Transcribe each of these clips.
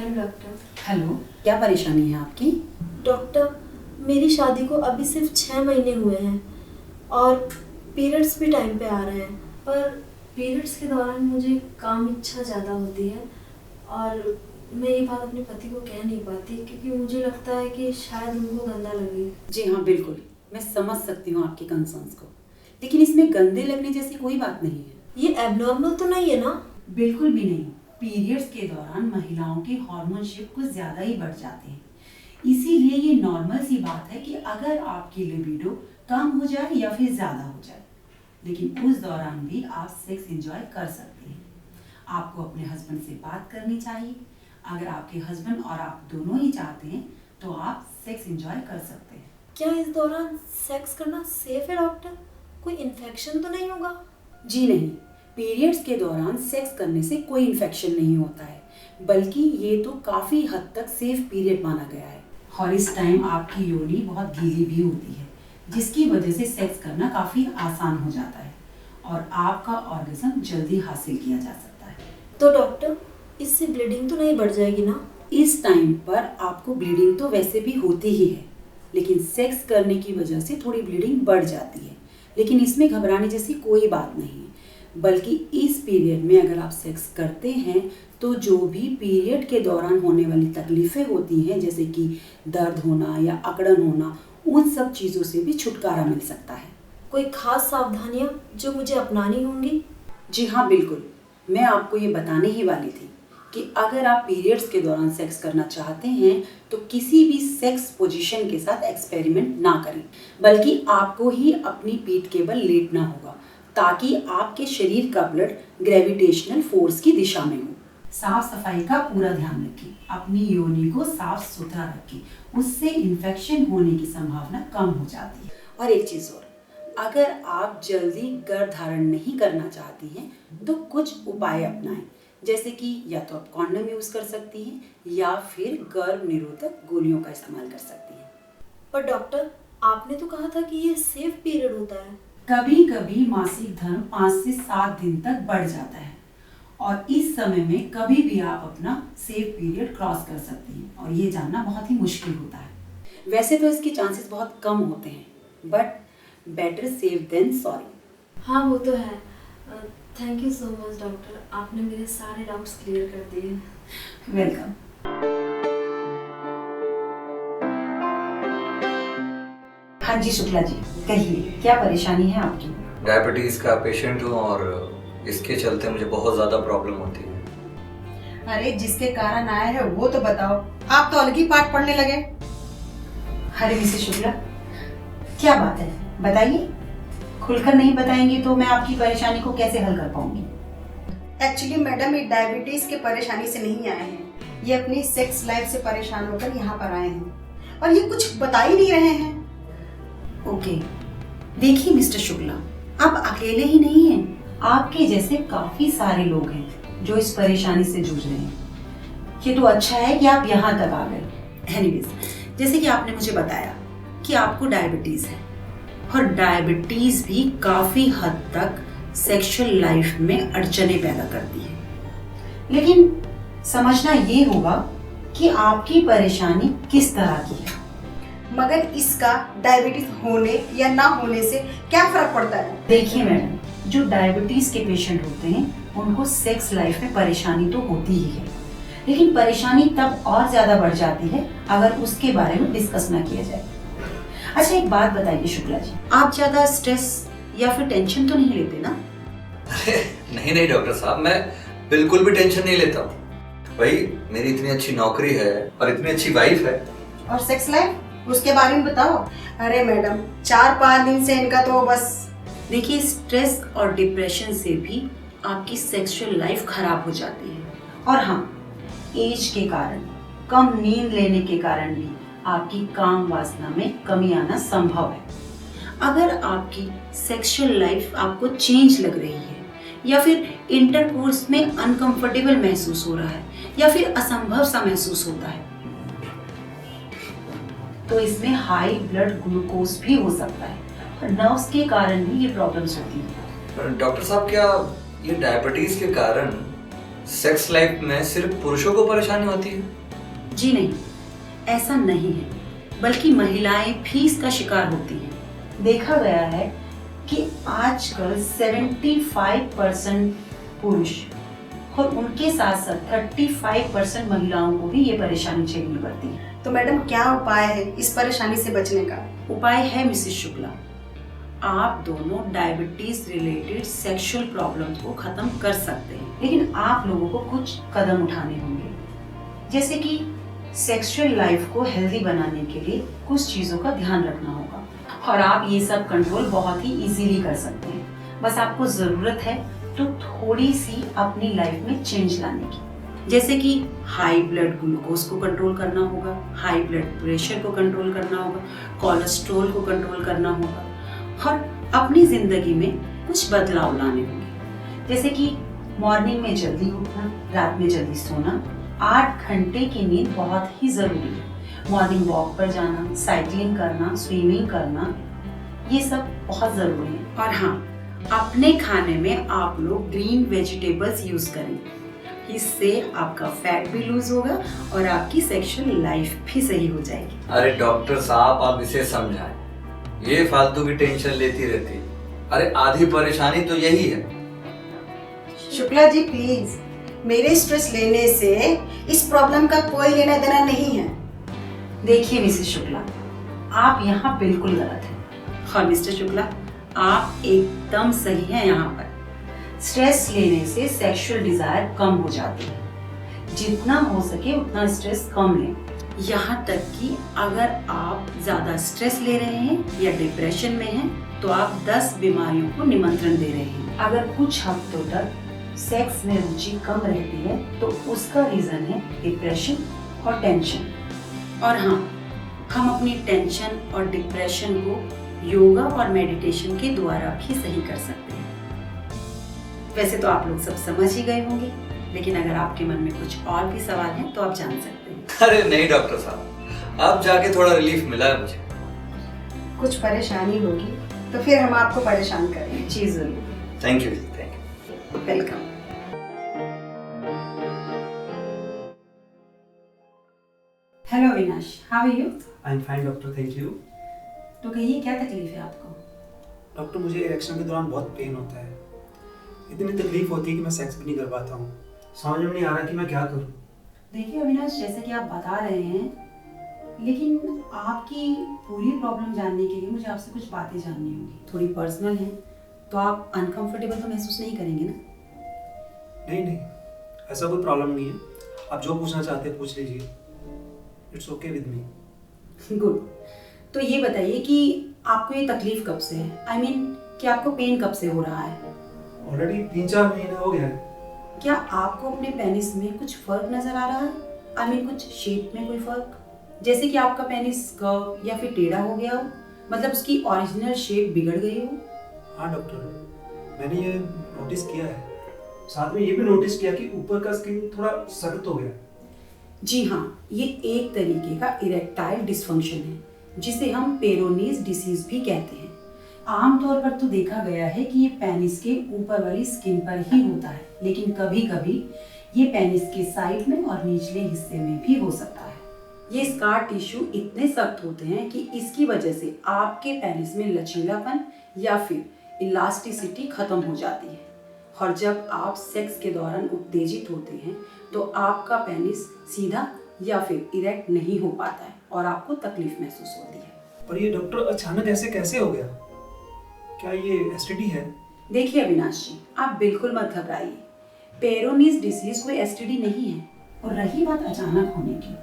Hello doctor. Hello, क्या परेशानी है आपकी? डॉक्टर, मेरी शादी को अभी सिर्फ 6 महीने हुए हैं और पीरियड्स भी टाइम पे आ रहे हैं, पर पीरियड्स के दौरान मुझे काम इच्छा ज़्यादा होती है और मैं ये बात अपने पति को कह नहीं पाती क्योंकि मुझे लगता है कि शायद उनको गंदा लगे। जी हाँ, बिल्कुल, मैं समझ सकती हूँ आपके कंसर्न्स को, लेकिन इसमें गंदे लगने जैसी कोई बात नहीं है। ये एबनॉर्मल तो नहीं है ना? बिल्कुल भी नहीं। पीरियड्स के दौरान महिलाओं के हार्मोन शिफ्ट कुछ ज़्यादा ही बढ़ जाते हैं, इसीलिए ये नॉर्मल सी बात है कि अगर आपकी लिबिडो कम हो जाए या फिर ज़्यादा हो जाए, लेकिन उस दौरान भी आप सेक्स एंजॉय कर सकते हैं। आपको अपने हस्बैंड से बात करनी चाहिए। अगर आपके हस्बैंड और आप दोनों ही चाहते हैं तो आप सेक्स एंजॉय कर सकते हैं। क्या इस दौरान सेक्स करना सेफ है डॉक्टर? कोई इन्फेक्शन तो नहीं होगा? जी नहीं, पीरियड्स के दौरान सेक्स करने से कोई इन्फेक्शन नहीं होता है, बल्कि ये तो काफ़ी हद तक सेफ पीरियड माना गया है। और इस टाइम आपकी योनि बहुत गीली भी होती है, जिसकी वजह से सेक्स करना काफ़ी आसान हो जाता है और आपका ऑर्गेज़म जल्दी हासिल किया जा सकता है। तो डॉक्टर, इससे ब्लीडिंग तो नहीं बढ़ जाएगी ना? इस टाइम पर आपको ब्लीडिंग तो वैसे भी होती ही है, लेकिन सेक्स करने की वजह से थोड़ी ब्लीडिंग बढ़ जाती है, लेकिन इसमें घबराने जैसी कोई बात नहीं है। बल्कि इस पीरियड में अगर आप सेक्स करते हैं तो जो भी पीरियड के दौरान होने वाली तकलीफ़ें होती हैं, जैसे कि दर्द होना या अकड़न होना, उन सब चीज़ों से भी छुटकारा मिल सकता है। कोई खास सावधानियां जो मुझे अपनानी होंगी? जी हाँ, बिल्कुल, मैं आपको ये बताने ही वाली थी कि अगर आप पीरियड्स के दौरान सेक्स करना चाहते हैं तो किसी भी सेक्स पोजीशन के साथ एक्सपेरिमेंट ना करें, बल्कि आपको ही अपनी पीठ के बल लेटना होगा ताकि आपके शरीर का ब्लड ग्रेविटेशनल फोर्स की दिशा में हो। साफ सफाई का पूरा ध्यान रखें, अपनी योनि को साफ सुथरा रखें, उससे इन्फेक्शन होने की संभावना कम हो जाती है। और एक चीज़ और, अगर आप जल्दी गर्भ धारण नहीं करना चाहती हैं तो कुछ उपाय अपनाएं, जैसे कि या तो आप कॉन्डम यूज़ कर सकती हैं या फिर गर्भ निरोधक गोलियों का इस्तेमाल कर सकती हैं। पर डॉक्टर, आपने तो कहा था कि ये सेफ पीरियड होता है। कभी कभी मासिक धर्म 5 से 7 दिन तक बढ़ जाता है और इस समय में कभी भी आप अपना सेफ पीरियड क्रॉस कर सकती हैं और ये जानना बहुत ही मुश्किल होता है। वैसे तो इसके चांसेस बहुत कम होते हैं, but better safe than sorry. हाँ, वो तो है। Thank you so much doctor, आपने मेरे सारे डाउट्स क्लियर कर दिए। वेलकम। हाँ जी शुक्ला जी, कहिए क्या परेशानी है आपकी? डायबिटीज़ का पेशेंट हूँ और इसके चलते मुझे बहुत ज़्यादा प्रॉब्लम होती है। अरे जिसके कारण आए हैं वो तो बताओ, आप तो अलग ही पाठ पढ़ने लगे। अरे मिसेस शुक्ला, क्या बात है, बताइए। खुलकर नहीं बताएंगे तो मैं आपकी परेशानी को कैसे हल कर पाऊंगी? एक्चुअली मैडम, ये डायबिटीज के परेशानी से नहीं आए हैं, ये अपनी सेक्स लाइफ से परेशान होकर यहाँ पर आए हैं और ये कुछ बता ही नहीं रहे हैं। ओके, देखिए मिस्टर शुक्ला, आप अकेले ही नहीं हैं, आपके जैसे काफी सारे लोग हैं जो इस परेशानी से जूझ रहे हैं। ये तो अच्छा है कि आप यहाँ तक आ गए। एनीवेज, जैसे कि आपने मुझे बताया कि आपको डायबिटीज है और डायबिटीज भी काफी हद तक सेक्सुअल लाइफ में अड़चने पैदा करती है, लेकिन समझना ये होगा कि आपकी परेशानी किस तरह की है। मगर इसका डायबिटीज होने या ना होने से क्या फर्क पड़ता है? देखिए मैडम, जो डायबिटीज के पेशेंट होते हैं उनको सेक्स लाइफ में परेशानी तो होती ही है, लेकिन परेशानी तब और ज्यादा बढ़ जाती है अगर उसके बारे में डिस्कस ना किया जाए। अच्छा एक बात बताइए शुक्ला जी, आप ज्यादा स्ट्रेस या फिर टेंशन तो नहीं लेते ना? अरे नहीं डॉक्टर साहब, मैं बिल्कुल भी टेंशन नहीं लेता हूँ। भाई मेरी इतनी अच्छी नौकरी है और इतनी अच्छी वाइफ है। और सेक्स लाइफ, उसके बारे में बताओ। अरे मैडम, 4-5 दिन से इनका तो बस। देखिए, स्ट्रेस और डिप्रेशन से भी आपकी सेक्सुअल लाइफ खराब हो जाती है और हाँ, एज के कारण, कम नींद लेने के कारण भी आपकी काम वासना में कमी आना संभव है। अगर आपकी सेक्सुअल लाइफ आपको चेंज लग रही है या फिर इंटरकोर्स में अनकंफर्टेबल महसूस हो रहा है या फिर असंभव सा महसूस होता है, तो इसमें हाई ब्लड ग्लूकोज भी हो सकता है और नर्व्स के कारण भी ये प्रॉब्लम्स होती हैं। डॉक्टर साहब, क्या ये डायबिटीज के कारण सेक्स लाइफ में सिर्फ पुरुषों को परेशानी होती है? जी नहीं, ऐसा नहीं है, बल्कि महिलाएं भी इसका शिकार होती हैं। देखा गया है कि आजकल 75% पुरुष और उनके साथ साथ 35% महिलाओं को भी ये परेशानी झेलनी पड़ती है। तो मैडम क्या उपाय है इस परेशानी से बचने का? उपाय है मिसेस शुक्ला, आप दोनों डायबिटीज रिलेटेड सेक्सुअल प्रॉब्लम्स को खत्म कर सकते हैं, लेकिन आप लोगों को कुछ कदम उठाने होंगे। जैसे कि सेक्सुअल लाइफ को हेल्दी बनाने के लिए कुछ चीज़ों का ध्यान रखना होगा, और आप ये सब कंट्रोल बहुत ही इजीली कर सकते हैं। बस आपको ज़रूरत है तो थोड़ी सी अपनी लाइफ में चेंज लाने की। जैसे कि हाई ब्लड ग्लूकोज को कंट्रोल करना होगा, हाई ब्लड प्रेशर को कंट्रोल करना होगा, कोलेस्ट्रॉल को कंट्रोल करना होगा, और अपनी ज़िंदगी में कुछ बदलाव लाने होंगे। जैसे कि मॉर्निंग में जल्दी उठना, रात में जल्दी सोना, 8 घंटे की नींद बहुत ही ज़रूरी है। मॉर्निंग वॉक पर जाना, साइकिलिंग करना, स्विमिंग करना, ये सब बहुत ज़रूरी है। और हाँ, अपने खाने में आप लोग ग्रीन वेजिटेबल्स यूज़ करें, इससे आपका फैट भी लूज होगा और आपकी सेक्सुअल लाइफ भी सही हो जाएगी। अरे डॉक्टर साहब, आप इसे समझाएं, ये फालतू की टेंशन लेती रहती है। अरे आधी परेशानी तो यही है। शुक्ला जी प्लीज, मेरे स्ट्रेस लेने से इस प्रॉब्लम का कोई लेना देना नहीं है। देखिए मिसेस शुक्ला, आप यहाँ बिल्कुल गलत हैं, और मिस्टर शुक्ला आप एकदम सही हैं। यहाँ पर स्ट्रेस लेने से सेक्सुअल डिजायर कम हो जाती है। जितना हो सके उतना स्ट्रेस कम लें। यहाँ तक कि अगर आप ज़्यादा स्ट्रेस ले रहे हैं या डिप्रेशन में हैं तो आप 10 बीमारियों को निमंत्रण दे रहे हैं। अगर कुछ हफ्तों तक सेक्स में रुचि कम रहती है तो उसका रीज़न है डिप्रेशन और टेंशन। और हाँ, हम अपनी टेंशन और डिप्रेशन को योगा और मेडिटेशन के द्वारा भी सही कर सकते हैं। वैसे तो आप लोग सब समझ ही गए होंगे, लेकिन अगर आपके मन में कुछ और भी सवाल हैं तो आप जान सकते हैं। अरे नहीं डॉक्टर साहब, आप जाके थोड़ा रिलीफ मिला है मुझे। कुछ परेशानी होगी तो फिर हम आपको परेशान करेंगे। जी जरूर। Thank you, thank you. Welcome. Hello Avinash, how are you? I am fine doctor, thank you. तो कहिए क्या तकलीफ है आपको? डॉक्टर, मुझे इरेक्शन के दौरान बहुत पेन होता है। इतनी तकलीफ होती है कि मैं सेक्स भी नहीं कर पाता हूँ। समझ में नहीं आ रहा कि मैं क्या करूँ। देखिए अविनाश, जैसे कि आप बता रहे हैं, लेकिन आपकी पूरी प्रॉब्लम जानने के लिए मुझे आपसे कुछ बातें जाननी होगी, थोड़ी पर्सनल हैं, तो आप अनकंफर्टेबल तो महसूस नहीं करेंगे ना? नहीं नहीं, ऐसा कोई प्रॉब्लम नहीं है। आप जो पूछना चाहते हैं पूछ लीजिए। It's okay with me. Good. तो ये बताइए कि आपको ये तकलीफ कब से है? आई मीन कि आपको पेन कब से हो रहा है? ऑलरेडी 3-4 महीने हो गया है। क्या आपको अपने पेनिस में कुछ फर्क नजर आ रहा है? आई मीन कुछ शेप में कोई फर्क, जैसे कि आपका पेनिस कर्व या फिर टेढ़ा हो गया हो, मतलब उसकी ओरिजिनल शेप बिगड़ गई हो? हाँ डॉक्टर, मैंने ये नोटिस किया है। साथ में ये भी नोटिस किया कि ऊपर का स्किन थोड़ा सख्त हो गया। जी हाँ, ये एक तरीके का इरेक्टाइल डिस्फंक्शन है, जिसे हम पेरोनीज डिसीज भी कहते हैं। आमतौर पर तो देखा गया है कि ये पेनिस के ऊपर वाली स्किन पर ही होता है, लेकिन कभी कभी ये पेनिस के साइड में और निचले हिस्से में भी हो सकता है। ये स्कार टिश्यू इतने सख्त होते हैं कि इसकी वजह से आपके पेनिस में लचीलापन या फिर इलास्टिसिटी खत्म हो जाती है, और जब आप सेक्स के दौरान उत्तेजित होते हैं तो आपका पेनिस सीधा या फिर इरेक्ट नहीं हो पाता है और आपको तकलीफ महसूस होती है। पर ये डॉक्टर अचानक ऐसे कैसे हो गया? क्या ये एसटीडी है? देखिए अविनाश जी, आप बिल्कुल मत घबराइए। पेरोनीज डिसीज कोई एसटीडी नहीं है, और रही बात अचानक होने की,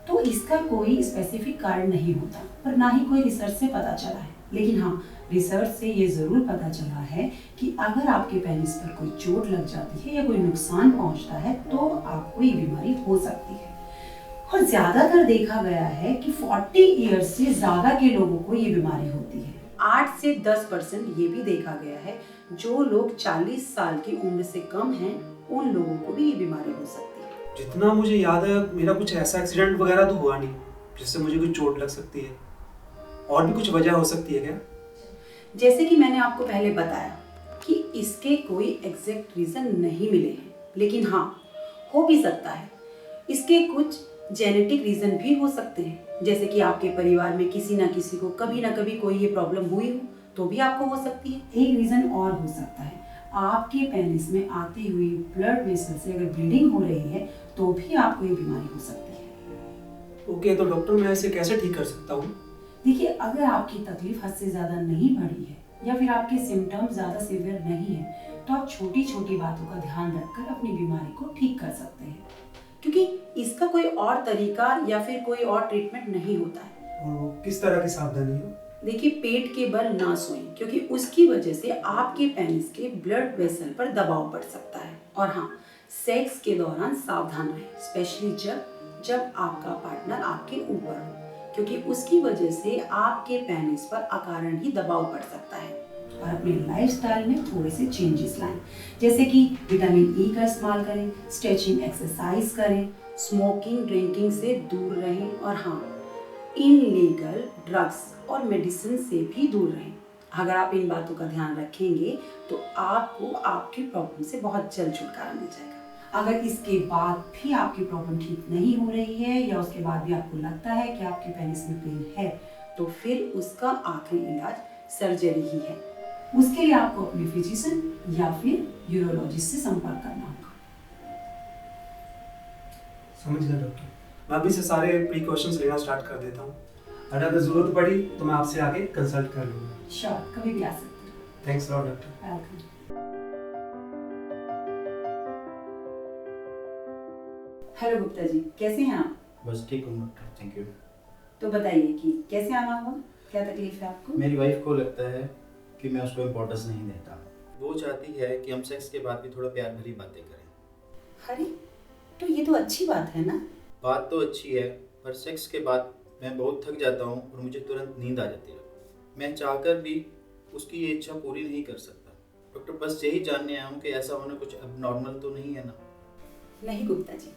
तो इसका कोई स्पेसिफिक कारण नहीं होता और ना ही कोई रिसर्च से पता चला है। लेकिन हाँ, रिसर्च से ये ज़रूर पता चला है कि अगर आपके पेनिस पर कोई चोट लग जाती है या कोई नुकसान पहुंचता है तो आपको ये बीमारी हो सकती है। और ज़्यादातर देखा गया है कि 40 ईयर्स से ज़्यादा के लोगों को ये बीमारी होती है। 8 से 10% ये भी देखा गया है जो लोग 40 साल की उम्र से कम हैं, उन लोगों को भी ये बीमारी हो सकती है। जितना मुझे याद है, मेरा कुछ ऐसा एक्सीडेंट वगैरह तो हुआ नहीं जिससे मुझे कोई चोट लग सकती है। और भी कुछ वजह हो सकती है क्या? जैसे कि मैंने आपको पहले बताया कि इसके कोई एग्जैक्ट रीज़न नहीं मिले हैं, लेकिन हाँ, हो भी सकता है। इसके कुछ जेनेटिक रीज़न भी हो सकते हैं, जैसे कि आपके परिवार में किसी ना किसी को कभी ना कभी कोई ये प्रॉब्लम हुई हो तो भी आपको हो सकती है। एक रीज़न और हो सकता है, आपके पेनिस में आती हुई ब्लड वेसल से अगर ब्लीडिंग हो रही है तो भी आपको ये बीमारी हो सकती है। ओके, तो डॉक्टर मैं इसे कैसे ठीक कर सकता हूँ? देखिए, अगर आपकी तकलीफ हद से ज़्यादा नहीं बढ़ी है या फिर आपके सिम्टम्स ज़्यादा सीवियर नहीं है तो आप छोटी छोटी बातों का ध्यान रखकर अपनी बीमारी को ठीक कर सकते हैं, क्योंकि इसका कोई और तरीका या फिर कोई और ट्रीटमेंट नहीं होता है। और किस तरह की सावधानी है? देखिए, पेट के बल ना सोएं, क्योंकि उसकी वजह से आपके पेनिस के ब्लड वेसल पर दबाव पड़ सकता है। और हाँ, सेक्स के दौरान सावधान रहें, स्पेशली जब आपका पार्टनर आपके ऊपर हो, क्योंकि उसकी वजह से आपके पेनिस पर अकारण ही दबाव पड़ सकता है। और अपने लाइफस्टाइल में थोड़े से चेंजेस लाएं, जैसे कि विटामिन ई का इस्तेमाल करें, स्ट्रेचिंग एक्सरसाइज करें, स्मोकिंग ड्रिंकिंग से दूर रहें, और हाँ, इनलीगल ड्रग्स और मेडिसिन से भी दूर रहें। अगर आप इन बातों का ध्यान रखेंगे तो आपको आपकी प्रॉब्लम से बहुत जल्द छुटकारा मिल जाएगा। अगर इसके बाद भी आपकी प्रॉब्लम ठीक नहीं हो रही है या उसके बाद भी आपको लगता है कि आपके पेनिस में पेन है, तो फिर उसका आखिरी इलाज सर्जरी ही है। उसके लिए आपको अपने फिजिशियन या फिर यूरोलॉजिस्ट से संपर्क करना होगा। समझ गया डॉक्टर। मैं अभी से सारे प्रिकॉशंस लेना स्टार्ट कर देता हूँ, और अगर जरूरत पड़ी तो मैं आपसे आके कंसल्ट कर लूँगा। श्योर, कभी भी आ सकते हैं। Thanks lot doctor. Welcome. Hello Gupta ji, कैसे हैं आप? बस ठीक हूँ डॉक्टर, थैंक यू। तो बताइए कि कैसे आना हुआ, क्या तकलीफ है आपको? मेरी वाइफ को लगता है कि मैं उसको इम्पोर्टेंस नहीं देता। वो चाहती है कि हम सेक्स के बाद भी थोड़ा प्यार भरी बातें करें। अरे, तो ये तो अच्छी बात है ना। बात तो अच्छी है, पर सेक्स के बाद मैं बहुत थक जाता हूँ और मुझे तुरंत नींद आ जाती है। मैं चाहकर भी उसकी ये इच्छा पूरी नहीं कर सकता। डॉक्टर, बस यही जानने आया हूँ कि ऐसा होना कुछ अबनॉर्मल तो नहीं है ना? नहीं गुप्ता जी,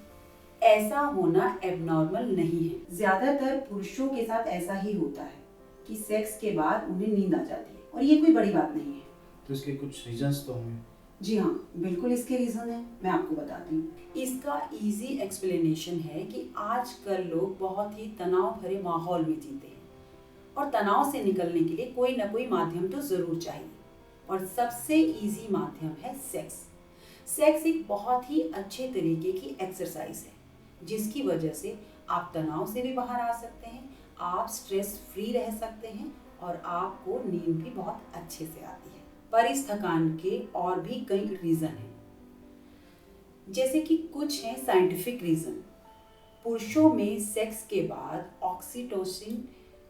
ऐसा होना एबनॉर्मल नहीं है। ज्यादातर पुरुषों के साथ ऐसा ही होता है कि सेक्स के बाद उन्हें नींद आ जाती है, और ये कोई बड़ी बात नहीं है। तो इसके कुछ रीजंस तो होंगे? जी हाँ, बिल्कुल इसके रीजन है, मैं आपको बताती हूँ। इसका इजी एक्सप्लेनेशन है कि आजकल लोग बहुत ही तनाव भरे माहौल में जीते हैं, और तनाव से निकलने के लिए कोई ना कोई माध्यम तो जरूर चाहिए, और सबसे इजी माध्यम है सेक्स। सेक्स एक बहुत ही अच्छे तरीके की एक्सरसाइज है, जिसकी वजह से आप तनाव से भी बाहर आ सकते हैं, आप स्ट्रेस फ्री रह सकते हैं, और आपको नींद भी बहुत अच्छे से आती है। पर इस थकान के और भी कई रीज़न हैं, जैसे कि कुछ हैं साइंटिफिक रीज़न। पुरुषों में सेक्स के बाद ऑक्सीटोसिन,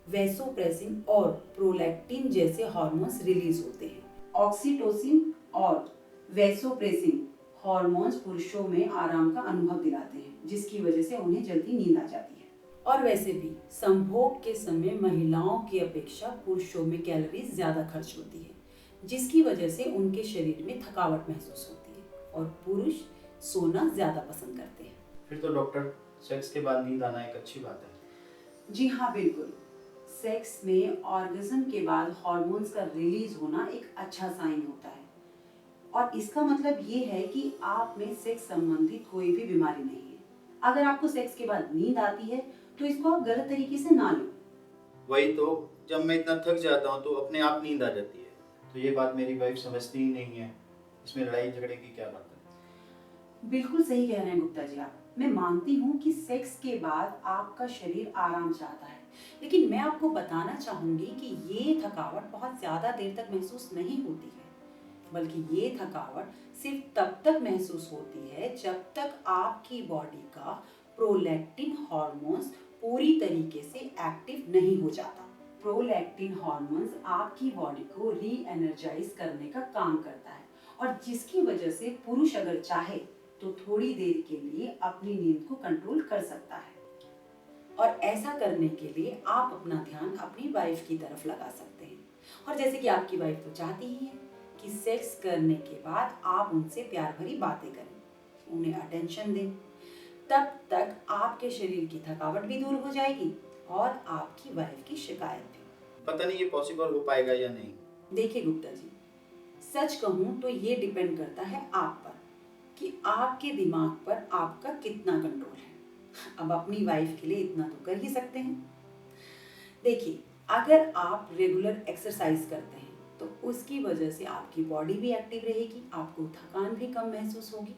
वैसोप्रेसिन और प्रोलैक्टिन जैसे हार्मोन्स रिलीज होते हैं। ऑक्सीटोसिन और वैसोप्रेसिन हार्मोन्स पुरुषों में आराम का अनुभव दिलाते हैं, जिसकी वजह से उन्हें जल्दी नींद आ जाती है। और वैसे भी संभोग के समय महिलाओं की अपेक्षा पुरुषों में कैलोरीज ज़्यादा खर्च होती है, जिसकी वजह से उनके शरीर में थकावट महसूस होती है, और पुरुष सोना ज़्यादा पसंद करते हैं। फिर तो डॉक्टर, सेक्स के बाद नींद आना एक अच्छी बात है। जी हाँ, बिल्कुल। सेक्स में ऑर्गेज्म के बाद हार्मोन्स का रिलीज होना एक अच्छा साइन होता है, और इसका मतलब ये है कि आप में सेक्स संबंधित कोई भी बीमारी नहीं है। अगर आपको सेक्स के बाद नींद आती है तो इसको आप गलत तरीके से ना लो। वही तो, जब मैं इतना थक जाता हूँ तो अपने आप नींद आ जाती है। तो ये बात मेरी वाइफ समझती ही नहीं है। इसमें लड़ाई झगड़े की क्या बात है? बिल्कुल सही कह रहे हैं गुप्ता जी आप। मैं मानती हूँ कि सेक्स के बाद आपका शरीर आराम चाहता है, लेकिन मैं आपको बताना चाहूंगी कि ये थकावट बहुत ज़्यादा देर तक महसूस नहीं होती है, बल्कि ये थकावट सिर्फ तब तक महसूस होती है जब तक आपकी बॉडी का प्रोलैक्टिन हार्मोन्स पूरी तरीके से एक्टिव नहीं हो जाता। प्रोलैक्टिन हार्मोन्स आपकी बॉडी को री एनर्जाइज करने का काम करता है, और जिसकी वजह से पुरुष अगर चाहे तो थोड़ी देर के लिए अपनी नींद को कंट्रोल कर सकता है। और ऐसा करने के लिए आप अपना ध्यान अपनी वाइफ की तरफ लगा सकते हैं। और जैसे कि आपकी वाइफ तो चाहती ही है कि सेक्स करने के बाद आप उनसे प्यार भरी बातें करें, उन्हें अटेंशन दें, तब तक आपके शरीर की थकावट भी दूर हो जाएगी और आपकी वाइफ की शिकायत भी। पता नहीं ये पॉसिबल हो पाएगा या नहीं। देखिए गुप्ता जी, सच कहूँ तो ये डिपेंड करता है आप पर कि आपके दिमाग पर आपका कितना कंट्रोल है। अब अपनी वाइफ के लिए इतना तो कर ही सकते हैं। देखिए, अगर आप रेगुलर एक्सरसाइज करते हैं तो उसकी वजह से आपकी बॉडी भी एक्टिव रहेगी, आपको थकान भी कम महसूस होगी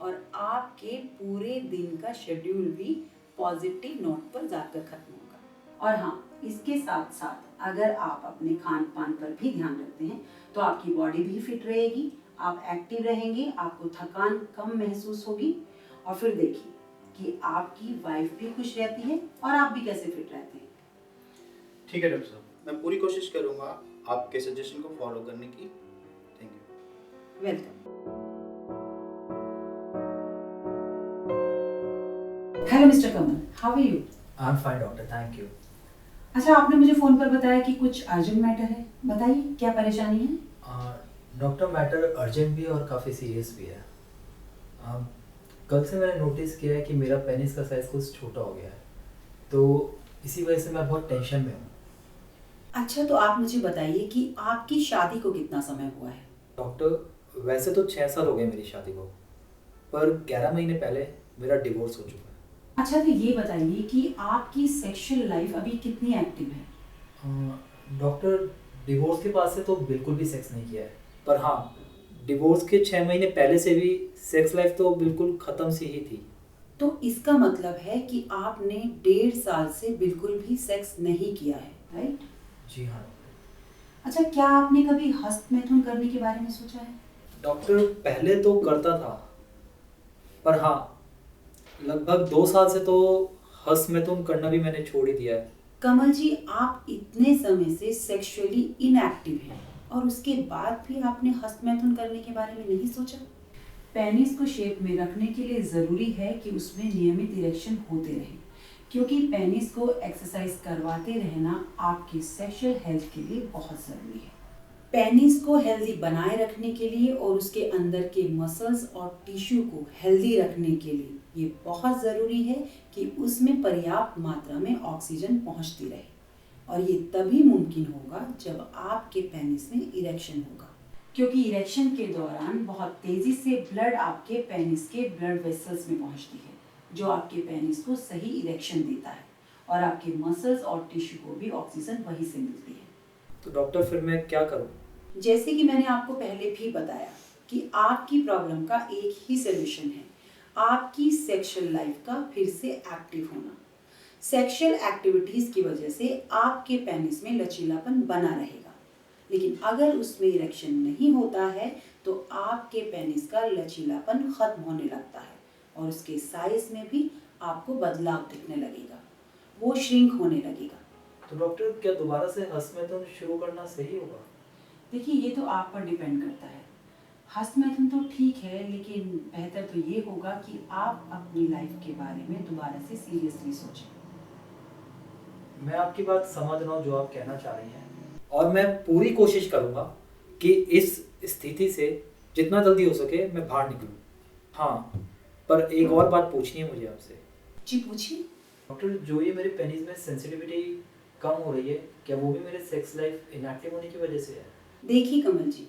और आपके पूरे दिन का शेड्यूल भी पॉजिटिव नोट पर जाकर खत्म होगा। और हाँ, इसके साथ साथ अगर आप अपने खान पान पर भी ध्यान रखते हैं तो आपकी बॉडी भी फिट रहेगी, आप एक्टिव रहेंगे, आपको थकान कम महसूस होगी और फिर देखिए कि आपकी वाइफ भी खुश रहती है और आप भी कैसे फिट रहते हैं। ठीक है डॉक्टर साहब, मैं पूरी कोशिश करूंगा आपके सजेशन को फॉलो करने की। Thank you. Welcome. Hello mister Kamal, how are you? I am fine doctor, thank you. अच्छा, आपने मुझे फ़ोन पर बताया कि कुछ अर्जेंट मैटर है, बताइए क्या परेशानी है? डॉक्टर, मैटर अर्जेंट भी है और काफ़ी सीरियस भी है। कल से मैंने नोटिस किया है कि मेरा पेनिस का साइज़ कुछ छोटा हो गया है, तो इसी वजह से मैं बहुत टेंशन में हूँ। अच्छा, तो आप मुझे बताइए कि आपकी शादी को कितना समय हुआ है? डॉक्टर, वैसे तो 6 साल हो गए मेरी शादी को, पर 11 महीने पहले मेरा डिवोर्स हो चुका है। अच्छा, तो ये बताइए कि आपकी सेक्सुअल लाइफ अभी कितनी एक्टिव है? डॉक्टर, डिवोर्स के बाद से तो बिल्कुल भी सेक्स नहीं किया है, पर हाँ, डिवोर्स के 6 महीने पहले से भी सेक्स लाइफ तो बिल्कुल ख़त्म सी ही थी। तो इसका मतलब है कि आपने 1.5 साल से बिल्कुल भी सेक्स नहीं किया है, राइट? जी हाँ। अच्छा, क्या आपने कभी हस्तमैथुन करने के बारे में सोचा है? डॉक्टर, पहले तो करता था, पर हाँ, लगभग 2 साल से तो हस्तमैथुन करना भी मैंने छोड़ ही दिया है। कमल जी, आप इतने समय से सेक्सुअली इनएक्टिव हैं और उसके बाद भी आपने हस्तमैथुन करने के बारे में नहीं सोचा? पेनिस को शेप में रखने के लिए ज़रूरी है कि उसमें नियमित इरेक्शन होते रहे, क्योंकि पेनिस को एक्सरसाइज करवाते रहना आपकी सेक्सुअल हेल्थ के लिए बहुत ज़रूरी है। पेनिस को हेल्दी बनाए रखने के लिए और उसके अंदर के मसल्स और टिश्यू को हेल्दी रखने के लिए ये बहुत ज़रूरी है कि उसमें पर्याप्त मात्रा में ऑक्सीजन पहुंचती रहे, और ये तभी मुमकिन होगा जब आपके पेनिस में इरेक्शन होगा, क्योंकि इरेक्शन के दौरान बहुत तेज़ी से ब्लड आपके पेनिस के ब्लड वेसल्स में पहुंचती है, जो आपके पेनिस को सही इरेक्शन देता है और आपके मसल्स और टिश्यू को भी ऑक्सीजन वहीं से मिलती है। तो डॉक्टर, फिर मैं क्या करूं? जैसे कि मैंने आपको पहले भी बताया कि आपकी प्रॉब्लम का एक ही सलूशन है, आपकी सेक्सुअल लाइफ का फिर से एक्टिव होना। सेक्सुअल एक्टिविटीज़ की वजह से आपके पेनिस में लचीलापन बना रहेगा, लेकिन अगर उसमें इरेक्शन नहीं होता है तो आपके पेनिस का लचीलापन खत्म होने लगता है और उसके साइज में भी आपको बदलाव दिखने लगेगा, वो श्रिंक होने लगेगा। तो डॉक्टर, क्या दोबारा से हस्तमैथुन शुरू करना सही होगा? देखिए, ये तो आप पर डिपेंड करता है। हस्तमैथुन तो ठीक है, लेकिन बेहतर तो ये होगा कि आप अपनी लाइफ के बारे में दोबारा से सीरियसली सोचें। मैं आपकी बात समझ रहा हूँ जो आप कहना चाह रही हैं, और मैं पूरी कोशिश करूँगा कि इस स्थिति से जितना जल्दी हो सके मैं बाहर निकलूँ। हाँ, पर एक और बात पूछनी है मुझे आपसे। जी पूछिए। डॉक्टर, जो ये मेरे पेनिस में सेंसिटिविटी कम हो रही है, क्या वो भी मेरे सेक्स लाइफ इनएक्टिव होने की वजह से है? देखिए कमल जी,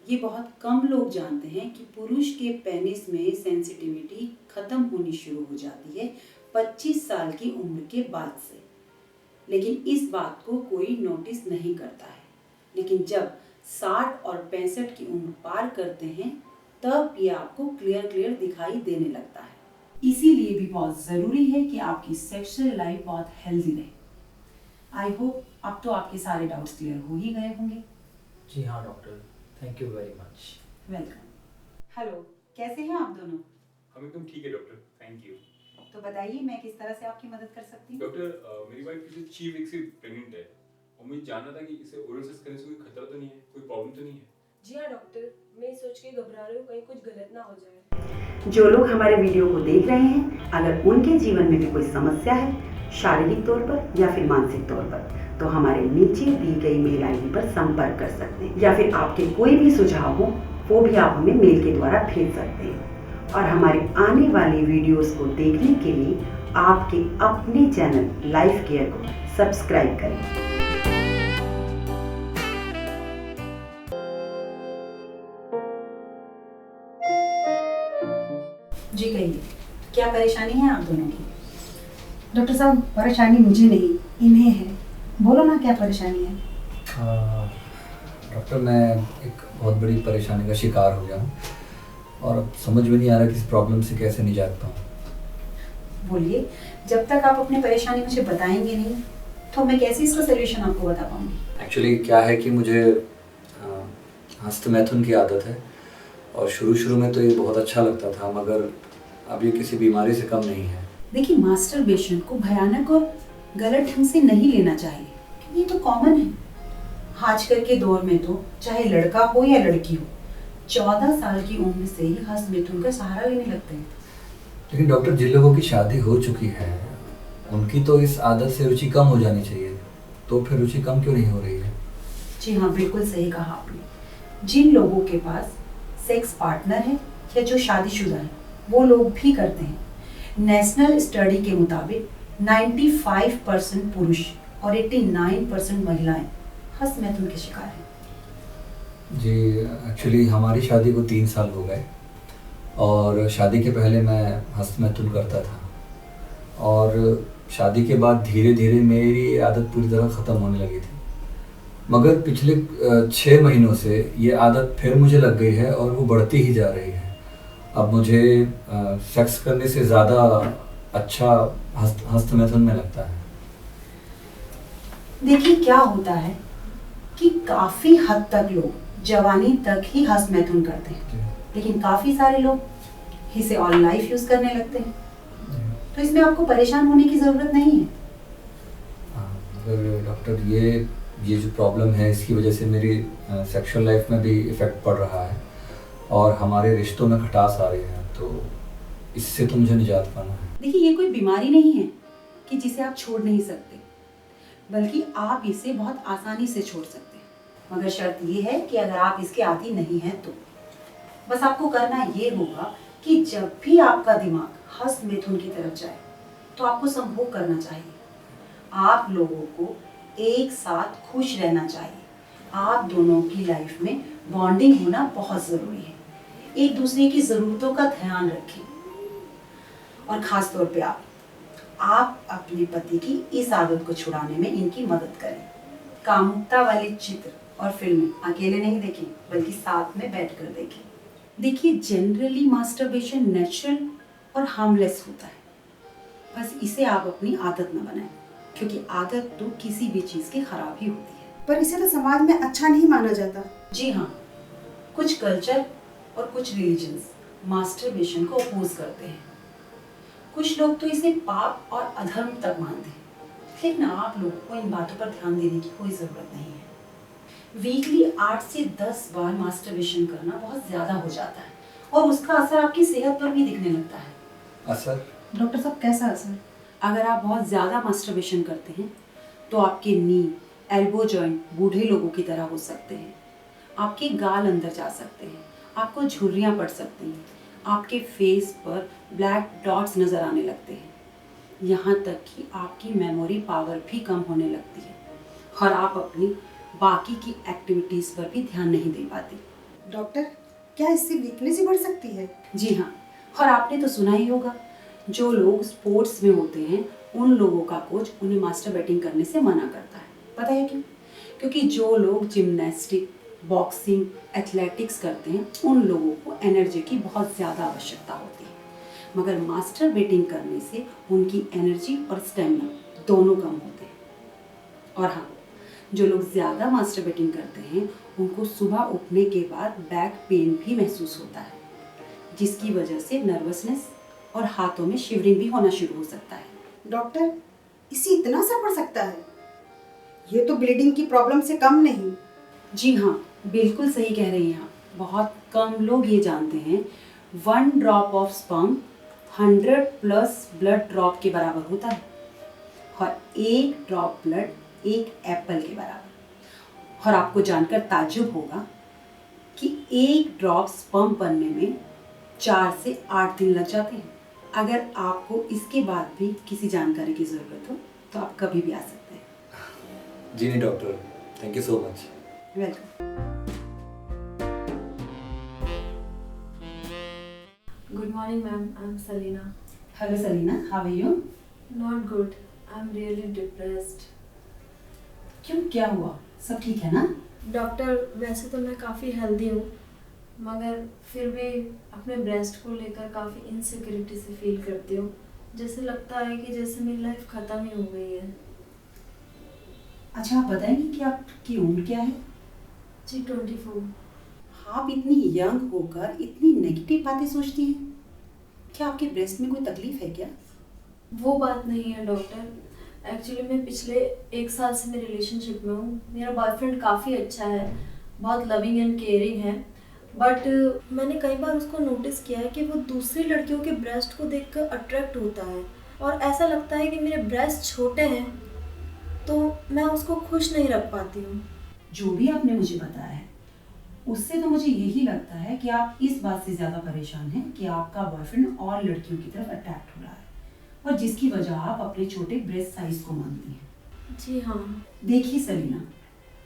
ये बहुत कम लोग जानते हैं कि पुरुष के पेनिस में सेंसिटिविटी खत्म होनी शुरू हो जाती है 25 साल की उम्र के बाद से, लेकिन इस बात को कोई नोटिस नहीं करता है। लेकिन जब 60 और 65 की उम्र पार करते हैं तब ये आपको क्लियर दिखाई देने लगता है। इसीलिए भी बहुत ज़रूरी है कि आपकी सेक्सुअल लाइफ बहुत हेल्दी रहे। आई होप अब तो आपके सारे डाउट्स क्लियर हो ही गए होंगे। जी हाँ doctor, thank you very much. Welcome. Hello, कैसे हैं आप दोनों? हम एकदम ठीक है डॉक्टर, थैंक यू। तो बताइए, मैं किस तरह से आपकी मदद कर सकती हूँ? डॉक्टर, मेरी वाइफ पिछले 6 वीक से प्रेग्नेंट है और मुझे जानना था कि इसे ओरल सेक्स करने से कोई खतरा तो नहीं है, कोई प्रॉब्लम तो नहीं है? जी हाँ डॉक्टर, मैं ये सोच के घबरा रही हूँ कहीं कुछ गलत ना हो जाए। जो लोग हमारे वीडियो को देख रहे हैं, अगर उनके जीवन में भी कोई समस्या है शारीरिक तौर पर या फिर मानसिक तौर पर, तो हमारे नीचे दी गई मेल आईडी पर संपर्क कर सकते हैं, या फिर आपके कोई भी सुझाव हो वो भी आप हमें मेल के द्वारा भेज सकते हैं। और हमारे आने वाली वीडियोस को देखने के लिए आपके अपने चैनल लाइफ केयर को सब्सक्राइब करें। जी कहिए, क्या परेशानी है आप दोनों की? डॉक्टर साहब, परेशानी मुझे नहीं, इन्हें है। बोलो ना, क्या परेशानी है? डॉक्टर, मैं एक बहुत बड़ी परेशानी का शिकार हो गया हूँ और अब समझ में नहीं आ रहा कि इस प्रॉब्लम से कैसे निजात पाऊँ। बोलिए, जब तक आप अपनी परेशानी मुझे बताएंगे नहीं तो मैं कैसे इसका सोल्यूशन आपको बता पाऊंगी। एक्चुअली क्या है कि मुझे हस्तमैथुन की आदत है और शुरू में तो ये बहुत अच्छा लगता था, मगर अब ये किसी बीमारी से कम नहीं है। देखिए, मास्टरबेशन को भयानक और गलत ढंग से नहीं लेना चाहिए, क्योंकि ये तो कॉमन है। आजकल के दौर में तो चाहे लड़का हो या लड़की हो, 14 साल की उम्र से ही हस्तमैथुन का सहारा लेने लगते हैं। लेकिन डॉक्टर, जिन लोगों की शादी हो चुकी है उनकी तो इस आदत से रुचि कम हो जानी चाहिए, तो फिर रुचि कम क्यों नहीं हो रही है? जी हाँ, बिल्कुल सही कहा आपने। जिन लोगों के पास सेक्स पार्टनर है या जो शादीशुदा है, वो लोग भी करते हैं। नेशनल स्टडी के मुताबिक 95% पुरुष और 89% महिलाएं हस्तमैथुन के शिकार हैं। जी, एक्चुअली हमारी शादी को 3 साल हो गए और शादी के पहले मैं हस्तमैथुन करता था और शादी के बाद धीरे धीरे मेरी आदत पूरी तरह ख़त्म होने लगी थी, मगर पिछले 6 महीनों से ये आदत फिर मुझे लग गई है और वो बढ़ती ही जा रही है। अब मुझे सेक्स करने से ज़्यादा अच्छा हस्तमैथुन में लगता है। देखिए, क्या होता है कि काफ़ी हद तक लोग जवानी तक ही हस्तमैथुन करते हैं, लेकिन काफ़ी सारे लोग इसे ऑल लाइफ यूज़ करने लगते हैं, तो इसमें आपको परेशान होने की ज़रूरत नहीं है। मगर डॉक्टर, ये जो प्रॉब्लम है इसकी वजह से मेरी सेक्सुअल लाइफ में भी इफ़ेक्ट पड़ रहा है और हमारे रिश्तों में खटास आ रही है, तो इससे तो मुझे निजात पाना है। देखिए, ये कोई बीमारी नहीं है कि जिसे आप छोड़ नहीं सकते, बल्कि आप इसे बहुत आसानी से छोड़ सकते हैं, मगर शर्त ये है कि अगर आप इसके आदी नहीं हैं तो। बस आपको करना ये होगा कि जब भी आपका दिमाग हस्तमैथुन की तरफ जाए तो आपको संभोग करना चाहिए। आप लोगों को एक साथ खुश रहना चाहिए। आप दोनों की लाइफ में बॉन्डिंग होना बहुत ज़रूरी है। एक दूसरे की ज़रूरतों का ध्यान रखें और ख़ास तौर पे आप अपने पति की इस आदत को छुड़ाने में इनकी मदद करें। कामुकता वाले चित्र और फिल्में अकेले नहीं देखें, बल्कि साथ में बैठकर देखें। देखिए, जनरली मास्टरबेशन नेचुरल और हार्मलेस होता है, बस इसे आप अपनी आदत न बनाएं, क्योंकि आदत तो किसी भी चीज़ की खराब ही होती है। पर इसे तो समाज में अच्छा नहीं माना जाता। जी हाँ, कुछ कल्चर और कुछ रिलीजन्स मास्टरबेशन को अपोज करते हैं। कुछ लोग तो इसे पाप और अधर्म तक मानते हैं, लेकिन आप लोगों को इन बातों पर ध्यान देने की कोई ज़रूरत नहीं है। वीकली 8 से 10 बार मास्टरबेशन करना बहुत ज़्यादा हो जाता है और उसका असर आपकी सेहत पर भी दिखने लगता है। असर? डॉक्टर साहब, कैसा असर? अगर आप बहुत ज़्यादा मास्टरबेशन करते हैं तो आपके नी, एल्बो जॉइंट बूढ़े लोगों की तरह हो सकते हैं, आपके गाल अंदर जा सकते हैं, आपको झुर्रियाँ पड़ सकती हैं, आपके फेस पर ब्लैक डॉट्स नज़र आने लगते हैं, यहाँ तक कि आपकी मेमोरी पावर भी कम होने लगती है और आप अपनी बाकी की एक्टिविटीज़ पर भी ध्यान नहीं दे पाते। डॉक्टर, क्या इससे वीकनेस ही बढ़ सकती है? जी हाँ, और आपने तो सुना ही होगा, जो लोग स्पोर्ट्स में होते हैं उन लोगों का कोच उन्हें मास्टरबेटिंग करने से मना करता है। पता है क्यों? क्योंकि जो लोग जिम्नास्टिक, बॉक्सिंग, एथलेटिक्स करते हैं उन लोगों को एनर्जी की बहुत ज़्यादा आवश्यकता होती है, मगर मास्टरबेटिंग करने से उनकी एनर्जी और स्टेमिना दोनों कम होते हैं। और हाँ, जो लोग ज़्यादा मास्टरबेटिंग करते हैं उनको सुबह उठने के बाद बैक पेन भी महसूस होता है, जिसकी वजह से नर्वसनेस और हाथों में शिवरिंग भी होना शुरू हो सकता है। डॉक्टर, इससे इतना असर पड़ सकता है? ये तो ब्लीडिंग की प्रॉब्लम से कम नहीं। जी हाँ, बिल्कुल सही कह रही हैं आप। बहुत कम लोग ये जानते हैं 1 drop of sperm 100+ blood drop के बराबर होता है और 1 ड्रॉप ब्लड 1 एप्पल के बराबर। और आपको जानकर ताज्जुब होगा कि 1 ड्रॉप स्पर्म बनने में 4 से 8 दिन लग जाते हैं। अगर आपको इसके बाद भी किसी जानकारी की ज़रूरत हो तो आप कभी भी आ सकते हैं। जी नहीं doctor, thank you so much. Welcome. Good morning, ma'am. I'm Selena. Hello Selena, how are you? Not good. I'm really depressed. क्यों, क्या हुआ? सब ठीक है ना? डॉक्टर, वैसे तो मैं काफ़ी हेल्दी हूँ, मगर फिर भी अपने ब्रेस्ट को लेकर काफ़ी इनसिक्योरिटी से फील करती हूँ। जैसे लगता है कि जैसे मेरी लाइफ ख़त्म ही हो गई है। अच्छा, आप बताएंगे कि आपकी उम्र क्या है? जी 24। आप इतनी यंग होकर इतनी नेगेटिव बातें सोचती हैं। क्या आपके ब्रेस्ट में कोई तकलीफ है क्या? वो बात नहीं है डॉक्टर। एक्चुअली मैं पिछले 1 साल से मेरे रिलेशनशिप में हूँ। मेरा बॉयफ्रेंड काफ़ी अच्छा है, बहुत लविंग एंड केयरिंग है, बट मैंने कई बार उसको नोटिस किया है कि वो दूसरी लड़कियों के ब्रेस्ट को देखकर अट्रैक्ट होता है और ऐसा लगता है कि मेरे ब्रेस्ट छोटे हैं तो मैं उसको खुश नहीं रख पाती हूँ। जो भी आपने मुझे बताया है उससे तो मुझे यही लगता है कि आप इस बात से ज़्यादा परेशान हैं कि आपका बॉयफ्रेंड और लड़कियों की तरफ अट्रैक्ट हो रहा है और जिसकी वजह आप अपने छोटे ब्रेस्ट साइज को मानती हैं। जी हाँ। देखिए सलीना,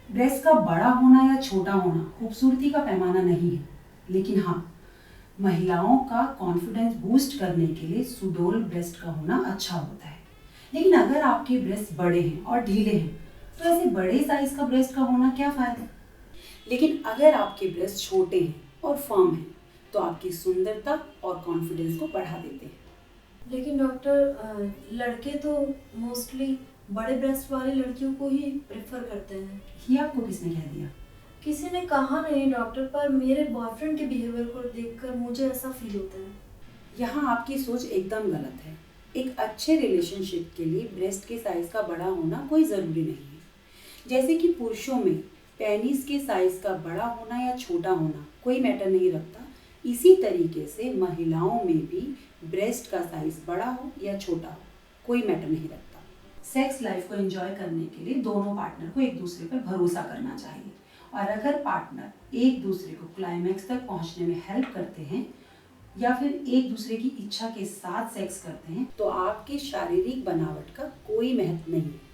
ब्रेस्ट का बड़ा होना या छोटा होना खूबसूरती का पैमाना नहीं है, लेकिन हाँ, महिलाओं का कॉन्फिडेंस बूस्ट करने के लिए सुडौल ब्रेस्ट का होना अच्छा होता है। लेकिन अगर आपके ब्रेस्ट बड़े हैं और ढीले हैं तो ऐसे बड़े साइज का ब्रेस्ट का होना क्या फ़ायदा। लेकिन अगर आपके ब्रेस्ट छोटे हैं और फर्म हैं तो आपकी सुंदरता और कॉन्फिडेंस को बढ़ा देते हैं। लेकिन डॉक्टर, लड़के तो मोस्टली बड़े ब्रेस्ट वाली लड़कियों को ही प्रेफर करते हैं। ये आपको किसने कह दिया? किसी ने कहा नहीं डॉक्टर, पर मेरे बॉयफ्रेंड के बिहेवियर को देखकर मुझे ऐसा फील होता है। यहाँ आपकी सोच एकदम गलत है। एक अच्छे रिलेशनशिप के लिए ब्रेस्ट के साइज का बड़ा होना कोई ज़रूरी नहीं है। जैसे कि पुरुषों में पेनिस के साइज का बड़ा होना या छोटा होना कोई मैटर नहीं रखता, इसी तरीके से महिलाओं में भी ब्रेस्ट का साइज बड़ा हो या छोटा हो कोई मैटर नहीं रखता। सेक्स लाइफ को एंजॉय करने के लिए दोनों पार्टनर को एक दूसरे पर भरोसा करना चाहिए और अगर पार्टनर एक दूसरे को क्लाइमैक्स तक पहुंचने में हेल्प करते हैं या फिर एक दूसरे की इच्छा के साथ सेक्स करते हैं तो आपकी शारीरिक बनावट का कोई महत्व नहीं है।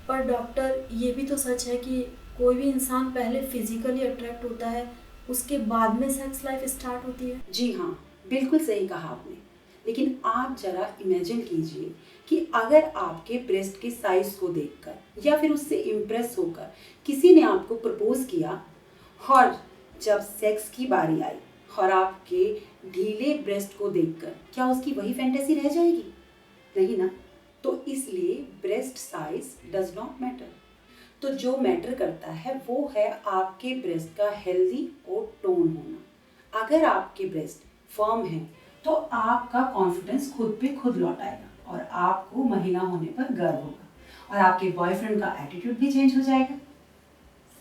पर डॉक्टर, ये भी तो सच है कि कोई भी इंसान पहले फिजिकली अट्रैक्ट होता है, उसके बाद में सेक्स लाइफ स्टार्ट होती है। जी हाँ, बिल्कुल सही कहा आपने। लेकिन आप जरा इमेजिन कीजिए कि अगर आपके ब्रेस्ट के साइज को देखकर या फिर उससे इम्प्रेस होकर किसी ने आपको प्रपोज किया और जब सेक्स की बारी आई और आपके ढीले ब्रेस्ट को देखकर क्या उसकी वही फैंटेसी रह जाएगी? नहीं ना। तो इसलिए breast size does not matter. तो जो मैटर करता है वो है आपके ब्रेस्ट का हेल्दी और टोन होना। अगर आपके ब्रेस्ट फर्म है तो आपका कॉन्फिडेंस खुद पे खुद लौट आएगा और आपको महिला होने पर गर्व होगा और आपके बॉयफ्रेंड का एटीट्यूड भी चेंज हो जाएगा।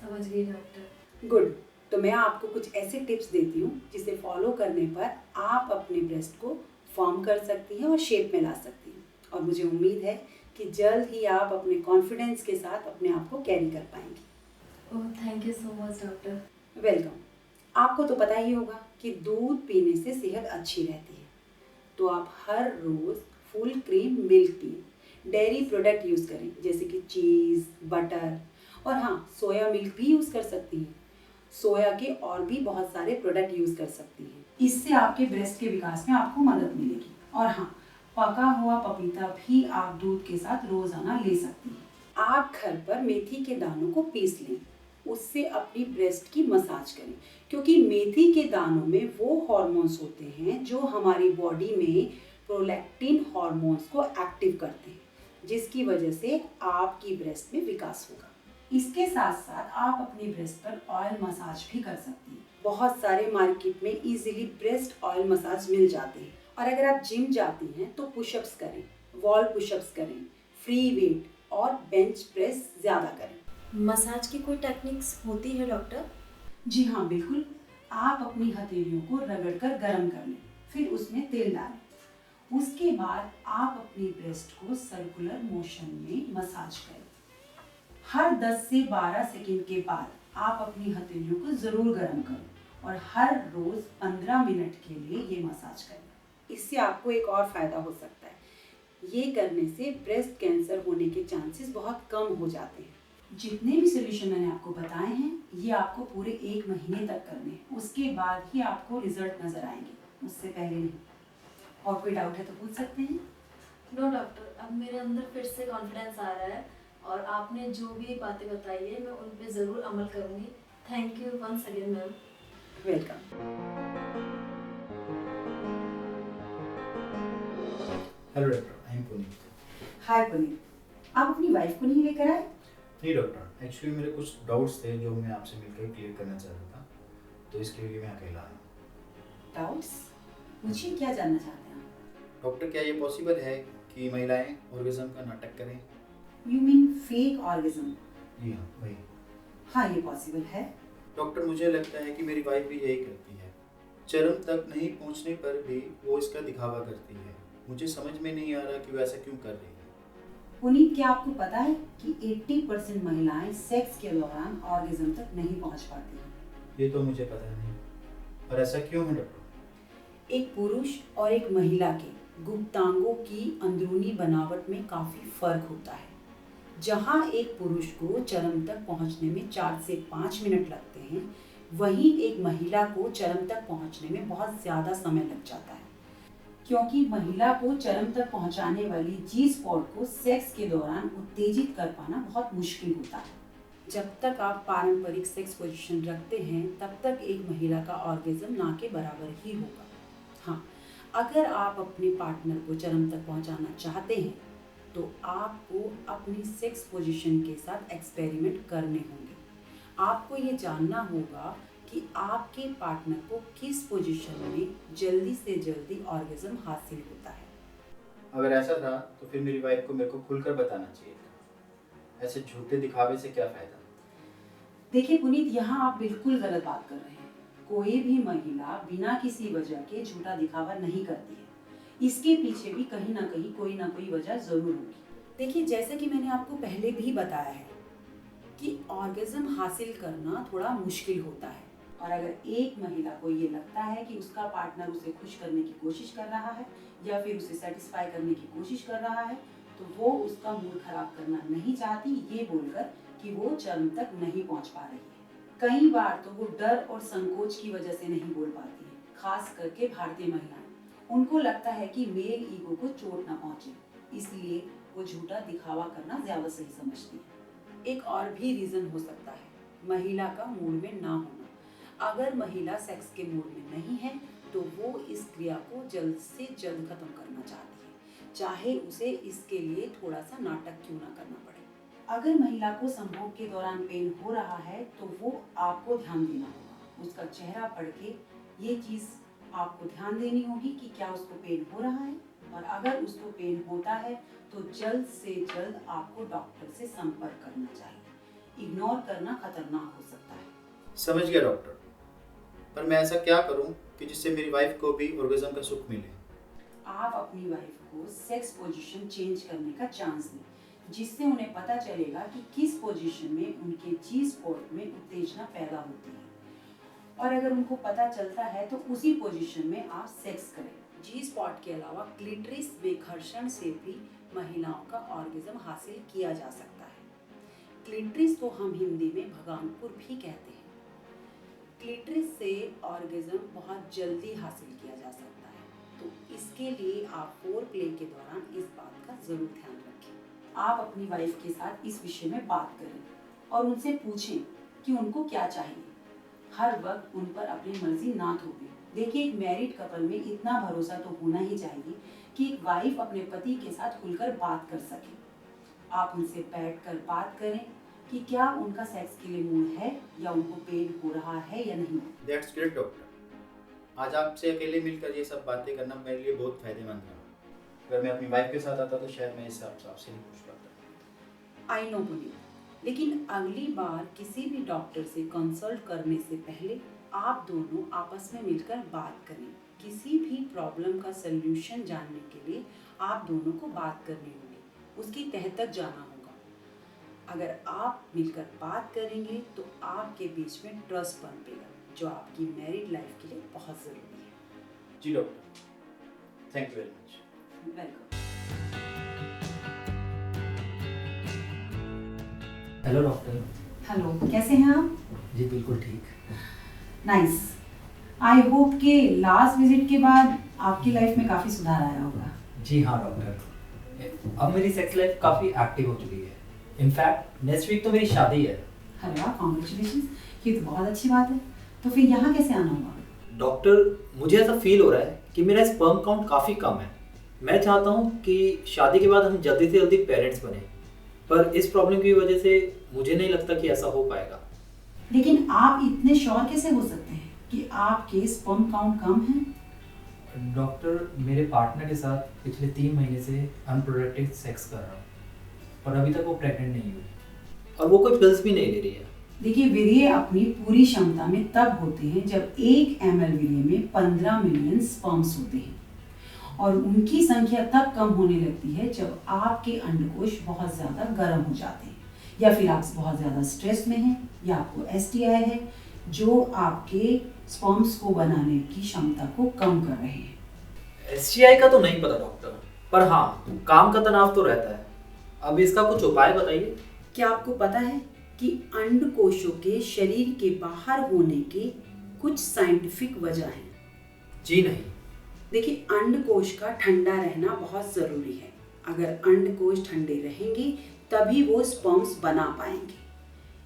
समझ गई डॉक्टर। गुड। तो मैं आपको कुछ ऐसे टिप्स देती हूँ जिसे फॉलो करने पर आप अपने ब्रेस्ट को फॉर्म कर सकती हैं और शेप में ला सकती हैं और मुझे उम्मीद है कि जल्द ही आप अपने कॉन्फिडेंस के साथ अपने आप को कैरी कर पाएंगी। Oh, thank you so much doctor. Welcome. आपको तो पता ही होगा कि दूध पीने से सेहत अच्छी रहती है, तो आप हर रोज़ फुल क्रीम मिल्क पिए, डेयरी प्रोडक्ट यूज़ करें जैसे कि चीज़, बटर और हाँ, सोया मिल्क भी यूज़ कर सकती हैं। सोया के और भी बहुत सारे प्रोडक्ट यूज़ कर सकती हैं। इससे आपके ब्रेस्ट के विकास में आपको मदद मिलेगी। और हाँ, पका हुआ पपीता भी आप दूध के साथ रोज़ाना ले सकती हैं। आप घर पर मेथी के दानों को पीस लें, उससे अपनी ब्रेस्ट की मसाज करें क्योंकि मेथी के दानों में वो हार्मोन्स होते हैं जो हमारी बॉडी में प्रोलैक्टिन हार्मोन्स को एक्टिव करते हैं, जिसकी वजह से आपकी ब्रेस्ट में विकास होगा। इसके साथ साथ आप अपनी ब्रेस्ट पर ऑयल मसाज भी कर सकती हैं। बहुत सारे मार्केट में इजीली ब्रेस्ट ऑयल मसाज मिल जाते हैं और अगर आप जिम जाती हैं तो पुशअप्स करें, वॉल पुशअप्स करें, फ्री वेट और बेंच प्रेस ज़्यादा करें। मसाज की कोई टेक्निक्स होती है डॉक्टर? जी हाँ, बिल्कुल। आप अपनी हथेलियों को रगड़कर गर्म कर लें, फिर उसमें तेल डालें। उसके बाद आप अपनी ब्रेस्ट को सर्कुलर मोशन में मसाज करें। हर 10 से 12 सेकंड के बाद आप अपनी हथेलियों को ज़रूर गर्म करें और हर रोज़ 15 मिनट के लिए ये मसाज करें। इससे आपको एक और फ़ायदा हो सकता है, ये करने से ब्रेस्ट कैंसर होने के चांसेस बहुत कम हो जाते हैं। जितने भी सोल्यूशन मैंने आपको बताए हैं ये आपको पूरे 1 महीने तक करने हैं, उसके बाद ही आपको रिजल्ट नज़र आएंगे, उससे पहले नहीं। और कोई डाउट है तो पूछ सकते हैं। नो डॉक्टर, अब मेरे अंदर फिर से कॉन्फिडेंस आ रहा है और आपने जो भी बातें बताई है मैं उन पे ज़रूर अमल करूँगी। Thank you once again ma'am. Welcome. Hello doctor, I am Puneet. Hi Puneet, आप अपनी वाइफ को नहीं लेकर आए? नहीं डॉक्टर, एक्चुअली मेरे कुछ डाउट्स थे जो मैं आपसे मिलकर क्लियर करना चाह रहा था, तो इसके लिए मैं अकेला आया हूँ। डाउट्स? पूछिए, क्या जानना चाहते हैं आप? डॉक्टर, क्या ये पॉसिबल है कि महिलाएं ऑर्गेज्म का नाटक करें? You mean fake orgasm? जी हाँ, वही। हाँ, ये पॉसिबल है। डॉक्टर, मुझे लगता है कि मेरी वाइफ भी यही करती है। चरम तक नहीं पहुंचने पर भी वो इसका दिखावा करती है। मुझे समझ में नहीं आ रहा कि वो ऐसा क्यों कर रही है। पुनीत, क्या आपको पता है कि 80% महिलाएं सेक्स के दौरान ऑर्गेज्म तक नहीं पहुंच पाती हैं? ये तो मुझे पता नहीं, पर ऐसा क्यों है डॉक्टर? एक पुरुष और एक महिला के गुप्तांगों की अंदरूनी बनावट में काफी फर्क होता है। जहां एक पुरुष को चरम तक पहुंचने में 4 से 5 मिनट लगते हैं, वहीं एक महिला को चरम तक पहुंचने में बहुत ज्यादा समय लग जाता है, क्योंकि महिला को चरम तक पहुंचाने वाली जी स्पॉट को सेक्स के दौरान उत्तेजित कर पाना बहुत मुश्किल होता है। जब तक आप पारंपरिक सेक्स पोजीशन रखते हैं, तब तक एक महिला का ऑर्गेज्म ना के बराबर ही होगा। हाँ, अगर आप अपने पार्टनर को चरम तक पहुंचाना चाहते हैं तो आपको अपनी सेक्स पोजीशन के साथ एक्सपेरिमेंट करने होंगे। आपको ये जानना होगा कि आपके पार्टनर को किस पोजीशन में जल्दी से जल्दी ऑर्गेज्म हासिल होता है। अगर ऐसा था तो फिर मेरी वाइफ को मेरे को खुलकर बताना चाहिए था। ऐसे झूठे दिखावे से क्या फायदा? देखिए पुनीत, यहाँ आप बिल्कुल गलत बात कर रहे हैं। कोई भी महिला बिना किसी वजह के झूठा दिखावा नहीं करती है। इसके पीछे भी कहीं ना कोई वजह जरूर होगी। देखिए, जैसे कि मैंने आपको पहले भी बताया है कि ऑर्गेज्म हासिल करना थोड़ा मुश्किल होता है, और अगर एक महिला को ये लगता है कि उसका पार्टनर उसे खुश करने की कोशिश कर रहा है या फिर उसे सेटिस्फाई करने की कोशिश कर रहा है, तो वो उसका मूड खराब करना नहीं चाहती, ये बोलकर कि वो चरम तक नहीं पहुंच पा रही है। कई बार तो वो डर और संकोच की वजह से नहीं बोल पाती है, खास करके भारतीय महिलाएं। उनको लगता है कि मेरे ईगो को चोट ना पहुंचे, इसलिए वो झूठा दिखावा करना ज्यादा सही समझती है। एक और भी रीजन हो सकता है, महिला का मूड में ना होना। अगर महिला सेक्स के मूड में नहीं है तो वो इस क्रिया को जल्द से जल्द खत्म करना चाहती है, चाहे उसे इसके लिए थोड़ा सा नाटक क्यों ना करना पड़े। अगर महिला को संभोग के दौरान पेन हो रहा है तो वो आपको ध्यान देना होगा। उसका चेहरा पढ़ के ये चीज़ आपको ध्यान देनी होगी कि क्या उसको पेन हो रहा है, और अगर उसको पेन होता है तो जल्द से जल्द आपको डॉक्टर से संपर्क करना चाहिए। इग्नोर करना खतरनाक हो सकता है। समझ गया डॉक्टर, पर मैं ऐसा क्या करूं कि जिससे मेरी वाइफ को भी ऑर्गेज्म का सुख मिले? आप अपनी वाइफ को सेक्स पोजीशन चेंज करने का चांस दें, जिससे उन्हें पता चलेगा कि किस पोजीशन में उनके जी स्पॉट में उत्तेजना पैदा होती है, और अगर उनको पता चलता है तो उसी पोजीशन में आप सेक्स करें। जी स्पॉट के अलावा क्लिटरिस में घर्षण से भी महिलाओं का ऑर्गेज्म हासिल किया जा सकता है। क्लिटरिस को हम हिंदी में भगानपुर भी कहते हैं। क्लिटरिस से ऑर्गेज्म बहुत जल्दी हासिल किया जा सकता है, तो इसके लिए आप फोर प्ले के दौरान इस बात का जरूर ध्यान रखें। आप अपनी वाइफ के साथ इस विषय में बात करें और उनसे पूछें कि उनको क्या चाहिए। हर वक्त उन पर अपनी मर्जी ना थोपें। देखिए, एक मैरिड कपल में इतना भरोसा तो होना ही चाहिए कि एक वाइफ अपने पति के साथ खुलकर बात कर सके। आप उनसे बैठकर बात करें कि क्या उनका सेक्स के लिए मूड है या उनको पेन हो रहा है या नहीं। That's great doctor. आज आपसे अकेले मिलकर ये सब बातें करना मेरे लिए बहुत फायदेमंद है। अगर मैं अपनी वाइफ के साथ आता तो शायद मैं इससे आपसे नहीं पूछ पाता। आई नो पुनीत, लेकिन अगली बार किसी भी डॉक्टर से कंसल्ट करने से पहले आप दोनों आपस में मिलकर बात करें। किसी भी प्रॉब्लम का सल्यूशन जानने के लिए आप दोनों को बात करनी होगी, उसकी तह तक जाना होगा। अगर आप मिलकर बात करेंगे तो आपके बीच में ट्रस्ट पनपेगा, जो आपकी मैरिड लाइफ के लिए बहुत ज़रूरी है। जी doctor, thank you very much. Welcome. Hello doctor. Hello, कैसे हैं आप? जी बिल्कुल ठीक। नाइस। आई होप कि लास्ट विजिट के बाद आपकी लाइफ में काफ़ी सुधार आया होगा। जी हाँ डॉक्टर, अब मेरी सेक्स लाइफ काफ़ी एक्टिव हो चुकी है। इनफैक्ट नेक्स्ट वीक तो मेरी शादी है। अरे वाह, कॉन्ग्रेचुलेशन, ये तो बहुत अच्छी बात है। तो फिर यहाँ कैसे आना हुआ? डॉक्टर, मुझे ऐसा फील हो रहा है कि मेरा स्पर्म काउंट काफ़ी कम है। मैं चाहता हूँ कि शादी के बाद हम जल्दी से जल्दी पेरेंट्स बने, पर इस प्रॉब्लम की वजह से मुझे नहीं लगता कि ऐसा हो पाएगा। लेकिन आप इतने श्योर कैसे हो सकते हैं कि आपके स्पर्म काउंट कम है? डॉक्टर, मेरे पार्टनर के साथ पिछले 3 महीने से अनप्रोडक्टिव सेक्स कर रहा हूँ, पर अभी तक वो प्रेग्नेंट नहीं हुई और वो कोई पिल्स भी नहीं ले रही है। देखिए, वीर्य अपनी पूरी क्षमता में तब होते हैं जब 1 ml वीर्य में 15 मिलियन स्पर्म्स होते हैं, और उनकी संख्या तब कम होने लगती है जब आपके अंडकोश बहुत ज़्यादा गर्म हो जाते हैं, या फिर आप बहुत ज़्यादा स्ट्रेस में हैं, या आपको STI है जो आपके स्पर्म्स को बनाने की क्षमता को कम कर रहे हैं। STI का तो नहीं पता डॉक्टर, पर हाँ, काम का तनाव तो रहता है। अब इसका कुछ उपाय बताइए। क्या आपको पता है कि अंडकोशों के शरीर के बाहर होने के कुछ साइंटिफिक वजह हैं? जी नहीं। देखिए, अंडकोश का ठंडा रहना बहुत ज़रूरी है। अगर अंडकोश ठंडे रहेंगे तभी वो स्पर्म्स बना पाएंगे।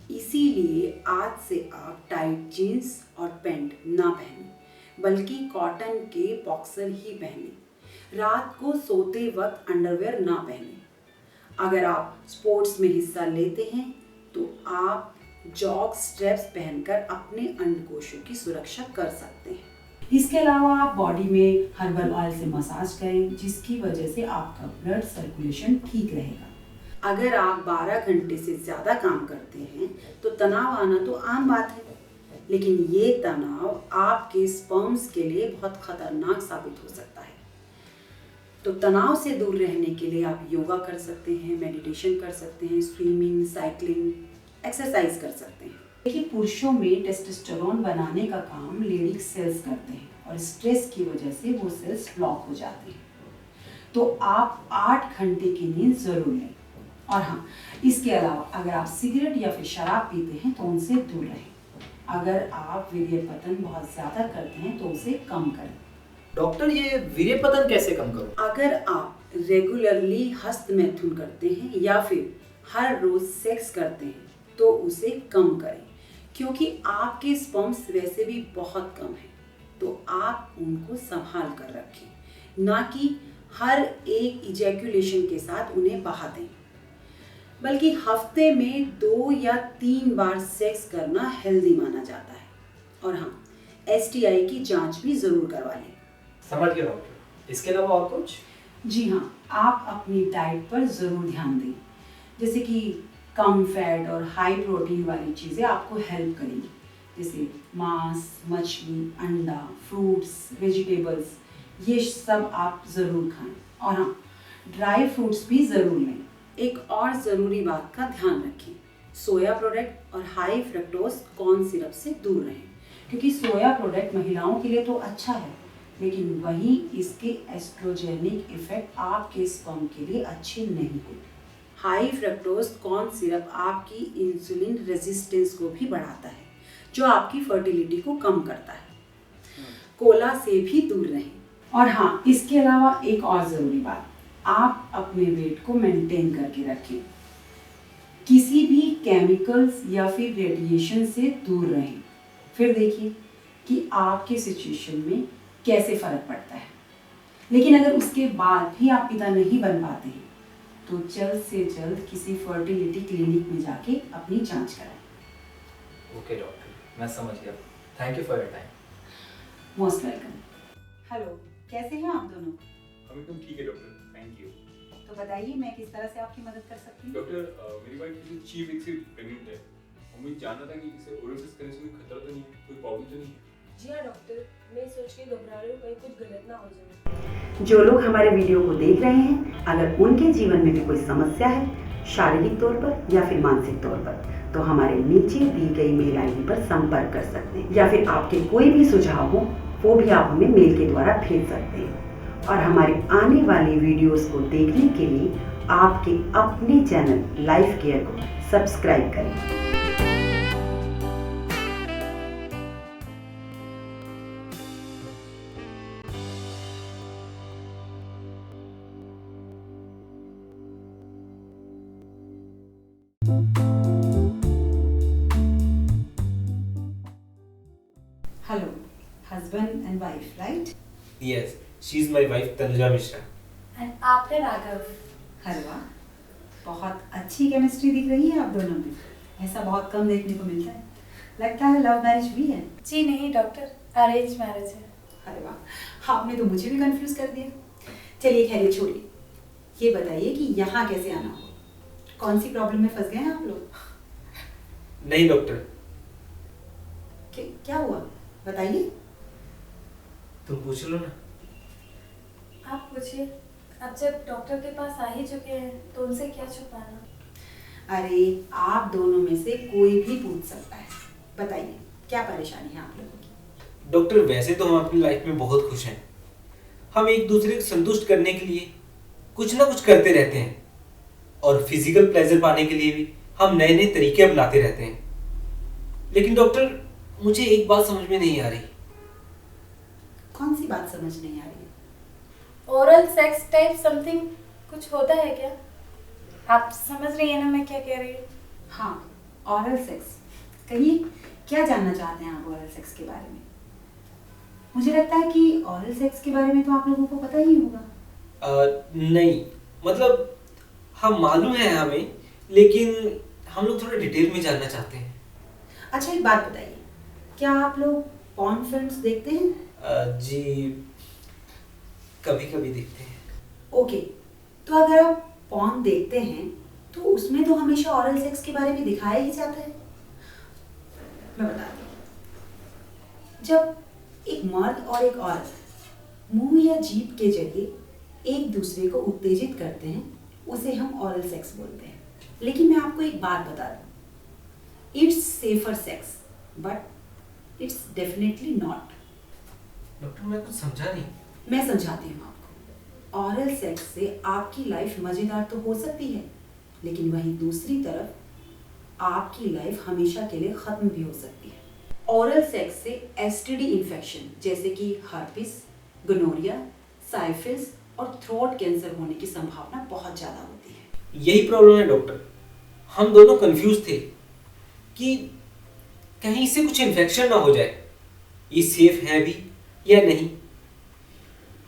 इसीलिए आज से आप टाइट जीन्स और पैंट ना पहने, बल्कि कॉटन के बॉक्सर ही पहने। रात को सोते वक्त अंडरवेयर ना पहने। अगर आप स्पोर्ट्स में हिस्सा लेते हैं तो आप जॉग स्ट्रैप्स पहनकर अपने अंडकोशों की सुरक्षा कर सकते हैं। इसके अलावा आप बॉडी में हर्बल ऑयल से मसाज करें, जिसकी वजह से आपका ब्लड सर्कुलेशन ठीक रहेगा। अगर आप 12 घंटे से ज़्यादा काम करते हैं तो तनाव आना तो आम बात है, लेकिन ये तनाव आपके स्पर्म्स के लिए बहुत खतरनाक साबित हो सकता है। तो तनाव से दूर रहने के लिए आप योगा कर सकते हैं, मेडिटेशन कर सकते हैं, स्विमिंग, साइकिलिंग, एक्सरसाइज कर सकते हैं। देखिए, पुरुषों में टेस्टोस्टेरोन बनाने का काम लेडी सेल्स करते हैं, और स्ट्रेस की वजह से वो सेल्स ब्लॉक हो जाते हैं। तो आप 8 घंटे की नींद ज़रूर लें। और हाँ, इसके अलावा अगर आप सिगरेट या फिर शराब पीते हैं तो उनसे दूर रहें। अगर आप वीर्य पतन बहुत ज़्यादा करते हैं तो उसे कम करें। डॉक्टर, ये वीर्य पतन कैसे कम करूं? अगर आप रेगुलरली हस्त मैथुन करते हैं या फिर हर रोज सेक्स करते हैं तो उसे कम करें, क्योंकि आपके स्पर्म्स वैसे भी बहुत कम हैं। तो आप उनको संभाल कर रखें, ना कि हर एक इजैक्यूलेशन के साथ उन्हें बहा दें, बल्कि हफ्ते में 2 या 3 बार सेक्स करना हेल्दी माना जाता है। और हाँ, STI की जांच भी ज़रूर करवा लें। समझ गया डॉक्टर। इसके अलावा और कुछ? जी हाँ, आप अपनी डाइट पर ज़रूर ध्यान दें, जैसे कि कम फैट और हाई प्रोटीन वाली चीज़ें आपको हेल्प करेंगी, जैसे मांस, मछली, अंडा, फ्रूट्स, वेजिटेबल्स, ये सब आप ज़रूर खाएं। और हाँ, ड्राई फ्रूट्स भी ज़रूर लें। एक और ज़रूरी बात का ध्यान रखें, सोया प्रोडक्ट और हाई फ्रक्टोज कॉर्न सिरप से दूर रहें, क्योंकि सोया प्रोडक्ट महिलाओं के लिए तो अच्छा है, लेकिन वहीं इसके एस्ट्रोजेनिक इफेक्ट आपके स्पर्म के लिए अच्छे नहीं होते। हाई फ्रक्टोज कॉर्न सिरप आपकी इंसुलिन रेजिस्टेंस को भी बढ़ाता है, जो आपकी फर्टिलिटी को कम करता है। कोला से भी दूर रहें। और हाँ, इसके अलावा एक और ज़रूरी बात, आप अपने वेट को मेंटेन करके रखें। किसी भी केमिकल्स या फिर रेडिएशन से दूर रहें। फिर देखिए कि आपके सिचुएशन में कैसे फ़र्क पड़ता है। लेकिन अगर उसके बाद भी आप पिता नहीं बन पाते हैं तो जल्द से जल्द किसी फर्टिलिटी क्लिनिक में जाके अपनी जांच कराएं। ओके डॉक्टर, मैं समझ गया। Thank you for your time. Most welcome. Hello, कैसे हैं आप दोनों? हम एकदम ठीक है डॉक्टर, थैंक यू। तो बताइए, मैं किस तरह से आपकी मदद कर सकती हूँ? डॉक्टर, मेरी वाइफ पिछले 6 वीक से प्रेग्नेंट है और मुझे जानना था कि इसे ओरल सेक्स करने से कोई खतरा तो नहीं है, कोई प्रॉब्लम तो नहीं है? जी हाँ डॉक्टर, मैं सोच के घबरा रही हूँ कहीं कुछ गलत ना हो जाए। जो लोग हमारे वीडियो को देख रहे हैं, अगर उनके जीवन में भी कोई समस्या है, शारीरिक तौर पर या फिर मानसिक तौर पर, तो हमारे नीचे दी गई मेल आईडी पर संपर्क कर सकते हैं, या फिर आपके कोई भी सुझाव हो वो भी आप हमें मेल के द्वारा भेज सकते हैं। और हमारी आने वाली वीडियोस को देखने के लिए आपके अपने चैनल लाइफ केयर को सब्सक्राइब करें। husband and wife, right? Yes, she is my wife Tanuja Mishra. And आप है राघव। अरे वाह, बहुत अच्छी केमिस्ट्री दिख रही है आप दोनों में। ऐसा बहुत कम देखने को मिलता है। लगता है लव मैरिज भी है। जी नहीं डॉक्टर, अरेंज मैरिज है। अरे वाह, आपने तो मुझे भी कंफ्यूज कर दिया। चलिए खैर ये छोड़िए, ये बताइए कि यहाँ कैसे आना हो, कौन सी प्रॉब्लम में फंस गए हैं आप लोग? नहीं डॉक्टर, क्या हुआ बताइए। तुम पूछ लो ना। आप पूछिए, अब जब डॉक्टर के पास आ ही चुके हैं तो उनसे क्या छुपाना। अरे आप दोनों में से कोई भी पूछ सकता है, बताइए क्या परेशानी है आप लोगों की? डॉक्टर वैसे तो हम अपनी लाइफ में बहुत खुश हैं। हम एक दूसरे को संतुष्ट करने के लिए कुछ ना कुछ करते रहते हैं और फिजिकल प्लेजर पाने के लिए भी हम नए नए तरीके अपनाते रहते हैं। लेकिन डॉक्टर मुझे एक बात समझ में नहीं आ रही। कौन सी बात समझ नहीं आ रही है? ओरल सेक्स टाइप समथिंग कुछ होता है क्या? आप समझ रही है ना मैं क्या कह रही हूँ? हाँ, ऑरल सेक्स। कहिए क्या जानना चाहते हैं आप ऑरल सेक्स के बारे में? मुझे लगता है कि ऑरल सेक्स के बारे में तो आप लोगों को पता ही होगा। नहीं, मतलब हाँ मालूम है हमें, लेकिन हम लोग थोड़ा डिटेल में जानना चाहते हैं। अच्छा एक बात बताइए, क्या आप लोग पॉर्न फिल्म्स देखते हैं? जी कभी कभी देखते हैं। ओके, तो अगर आप पॉर्न देखते हैं तो उसमें तो हमेशा ऑरल सेक्स के बारे में दिखाया ही जाता है। मैं बताती हूँ, जब एक मर्द और एक औरत मुंह या जीभ के जरिए एक दूसरे को उत्तेजित करते हैं, उसे हम ऑरल सेक्स बोलते हैं। लेकिन मैं आपको एक बात बता दूं, it's safer sex but it's definitely not. Doctor मैं कुछ समझा नहीं। मैं समझाती हूँ आपको। ऑरल सेक्स से आपकी लाइफ मजेदार तो हो सकती है, लेकिन वहीं दूसरी तरफ आपकी लाइफ हमेशा के लिए खत्म भी हो सकती है। ऑरल सेक्स से एसटीडी इन्फेक्शन जैसे कि हर्पिस, गोनोरिया, साइफिलिस और थ्रोट कैंसर होने की संभावना बहुत ज्यादा होती है। यही प्रॉब्लम है डॉक्टर, हम दोनों कंफ्यूज थे कि कहीं इससे कुछ इन्फेक्शन ना हो जाए। ये सेफ है भी या नहीं।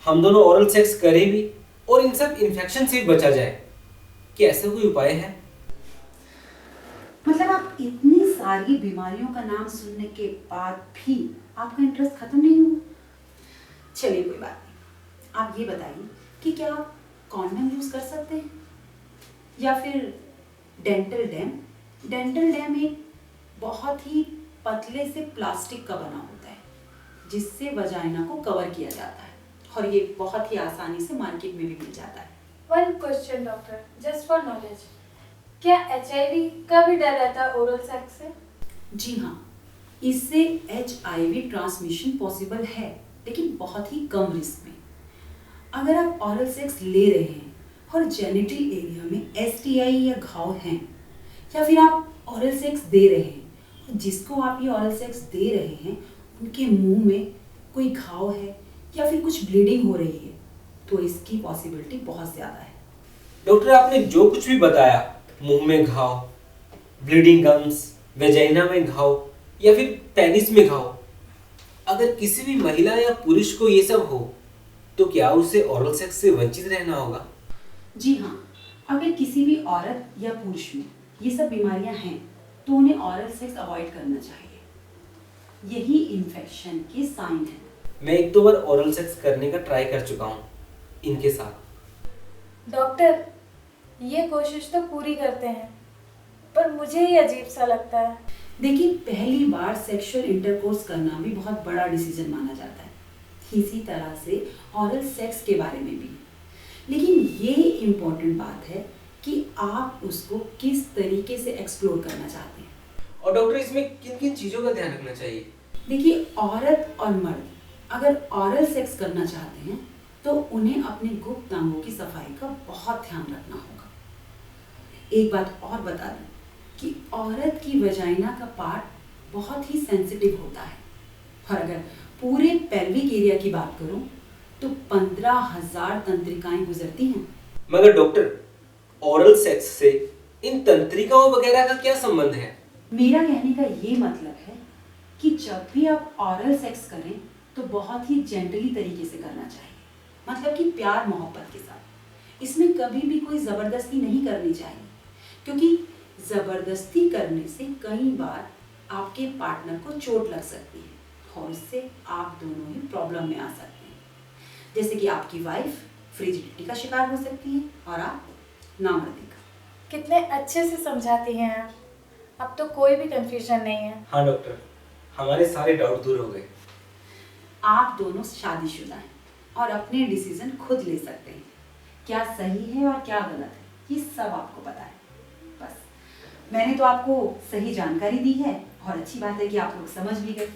हम दोनों ओरल सेक्स करें भी और इन सब इन्फेक्शन से बचा जाए। क्या ऐसा कोई उपाय है? मतलब आप इतनी सारी बीमारियों का नाम सुनने के बाद भी आपका इंटरेस्ट खत्म नहीं हुआ? चलिए कोई बात नहीं, आप ये बताइए कि क्या आप कॉन्डम यूज कर सकते हैं या फिर डेंटल डैम? डेंटल डैम एक बहुत ही पतले से प्लास्टिक का बना होता है जिससे वजाइना को कवर किया जाता है और ये बहुत ही आसानी से मार्केट में भी मिल जाता है। One question doctor, just for knowledge, क्या HIV का भी डर रहता है ओरल सेक्स से? जी हाँ, इससे HIV ट्रांसमिशन पॉसिबल है, लेकिन बहुत ही कम रिस्क में। अगर आप ऑरल सेक्स ले रहे हैं और जेनिटल एरिया में STI या घाव हैं, या फिर आप ऑरल सेक्स दे रहे हैं और जिसको आप ये ऑरल सेक्स दे रहे हैं उनके मुंह में कोई घाव है या फिर कुछ ब्लीडिंग हो रही है, तो इसकी पॉसिबिलिटी बहुत ज़्यादा है। डॉक्टर आपने जो कुछ भी बताया, मुंह में घाव, ब्लीडिंग गम्स, वेजाइना में घाव या फिर पेनिस में घाव, अगर किसी भी महिला या पुरुष को ये सब हो तो क्या उसे ओरल सेक्स से वंचित रहना होगा? जी हाँ, अगर किसी भी औरत या पुरुष में ये सब बीमारियां हैं तो उन्हें ऑरल सेक्स अवॉइड करना चाहिए। यही इन्फेक्शन के साइन है। मैं एक दो बार ओरल सेक्स करने का ट्राई कर चुका हूँ इनके साथ। डॉक्टर ये कोशिश तो पूरी करते हैं पर मुझे ही अजीब सा लगता है। देखिए, पहली बार सेक्सुअल इंटरकोर्स करना भी बहुत बड़ा डिसीजन माना जाता है, इसी तरह से ऑरल सेक्स के बारे में भी। लेकिन ये इम्पोर्टेंट बात है कि आप उसको किस तरीके से एक्सप्लोर करना चाहते हैं। और डॉक्टर इसमें किन किन चीज़ों का ध्यान रखना चाहिए? देखिए, औरत और मर्द अगर ऑरल सेक्स करना चाहते हैं तो उन्हें अपने गुप्त अंगों की सफाई का बहुत ध्यान रखना होगा। एक बात और बता दूं कि औरत की वजाइना का पार्ट बहुत ही सेंसिटिव होता है और अगर पूरे पेल्विक एरिया की बात करूं तो 15,000 तंत्रिकाएं गुजरती हैं। मगर डॉक्टर, ओरल सेक्स से इन तंत्रिकाओं वगैरह का क्या संबंध है? मेरा कहने का ये मतलब है कि जब भी आप ऑरल सेक्स करें तो बहुत ही जेंटली तरीके से करना चाहिए, मतलब कि प्यार मोहब्बत के साथ। इसमें कभी भी कोई ज़बरदस्ती नहीं करनी चाहिए, क्योंकि ज़बरदस्ती करने से कई बार आपके पार्टनर को चोट लग सकती है और उससे आप दोनों ही प्रॉब्लम में आ सकते हैं। जैसे कि आपकी वाइफ फ्रिजिडिटी का शिकार हो सकती है और आप नामर्दी का। कितने अच्छे से समझाती हैं आप, अब तो कोई भी कंफ्यूजन नहीं है। हाँ डॉक्टर, हमारे सारे डाउट दूर हो गए। आप दोनों शादीशुदा हैं और अपने डिसीजन खुद ले सकते हैं। क्या सही है और क्या गलत है ये सब आपको पता है। बस मैंने तो आपको सही जानकारी दी है और अच्छी बात है कि आप लोग समझ भी गए।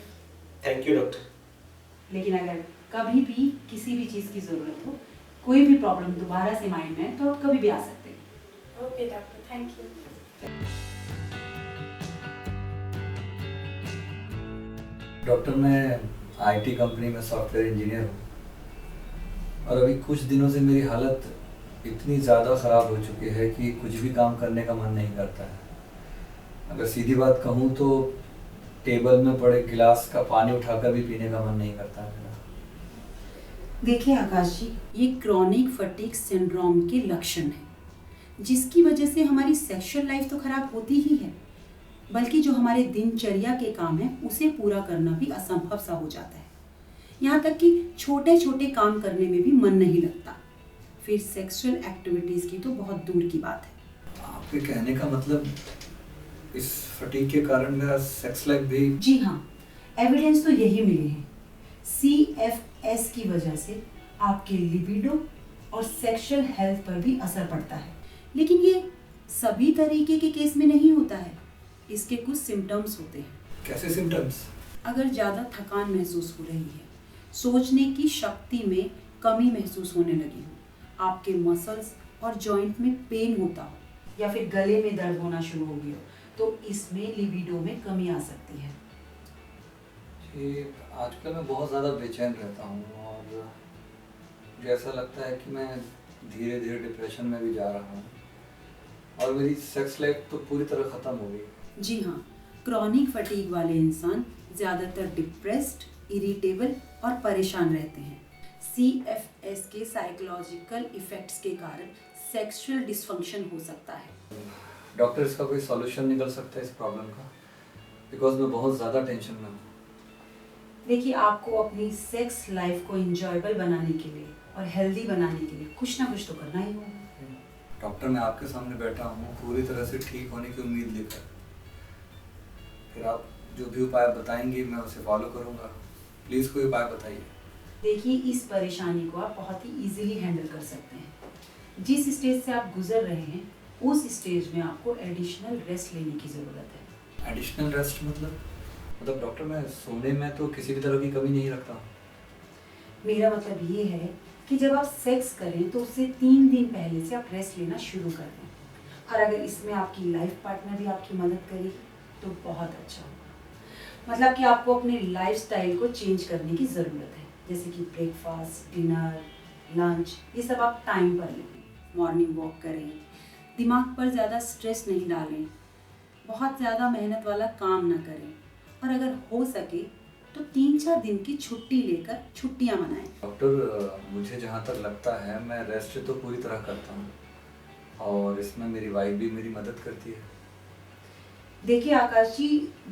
Thank you doctor. लेकिन अगर कभी भी किसी भी चीज़ की ज़रूरत हो, कोई भी प्रॉब्लम दोबारा से माइंड में है, तो आप कभी भी आ सकते हैं। Okay doctor, thank you. Doctor, मैं आईटी कंपनी में सॉफ्टवेयर इंजीनियर हूँ और अभी कुछ दिनों से मेरी हालत इतनी ज़्यादा ख़राब हो चुकी है कि कुछ भी काम करने का मन नहीं करता है। अगर सीधी बात कहूँ तो टेबल में पड़े गिलास का पानी उठाकर भी पीने का मन नहीं करता है मेरा। देखिए आकाश जी, ये क्रॉनिक फटीग सिंड्रोम के लक्षण है, जिसकी वजह से हमारी सेक्सुअल लाइफ तो खराब होती ही है, बल्कि जो हमारे दिनचर्या के काम हैं उसे पूरा करना भी असंभव सा हो जाता है। यहाँ तक कि छोटे छोटे काम करने में भी मन नहीं लगता, फिर सेक्सुअल एक्टिविटीज़ की तो बहुत दूर की बात है। आपके कहने का मतलब इस फटीग के कारण मेरा सेक्स लाइफ भी? जी हाँ, एविडेंस तो यही मिले हैं। CFS की वजह से आपके लिबिडो और सेक्सुअल हेल्थ पर भी असर पड़ता है। लेकिन ये सभी तरीके के केस में नहीं होता है, इसके कुछ सिम्टम्स होते हैं। कैसे सिम्टम्स? अगर ज़्यादा थकान महसूस हो रही है, सोचने की शक्ति में कमी महसूस होने लगी हो, आपके मसल्स और जॉइंट में पेन होता हो या फिर गले में दर्द होना शुरू हो गया हो, तो इसमें लिबिडो में कमी आ सकती है। जी, आजकल मैं बहुत ज़्यादा बेचैन रहता हूँ और मुझे ऐसा लगता है कि मैं धीरे धीरे डिप्रेशन में भी जा रहा हूँ और मेरी सेक्स लाइफ तो पूरी तरह ख़त्म हो गई। जी हाँ, क्रॉनिक फटीग वाले इंसान ज़्यादातर डिप्रेस्ड, इरिटेबल और परेशान रहते हैं। CFS के साइकोलॉजिकल इफ़ेक्ट्स के कारण सेक्सुअल डिसफंक्शन हो सकता है। डॉक्टर, इसका कोई सॉल्यूशन निकल सकता है इस प्रॉब्लम का? बिकॉज मैं बहुत ज़्यादा टेंशन में हूँ। देखिए, आपको अपनी सेक्स लाइफ को इंजॉयबल बनाने के लिए और हेल्दी बनाने के लिए कुछ ना कुछ तो करना ही होगा। डॉक्टर, मैं आपके सामने बैठा हूँ पूरी तरह से ठीक होने की उम्मीद लेकर, फिर आप जो भी उपाय बताएंगे मैं उसे फॉलो करूँगा। प्लीज़ कोई उपाय बताइए। देखिए, इस परेशानी को आप बहुत ही इजीली हैंडल कर सकते हैं। जिस स्टेज से आप गुजर रहे हैं उस स्टेज में आपको एडिशनल रेस्ट लेने की ज़रूरत है। एडिशनल रेस्ट मतलब डॉक्टर, मैं सोने में तो किसी भी तरह की कमी नहीं रखता हूँ। मेरा मतलब ये है कि जब आप सेक्स करें तो उससे 3 दिन पहले से आप रेस्ट लेना शुरू कर दें, और अगर इसमें आपकी लाइफ पार्टनर भी आपकी मदद करेगी तो बहुत अच्छा होगा। मतलब कि आपको अपने लाइफस्टाइल को चेंज करने की ज़रूरत है, जैसे कि ब्रेकफास्ट, डिनर, लंच, ये सब आप टाइम पर लें। मॉर्निंग वॉक करें, दिमाग पर ज़्यादा स्ट्रेस नहीं डालें, बहुत ज़्यादा मेहनत वाला काम ना करें, और अगर हो सके तो 3-4 दिन की छुट्टी लेकर छुट्टियां मनाएं। डॉक्टर, मुझे जहाँ तक लगता है मैं रेस्ट तो पूरी तरह करता हूँ और इसमें मेरी वाइफ भी मेरी मदद करती है। देखिए आकाश जी,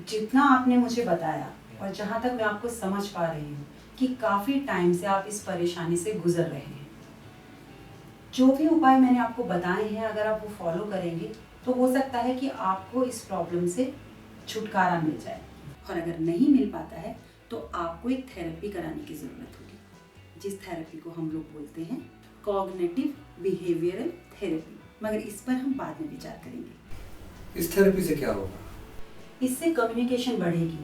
जितना आपने मुझे बताया और जहाँ तक मैं आपको समझ पा रही हूँ कि काफ़ी टाइम से आप इस परेशानी से गुजर रहे हैं। जो भी उपाय मैंने आपको बताए हैं, अगर आप वो फॉलो करेंगे तो हो सकता है कि आपको इस प्रॉब्लम से छुटकारा मिल जाए, और अगर नहीं मिल पाता है तो आपको एक थेरेपी कराने की ज़रूरत होगी, जिस थेरेपी को हम लोग बोलते हैं कॉग्निटिव बिहेवियरल थेरेपी। मगर इस पर हम बाद में विचार करेंगे। इस थेरेपी से क्या होगा? इससे कम्युनिकेशन बढ़ेगी।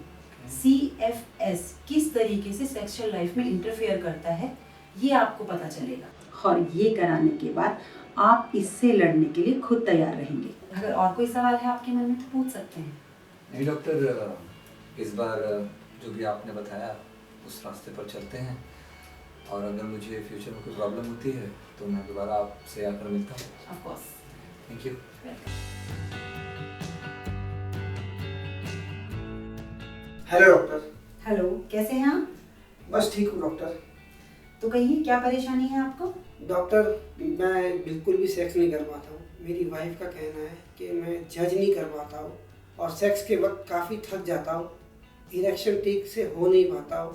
CFS किस तरीके से सेक्सुअल लाइफ में इंटरफेयर करता है ये आपको पता चलेगा, और ये कराने के बाद आप इससे लड़ने के लिए खुद तैयार रहेंगे। अगर और कोई सवाल है आपके मन में तो पूछ सकते हैं। नहीं डॉक्टर, इस बार जो भी आपने बताया उस रास्ते पर चलते हैं, और अगर मुझे फ्यूचर में कोई प्रॉब्लम होती है तो मैं दोबारा आपसे आकर मिलता हूँ। Of course. Thank you. Hello doctor. Hello, कैसे हैं आप? बस ठीक हूँ डॉक्टर। तो कहिए क्या परेशानी है आपको? डॉक्टर, मैं बिल्कुल भी सेक्स नहीं कर पाता हूँ। मेरी वाइफ का कहना है कि मैं जज नहीं कर पाता हूँ और सेक्स के वक्त काफ़ी थक जाता हूँ, इरेक्शन ठीक से हो नहीं पाता हूँ,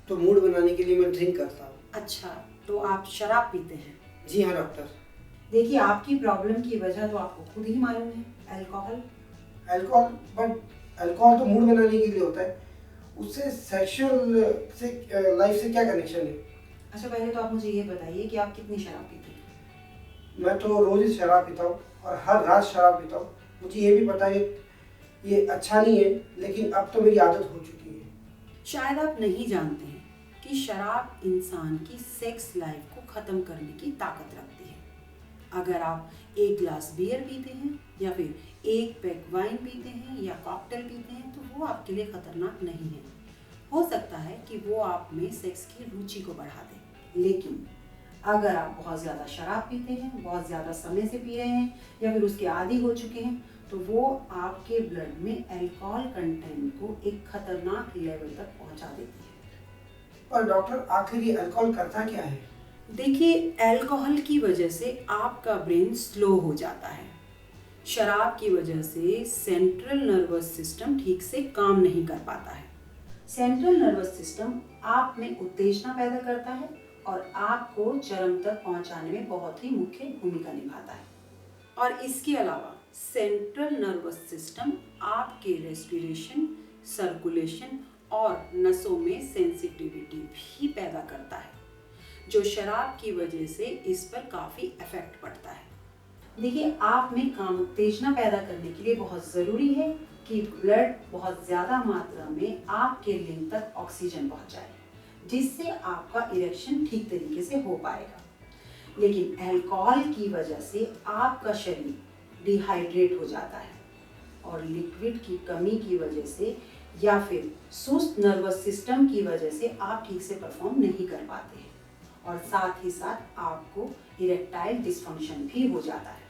तो मूड बनाने के लिए मैं ड्रिंक करता हूँ। अच्छा, तो आप शराब पीते हैं? जी हाँ डॉक्टर। देखिए, आपकी प्रॉब्लम की वजह तो आपको खुद ही मालूम है, अल्कोहल। बट अल्कोहल तो मूड बनाने के लिए होता है, उससे सेक्सुअल से लाइफ से क्या कनेक्शन है? अच्छा, पहले तो आप मुझे ये बताइए कि आप कितनी शराब पीते हैं? मैं तो रोज़ ही शराब पीता हूँ और हर रात शराब पीता हूँ। मुझे ये भी पता है ये अच्छा नहीं है, लेकिन अब तो मेरी आदत हो चुकी है। शायद आप नहीं जानते हैं कि शराब इंसान की सेक्स लाइफ को ख़त्म करने की ताकत रखती है। अगर आप एक ग्लास बियर पीते हैं या फिर एक पैक वाइन पीते हैं या कॉकटेल पीते हैं, तो वो आपके लिए ख़तरनाक नहीं है। हो सकता है कि वो आप में सेक्स की रुचि को बढ़ा दे, लेकिन अगर आप बहुत ज़्यादा शराब पीते हैं, बहुत ज़्यादा समय से पी रहे हैं या फिर उसके आदी हो चुके हैं, तो वो आपके ब्लड में अल्कोहल कंटेंट को एक खतरनाक लेवल तक पहुंचा देती है। और डॉक्टर, आखिर ये अल्कोहल करता क्या है? देखिए, अल्कोहल की वजह से आपका ब्रेन स्लो हो जाता है। शराब की वजह से सेंट्रल नर्वस सिस्टम ठीक से काम नहीं कर पाता है। सेंट्रल नर्वस सिस्टम आप में उत्तेजना पैदा करता है और आपको चरम तक पहुंचाने में बहुत ही मुख्य भूमिका निभाता है। और इसके अलावा सेंट्रल नर्वस सिस्टम आपके रेस्पिरेशन, सर्कुलेशन और नसों में सेंसिटिविटी भी पैदा करता है, जो शराब की वजह से इस पर काफ़ी इफेक्ट पड़ता है। देखिए, आप में काम उत्तेजना पैदा करने के लिए बहुत ज़रूरी है कि ब्लड बहुत ज़्यादा मात्रा में आपके लिंग तक ऑक्सीजन पहुंचाए, जिससे आपका इरेक्शन ठीक तरीके से हो पाएगा। लेकिन अल्कोहल की वजह से आपका शरीर डिहाइड्रेट हो जाता है और लिक्विड की कमी की वजह से या फिर सुस्त नर्वस सिस्टम की वजह से आप ठीक से परफॉर्म नहीं कर पाते हैं और साथ ही साथ आपको इरेक्टाइल डिस्फंक्शन भी हो जाता है।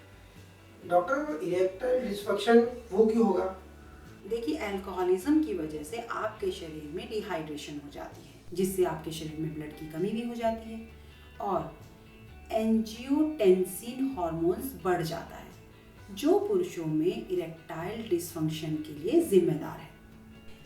डॉक्टर, इरेक्टाइल डिस्फंक्शन वो क्यों होगा? देखिए, अल्कोहलिज्म की वजह से आपके शरीर में डिहाइड्रेशन हो जाती है, जिससे आपके शरीर में ब्लड की कमी भी हो जाती है और एंजियोटेंसिन हार्मोन्स बढ़ जाता है, जो पुरुषों में इरेक्टाइल डिस्फंक्शन के लिए जिम्मेदार है।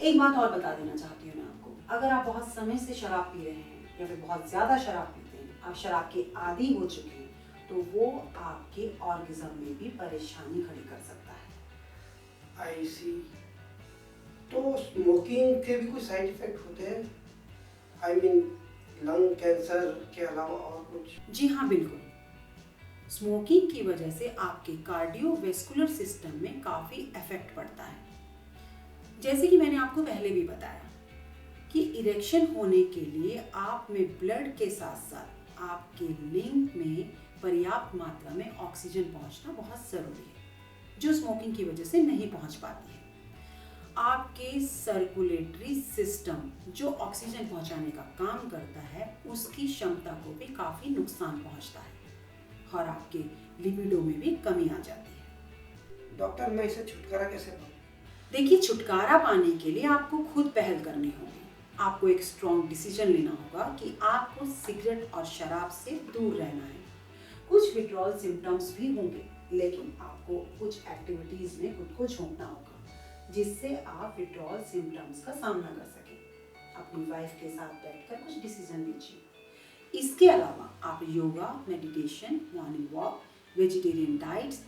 एक बात और बता देना चाहती हूँ मैं आपको, अगर आप बहुत समय से शराब पी रहे हैं या फिर बहुत ज़्यादा शराब पीते हैं, आप शराब के आदी हो चुके हैं, तो वो आपके ऑर्गेज्म में भी परेशानी खड़ी कर सकता है। आई सी। तो स्मोकिंग के भी कुछ साइड इफेक्ट होते हैं? आई मीन लंग कैंसर के अलावा और कुछ? जी हाँ, बिल्कुल। स्मोकिंग की वजह से आपके कार्डियोवैस्कुलर सिस्टम में काफ़ी इफेक्ट पड़ता है। जैसे कि मैंने आपको पहले भी बताया कि इरेक्शन होने के लिए आप में ब्लड के साथ साथ आपके लिंग में पर्याप्त मात्रा में ऑक्सीजन पहुंचना बहुत ज़रूरी है, जो स्मोकिंग की वजह से नहीं पहुंच पाती है। आपके सर्कुलेटरी सिस्टम, जो ऑक्सीजन पहुंचाने का काम करता है, उसकी क्षमता को भी काफ़ी नुकसान पहुंचता है और आपके लिबिडो में भी कमी आ जाती है। डॉक्टर, मैं इसे छुटकारा कैसे पाऊँ? देखिए, छुटकारा पाने के लिए आपको खुद पहल करनी होगी। आपको एक स्ट्रॉन्ग डिसीजन लेना होगा कि आपको सिगरेट और शराब से दूर रहना है। कुछ विड्रॉल सिम्टम्स भी होंगे, लेकिन आपको कुछ एक्टिविटीज़ में खुद को झोंकना होगा, जिससे आप विड्रॉल सिम्टम्स का सामना कर सकें। अपनी वाइफ के साथ बैठकर कुछ डिसीजन लीजिए। इसके अलावा आप yoga, meditation, morning walk, vegetarian diets,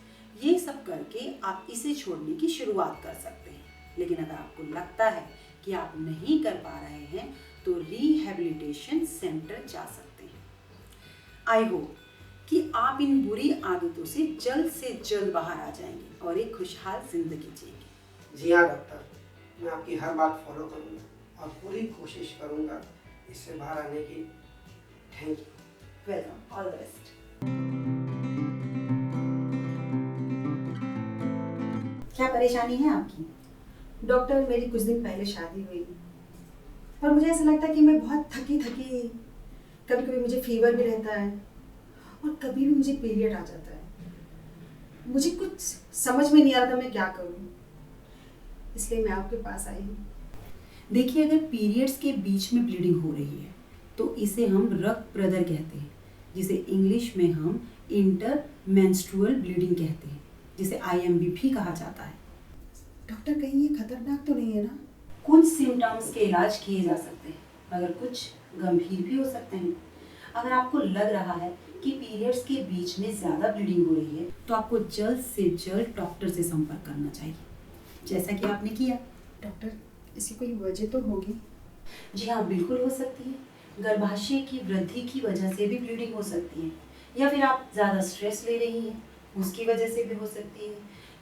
ये सब करके आप इसे छोड़ने की शुरुआत कर सकते हैं। लेकिन अगर आपको लगता है कि आप नहीं कर पा रहे हैं, तो रिहैबिलिटेशन सेंटर जा सकते हैं। आई होप कि आप इन बुरी आदतों से जल्द बाहर आ जाएंगे और एक खुशहाल जिंदगी जिएंगे। जी हाँ डॉक्टर, मैं आपकी हर बात फॉलो करूँगा और पूरी कोशिश करूँगा इससे बाहर आने की। Thank you. Welcome, all the best. क्या परेशानी है आपकी? डॉक्टर, मेरी कुछ दिन पहले शादी हुई और मुझे ऐसा लगता है कि मैं बहुत थकी कभी कभी मुझे फीवर भी रहता है और कभी भी मुझे पीरियड आ जाता है। मुझे कुछ समझ में नहीं आ रहा था मैं क्या करूं, इसलिए मैं आपके पास आई हूँ। देखिए, अगर पीरियड्स के बीच में ब्लीडिंग हो रही है तो इसे हम रक्त प्रदर कहते हैं, जिसे इंग्लिश में हम इंटर मेंस्ट्रुअल ब्लीडिंग कहते हैं, जिसे IMB भी कहा जाता है। डॉक्टर कहीं ये खतरनाक तो नहीं है ना? कुछ सिम्टम्स के इलाज किए जा सकते हैं, मगर कुछ गंभीर भी हो सकते हैं। अगर आपको लग रहा है कि पीरियड्स के बीच में ज़्यादा ब्लीडिंग हो रही है तो आपको जल्द से जल्द डॉक्टर से संपर्क करना चाहिए, जैसा कि आपने किया। डॉक्टर, इसकी कोई वजह तो होगी? जी हाँ, बिल्कुल हो सकती है। गर्भाशय की वृद्धि की वजह से भी ब्लीडिंग हो सकती है, या फिर आप ज़्यादा स्ट्रेस ले रही हैं उसकी वजह से भी हो सकती है,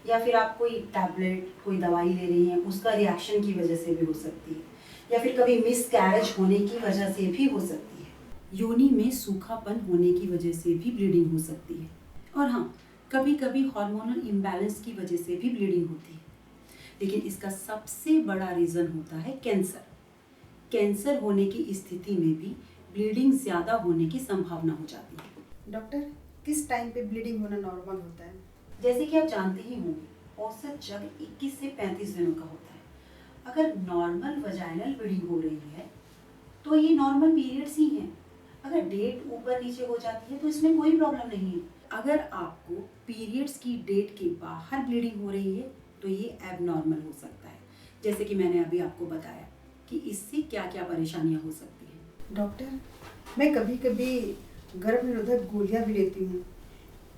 या फिर आप कोई टैबलेट, कोई दवाई ले रही हैं उसका रिएक्शन की वजह से भी हो सकती है, या फिर कभी मिसकैरेज होने की वजह से भी हो सकती है। योनि में सूखापन होने की वजह से भी ब्लीडिंग हो सकती है। और हाँ, कभी कभी हार्मोनल इम्बैलेंस की वजह से भी ब्लीडिंग होती है। लेकिन इसका सबसे बड़ा रीज़न होता है कैंसर। कैंसर होने की स्थिति में भी ब्लीडिंग ज़्यादा होने की संभावना हो जाती है। डॉक्टर, किस टाइम पे ब्लीडिंग होना नॉर्मल होता है? जैसे कि आप जानते ही होंगे, औसत जग 21 से 35 दिनों का होता है। अगर नॉर्मल वजाइनल ब्लीडिंग हो रही है तो ये नॉर्मल पीरियड्स ही हैं। अगर डेट ऊपर नीचे हो जाती है तो इसमें कोई प्रॉब्लम नहीं है। अगर आपको पीरियड्स की डेट के बाहर ब्लीडिंग हो रही है तो ये एबनॉर्मल हो सकता है, जैसे कि मैंने अभी आपको बताया कि इससे क्या क्या परेशानियां हो सकती हैं। डॉक्टर, मैं कभी कभी गर्भ निरोधक गोलियां भी लेती हूँ,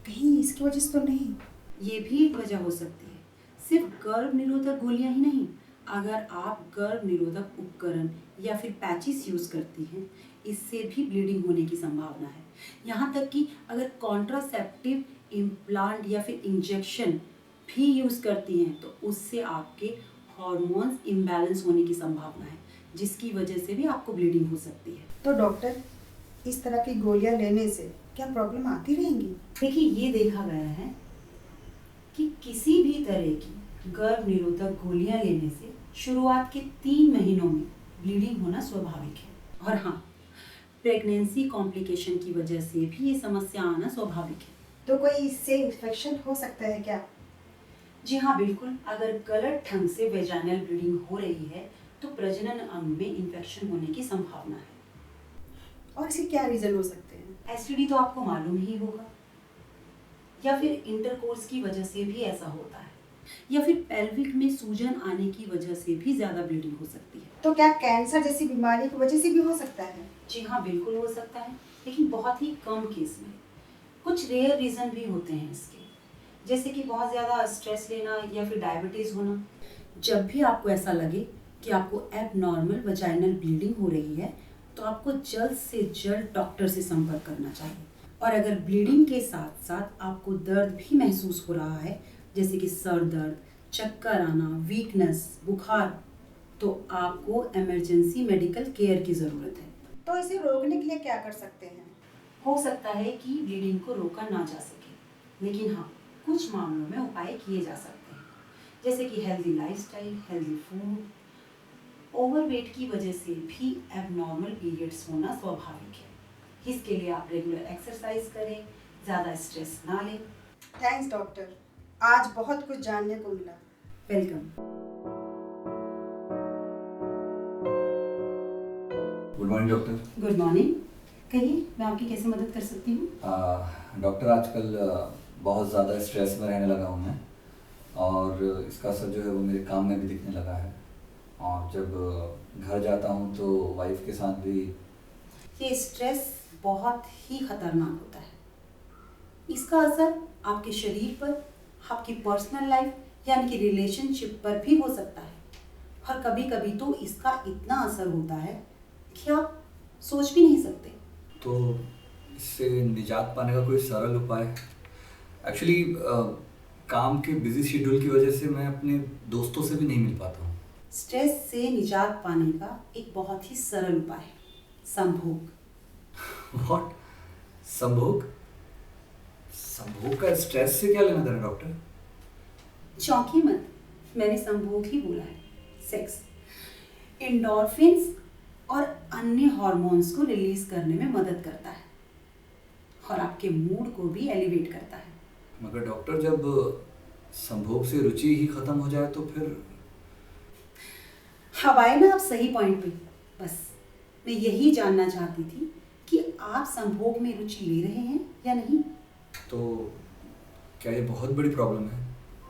कहीं इसकी वजह से तो नहीं? ये भी एक वजह हो सकती है। सिर्फ गर्भ निरोधक गोलियां ही नहीं, अगर आप गर्भ निरोधक उपकरण या फिर पैचिस यूज़ करती हैं, इससे भी ब्लीडिंग होने की संभावना है। यहाँ तक कि अगर कॉन्ट्रासेप्टिव इम्प्लांट या फिर इंजेक्शन भी यूज़ करती हैं तो उससे आपके हार्मोन्स इम्बैलेंस होने की संभावना है, जिसकी वजह से भी आपको ब्लीडिंग हो सकती है। तो डॉक्टर, इस तरह की गोलियां लेने से क्या प्रॉब्लम आती रहेंगी? देखिए, ये देखा गया है कि किसी भी तरह की गर्भ निरोधक गोलियां लेने से शुरुआत के 3 महीनों में ब्लीडिंग होना स्वाभाविक है। और हाँ, प्रेगनेंसी कॉम्प्लिकेशन की वजह से भी ये समस्या आना स्वाभाविक है। तो कोई इससे इन्फेक्शन हो सकता है क्या? जी हाँ, बिल्कुल। अगर गलत ढंग से वेजाइनल ब्लीडिंग हो रही है तो प्रजनन अंग में इन्फेक्शन होने की संभावना है। और इसके क्या रीजन हो सकते हैं? एसटीडी तो आपको मालूम ही होगा, या फिर इंटरकोर्स की वजह से भी ऐसा होता है, या फिर पेल्विक में सूजन आने की वजह से भी ज़्यादा ब्लीडिंग हो सकती है। तो क्या कैंसर जैसी बीमारी की वजह से भी हो सकता है? जी हाँ, बिल्कुल हो सकता है, लेकिन बहुत ही कम केस में। कुछ रेयर रीज़न भी होते हैं इसके, जैसे कि बहुत ज़्यादा स्ट्रेस लेना या फिर डायबिटीज़ होना। जब भी आपको ऐसा लगे कि आपको एबनॉर्मल वजाइनल ब्लीडिंग हो रही है तो आपको जल्द से जल्द डॉक्टर से संपर्क करना चाहिए। और अगर ब्लीडिंग के साथ साथ आपको दर्द भी महसूस हो रहा है, जैसे कि सर दर्द, चक्कर आना, वीकनेस, बुखार, तो आपको इमरजेंसी मेडिकल केयर की ज़रूरत है। तो इसे रोकने के लिए क्या कर सकते हैं? हो सकता है कि ब्लीडिंग को रोका ना जा सके, लेकिन हाँ, कुछ मामलों में उपाय किए जा सकते हैं, जैसे कि healthy lifestyle, healthy food. Overweight की वजह से भी एबनॉर्मल पीरियड्स होना स्वाभाविक है। इसके लिए आप रेगुलर एक्सरसाइज करें, ज़्यादा स्ट्रेस ना लें। थैंक्स डॉक्टर, आज बहुत कुछ जानने को मिला। Welcome. Good morning doctor. Good morning. कहिए, मैं आपकी कैसे मदद कर सकती हूँ? डॉक्टर, आजकल बहुत ज़्यादा स्ट्रेस में रहने लगा हूँ मैं, और इसका असर जो है वो मेरे काम में भी दिखने लगा है। और जब घर जाता हूँ तो वाइफ के साथ भी। ये स्ट्रेस बहुत ही खतरनाक होता है। इसका असर आपके शरीर पर, आपकी पर्सनल लाइफ यानी कि रिलेशनशिप पर भी हो सकता है, और कभी कभी तो इसका इतना असर होता है कि आप सोच भी नहीं सकते। तो इससे निजात पाने का कोई सरल उपाय? एक्चुअली काम के बिजी शेड्यूल की वजह से मैं अपने दोस्तों से भी नहीं मिल पाता हूँ। स्ट्रेस से निजात पाने का एक बहुत ही सरल उपाय है, संभोग। व्हाट? संभोग? संभोग का स्ट्रेस से क्या लेना देना डॉक्टर? चौंकी मत, मैंने संभोग ही बोला है। सेक्स एंडोर्फिन्स और अन्य हार्मोन्स को रिलीज करने में मदद करता है और आपके मूड को भी एलिवेट करता है। मगर डॉक्टर, जब संभोग से रुचि ही खत्म हो जाए तो फिर? अब आए ना आप सही पॉइंट पे। बस मैं यही जानना चाहती थी कि आप संभोग में रुचि ले रहे हैं या नहीं। तो क्या ये बहुत बड़ी प्रॉब्लम है?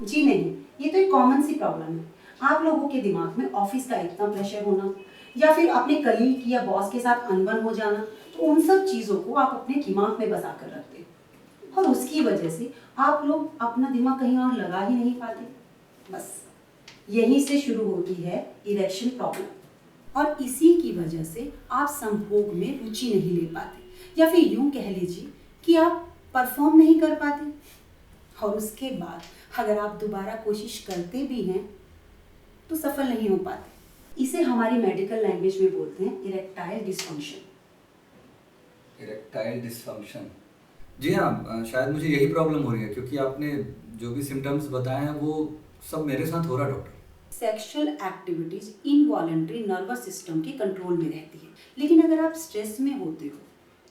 जी नहीं, ये तो एक कॉमन सी प्रॉब्लम है। आप लोगों के दिमाग में ऑफिस का इतना प्रेशर होना या फिर अपने कलीग या बॉस के साथ अनबन हो जाना, तो उन सब चीज़ों को आप अपने दिमाग में बसा कर रखते हो और उसकी वजह से आप लोग अपना दिमाग कहीं और लगा ही नहीं पाते। बस यहीं से शुरू होती है इरेक्शन प्रॉब्लम और इसी की वजह से आप संभोग में रुचि नहीं ले पाते या फिर यूं कह लीजिए कि आप परफॉर्म नहीं कर पाते और उसके बाद अगर आप दोबारा कोशिश करते भी हैं तो सफल नहीं हो पाते। इसे हमारी मेडिकल लैंग्वेज में बोलते हैं इरेक्टाइल डिसफंक्शन। इरेक्टाइल डिसफंक्शन, जी हाँ, शायद मुझे यही प्रॉब्लम हो रही है क्योंकि आपने जो भी सिम्टम्स बताए हैं वो सब मेरे साथ हो रहा है doctor. Sexual activities involuntary nervous system के कंट्रोल में रहती है, लेकिन अगर आप स्ट्रेस में होते हो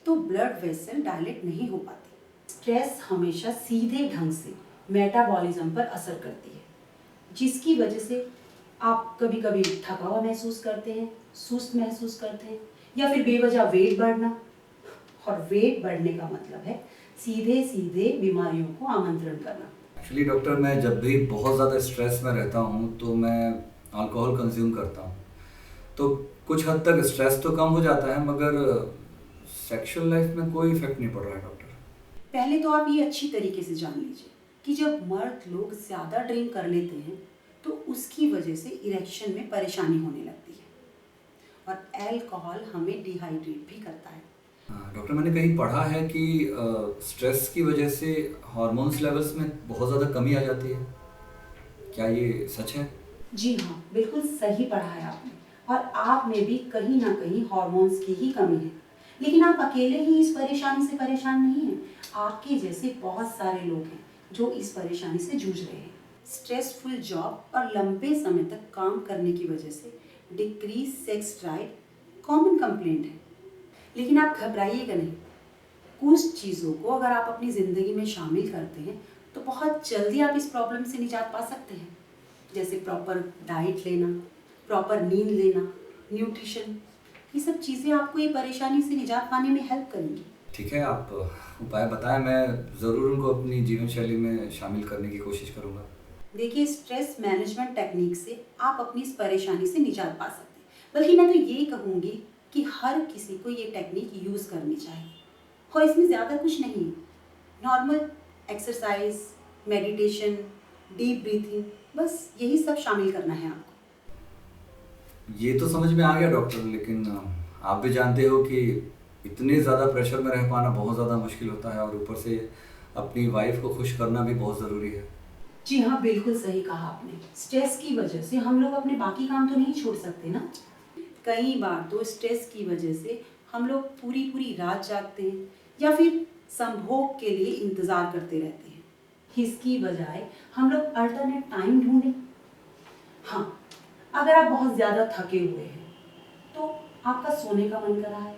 तो ब्लड वेसल डायलेट नहीं हो पाती। स्ट्रेस हमेशा सीधे ढंग से मेटाबॉलिज्म पर असर करती है, जिसकी वजह से आप कभी कभी थका हुआ महसूस करते हैं, सुस्त महसूस करते हैं या फिर बेवजह वेट बढ़ना। और वेट बढ़ने का मतलब है सीधे सीधे बीमारियों को आमंत्रण करना। एक्चुअली डॉक्टर, मैं जब भी बहुत ज़्यादा स्ट्रेस में रहता हूँ तो मैं अल्कोहल कंज्यूम करता हूँ, तो कुछ हद तक स्ट्रेस तो कम हो जाता है मगर सेक्सुअल लाइफ में कोई इफेक्ट नहीं पड़ रहा है डॉक्टर। पहले तो आप ये अच्छी तरीके से जान लीजिए कि जब मर्द लोग ज़्यादा ड्रिंक कर लेते हैं तो उसकी वजह से इरेक्शन में परेशानी होने लगती है और अल्कोहल हमें डिहाइड्रेट भी करता है। डॉक्टर, मैंने कहीं पढ़ा है कि स्ट्रेस की वजह से हार्मोन्स लेवल्स में बहुत ज़्यादा कमी आ जाती है, क्या ये सच है? जी हाँ, बिल्कुल सही पढ़ा है आपने और आप में भी कहीं ना कहीं हार्मोन्स की ही कमी है। लेकिन आप अकेले ही इस परेशानी से परेशान नहीं हैं, आपके जैसे बहुत सारे लोग हैं जो इस परेशानी से जूझ रहे हैं। स्ट्रेसफुल जॉब और लंबे समय तक काम करने की वजह से decrease sex drive common complaint है। लेकिन आप घबराइएगा नहीं, कुछ चीज़ों को अगर आप अपनी ज़िंदगी में शामिल करते हैं तो बहुत जल्दी आप इस प्रॉब्लम से निजात पा सकते हैं। जैसे प्रॉपर डाइट लेना, प्रॉपर नींद लेना, न्यूट्रिशन, ये सब चीज़ें आपको ये परेशानी से निजात पाने में हेल्प करेंगी। ठीक है, आप उपाय बताएं, मैं ज़रूर उनको अपनी जीवन शैली में शामिल करने की कोशिश करूँगा। देखिए, स्ट्रेस मैनेजमेंट टेक्निक से आप अपनी इस परेशानी से निजात पा सकते हैं। बल्कि मैं तो ये कहूँगी कि हर किसी को ये टेक्निक यूज़ करनी चाहिए और इसमें ज़्यादा कुछ नहीं है। Normal exercise, meditation, deep breathing, बस यही सब शामिल करना है आपको। ये तो समझ में आ गया डॉक्टर, लेकिन आप भी जानते हो कि इतने ज़्यादा प्रेशर में रह पाना बहुत ज़्यादा मुश्किल होता है और ऊपर से अपनी वाइफ को खुश करना भी बहुत ज़रूरी है। जी हाँ, बिल्कुल सही कहा आपने। स्ट्रेस की वजह से हम लोग अपने बाकी काम तो नहीं छोड़ सकते ना। कई बार तो स्ट्रेस की वजह से हम लोग पूरी पूरी रात जागते हैं या फिर संभोग के लिए इंतज़ार करते रहते हैं। इसकी बजाय हम लोग अल्टरनेट टाइम ढूंढें। हाँ, अगर आप बहुत ज़्यादा थके हुए हैं तो आपका सोने का मन कर रहा है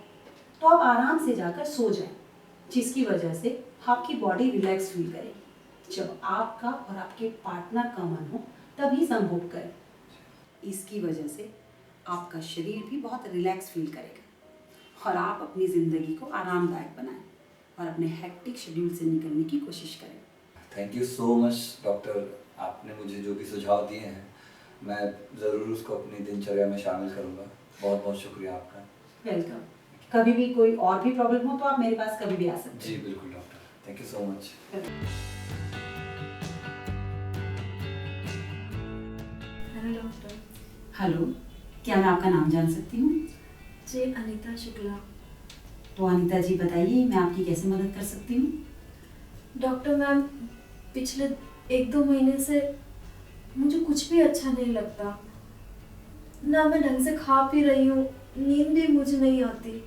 तो आप आराम से जाकर सो जाएं, जिसकी वजह से आपकी बॉडी रिलैक्स फील करेगी। जब आपका और आपके पार्टनर का मन हो तभी संभोग करें। इसकी वजह से आपका शरीर भी बहुत रिलैक्स फील करेगा और आप अपनी ज़िंदगी को आरामदायक बनाएं और अपने हेक्टिक शेड्यूल से निकलने की कोशिश करें। Thank you so much doctor, आपने मुझे जो भी सुझाव दिए हैं मैं ज़रूर उसको अपनी दिनचर्या में शामिल करूँगा। बहुत बहुत शुक्रिया आपका। वेलकम। कभी भी कोई और भी प्रॉब्लम हो तो आप मेरे पास कभी भी आ सकते हैं। जी बिल्कुल doctor, thank you so much. Hello doctor. Hello, क्या मैं आपका नाम जान सकती हूँ? जी, अनीता शुक्ला। तो अनीता जी बताइए, मैं आपकी कैसे मदद कर सकती हूँ? डॉक्टर मैम, पिछले 1-2 महीने से मुझे कुछ भी अच्छा नहीं लगता। ना मैं ढंग से खा पी रही हूँ, नींद भी मुझे नहीं आती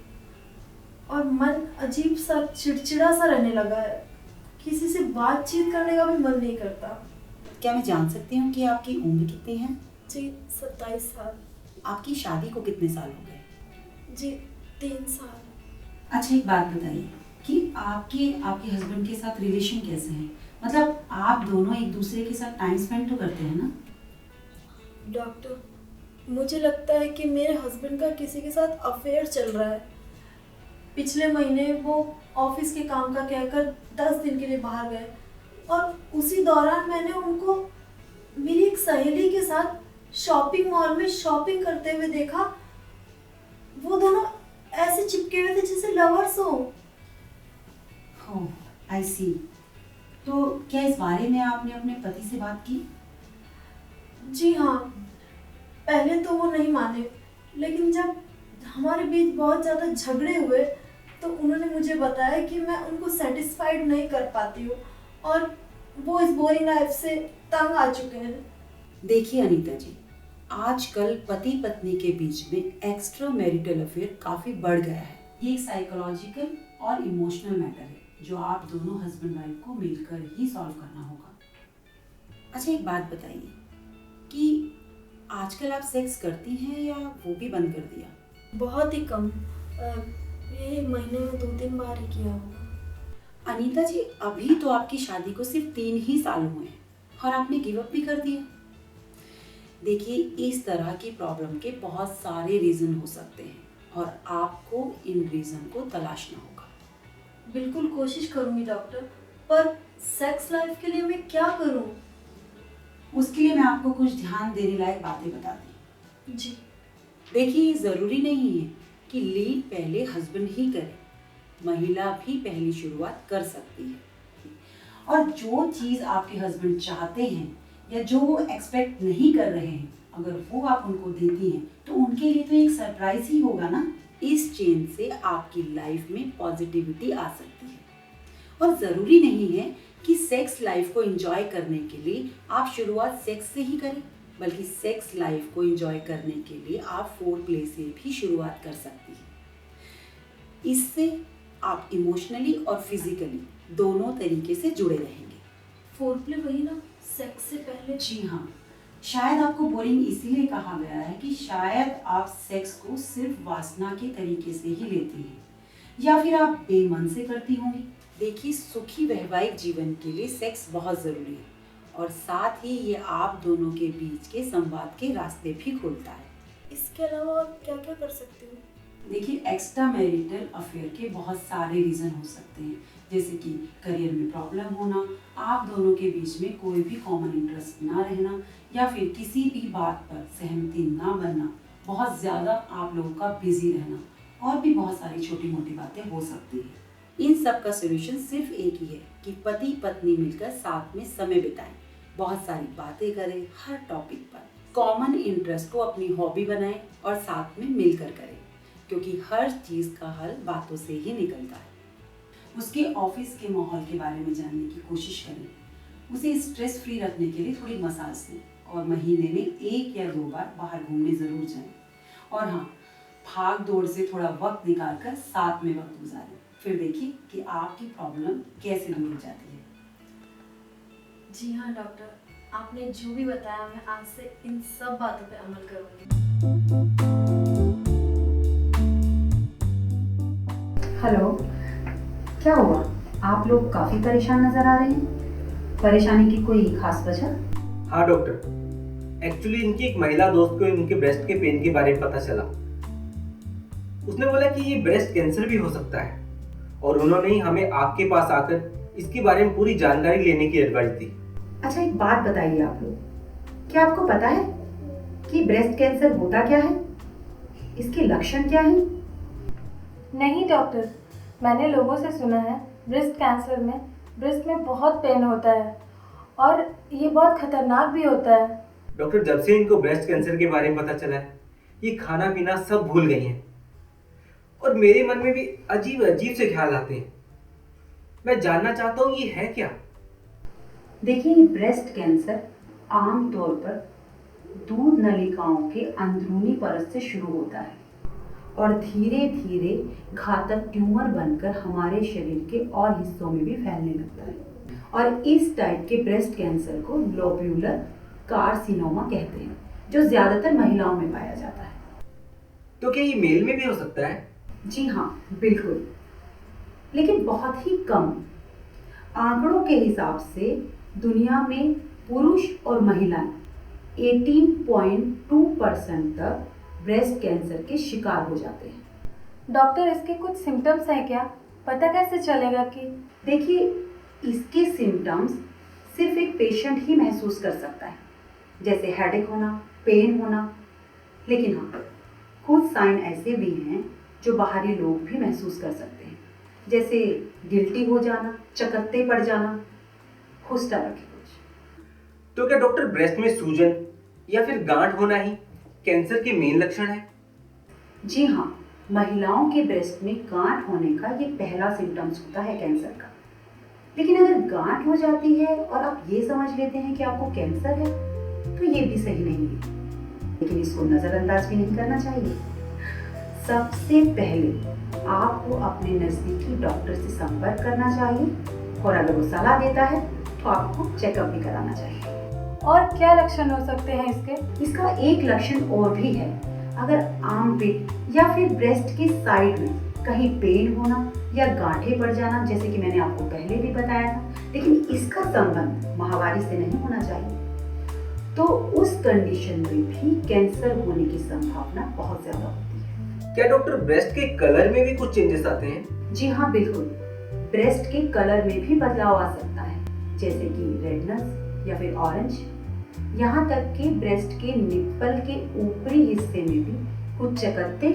और मन अजीब सा चिड़चिड़ा सा रहने लगा है। किसी से बातचीत करने का भी मन नहीं करता। क्या मैं जान सकती हूँ कि आपकी उम्र कितनी है? जी, 27 साल। आपकी शादी को कितने साल हो गए? जी, 3 साल। अच्छा, एक बात बताइए कि आपके हस्बैंड के साथ रिलेशन कैसे हैं? मतलब आप दोनों एक दूसरे के साथ टाइम स्पेंड तो करते हैं ना? डॉक्टर, मुझे लगता है कि मेरे हस्बैंड का किसी के साथ अफेयर चल रहा है। पिछले महीने वो ऑफिस के काम का कहकर 10 दिन के लिए बाहर गए और उसी दौरान मैंने उनको मेरी एक सहेली के साथ शॉपिंग मॉल में शॉपिंग करते हुए देखा। वो दोनों ऐसे चिपके हुए थे जैसे लवर्स हो। ओह, आई सी। तो क्या इस बारे में आपने अपने पति से बात की? जी हाँ, पहले तो वो नहीं माने, लेकिन जब हमारे बीच बहुत ज़्यादा झगड़े हुए तो उन्होंने मुझे बताया कि मैं उनको सेटिस्फाइड नहीं कर पाती हूँ और वो इस बोरिंग लाइफ से तंग आ चुके हैं। देखिए अनीता जी, आजकल पति पत्नी के बीच में एक्स्ट्रा मैरिटल अफेयर काफ़ी बढ़ गया है। ये एक साइकोलॉजिकल और इमोशनल मैटर है जो आप दोनों हस्बैंड वाइफ को मिलकर ही सॉल्व करना होगा। अच्छा, एक बात बताइए कि आजकल आप सेक्स करती हैं या वो भी बंद कर दिया? बहुत ही कम, ये महीने में 2-3 बार ही किया होगा। अनीता जी, अभी तो आपकी शादी को सिर्फ 3 ही साल हुए हैं और आपने गिव अप भी कर दिया। देखिए, इस तरह की प्रॉब्लम के बहुत सारे रीज़न हो सकते हैं और आपको इन रीज़न को तलाशना होगा। बिल्कुल कोशिश करूंगी डॉक्टर, पर सेक्स लाइफ के लिए मैं क्या करूं? उसके लिए मैं आपको कुछ ध्यान देने लायक बातें बताती हूँ। जी। देखिए, ज़रूरी नहीं है कि लीड पहले हस्बैंड ही करे, महिला भी पहली शुरुआत कर सकती है। और जो चीज़ आपके हस्बैंड चाहते हैं या जो वो एक्सपेक्ट नहीं कर रहे हैं, अगर वो आप उनको देती हैं तो उनके लिए तो एक सरप्राइज ही होगा ना। इस चेन से आपकी लाइफ में पॉजिटिविटी आ सकती है। और ज़रूरी नहीं है कि सेक्स लाइफ को एंजॉय करने के लिए आप शुरुआत सेक्स से ही करें, बल्कि सेक्स लाइफ को एंजॉय करने के लिए आप फोरप्ले से भी शुरुआत कर सकती हैं। इससे आप इमोशनली और फिजिकली दोनों तरीके से जुड़े रहेंगे। फोरप्ले वही ना, सेक्स से पहले? जी हाँ, शायद आपको बोरिंग इसीलिए कहा गया है कि शायद आप सेक्स को सिर्फ वासना के तरीके से ही लेती हैं या फिर आप बेमन से करती होंगी। देखिए, सुखी वैवाहिक जीवन के लिए सेक्स बहुत ज़रूरी है और साथ ही ये आप दोनों के बीच के संवाद के रास्ते भी खोलता है। इसके अलावा और क्या क्या कर सकती हूँ? देखिए, एक्स्ट्रा मैरिटल अफेयर के बहुत सारे रीज़न हो सकते हैं, जैसे कि करियर में प्रॉब्लम होना, आप दोनों के बीच में कोई भी कॉमन इंटरेस्ट ना रहना या फिर किसी भी बात पर सहमति ना बनना, बहुत ज़्यादा आप लोगों का बिजी रहना और भी बहुत सारी छोटी मोटी बातें हो सकती हैं। इन सब का सोल्यूशन सिर्फ एक ही है कि पति पत्नी मिलकर साथ में समय बिताएं, बहुत सारी बातें करें, हर टॉपिक पर कॉमन इंटरेस्ट को अपनी हॉबी बनाएं और साथ में मिलकर करें, क्योंकि हर चीज़ का हल बातों से ही निकलता है। उसके ऑफिस के माहौल के बारे में जानने की कोशिश करें, उसे स्ट्रेस फ्री रखने के लिए थोड़ी मसाज दें और महीने में 1 या 2 बार बाहर घूमने ज़रूर जाएं। और हाँ, भाग दौड़ से थोड़ा वक्त निकाल कर साथ में वक्त गुजारें, फिर देखिए कि आपकी प्रॉब्लम कैसे दूर हो जाती है। जी हाँ डॉक्टर, आपने जो भी बताया मैं आज से इन सब बातों पे अमल करूँगी। हेलो, क्या हुआ? आप लोग काफ़ी परेशान नज़र आ रहे हैं। परेशानी की कोई खास वजह? हाँ डॉक्टर, एक्चुअली इनकी एक महिला दोस्त को इनके ब्रेस्ट के पेन के बारे में पता चला। उसने बोला कि ये ब्रेस्ट कैंसर भी हो सकता है और उन्होंने ही हमें आपके पास आकर इसके बारे में पूरी जानकारी लेने की एडवाइस दी। अच्छा, एक बात बताइए आप लोग, क्या आपको पता है कि ब्रेस्ट कैंसर होता क्या है? इसके लक्षण क्या हैं? नहीं डॉक्टर, मैंने लोगों से सुना है ब्रेस्ट कैंसर में ब्रेस्ट में बहुत पेन होता है और ये बहुत खतरनाक भी होता है। डॉक्टर, जब से इनको ब्रेस्ट कैंसर के बारे में पता चला है, ये खाना पीना सब भूल गई हैं और मेरे मन में भी अजीब अजीब से ख्याल आते हैं। मैं जानना चाहता हूँ ये है क्या? देखिए, ब्रेस्ट कैंसर आमतौर पर दूध नलिकाओं के अंदरूनी परत से शुरू होता है और धीरे धीरे घातक ट्यूमर बनकर हमारे शरीर के और हिस्सों में भी फैलने लगता है। और इस टाइप के ब्रेस्ट कैंसर को लोब्यूलर कार्सिनोमा कहते हैं, जो ज़्यादातर महिलाओं में पाया जाता है। तो क्या ये मेल में भी हो सकता है? जी हाँ, बिल्कुल, लेकिन बहुत ही कम। आंकड़ों के हिसाब से दुनिया में पुरुष और महिलाएं 18.2% तक ब्रेस्ट कैंसर के शिकार हो जाते हैं। डॉक्टर, इसके कुछ सिम्टम्स हैं क्या? पता कैसे चलेगा कि? देखिए, इसके सिम्टम्स सिर्फ एक पेशेंट ही महसूस कर सकता है, जैसे हेडेक होना, पेन होना। लेकिन हाँ, कुछ साइन ऐसे भी हैं जो बाहरी लोग भी महसूस कर सकते हैं, जैसे गिल्टी हो जाना, चकत्ते पड़ जाना, उस तरह के कुछ। तो क्या डॉक्टर ब्रेस्ट में सूजन या फिर गांठ होना ही कैंसर के मेन लक्षण है? जी हाँ, महिलाओं के ब्रेस्ट में गांठ होने का ये पहला सिम्टम्स होता है कैंसर का। लेकिन अगर गांठ हो जाती है और आप ये समझ लेते हैं कि आपको कैंसर है, तो ये भी सही नहीं है, लेकिन इसको नज़रअंदाज भी नहीं करना चाहिए। सबसे पहले आपको अपने नज़दीकी डॉक्टर से संपर्क करना चाहिए, और अगर वो सलाह देता है तो आपको चेकअप भी कराना चाहिए। और क्या लक्षण हो सकते हैं इसके? इसका एक लक्षण और भी है। अगर आर्मपिट या फिर ब्रेस्ट की साइड में कहीं पेन होना या गांठें पड़ जाना, जैसे कि मैंने आपको पहले भी बताया था, लेकिन इसका संबंध माहवारी से नहीं होना चाहिए, तो उस कंडीशन में भी कैंसर होने की संभावना बहुत ज्यादा होती है। क्या डॉक्टर ब्रेस्ट के कलर में भी कुछ चेंजेस आते हैं? जी हाँ, बिल्कुल। ब्रेस्ट के कलर में भी बदलाव आ सकता है, जैसे कि रेडनेस या फिर ऑरेंज। यहाँ तक कि ब्रेस्ट के निप्पल के ऊपरी हिस्से में भी कुछ चकत्ते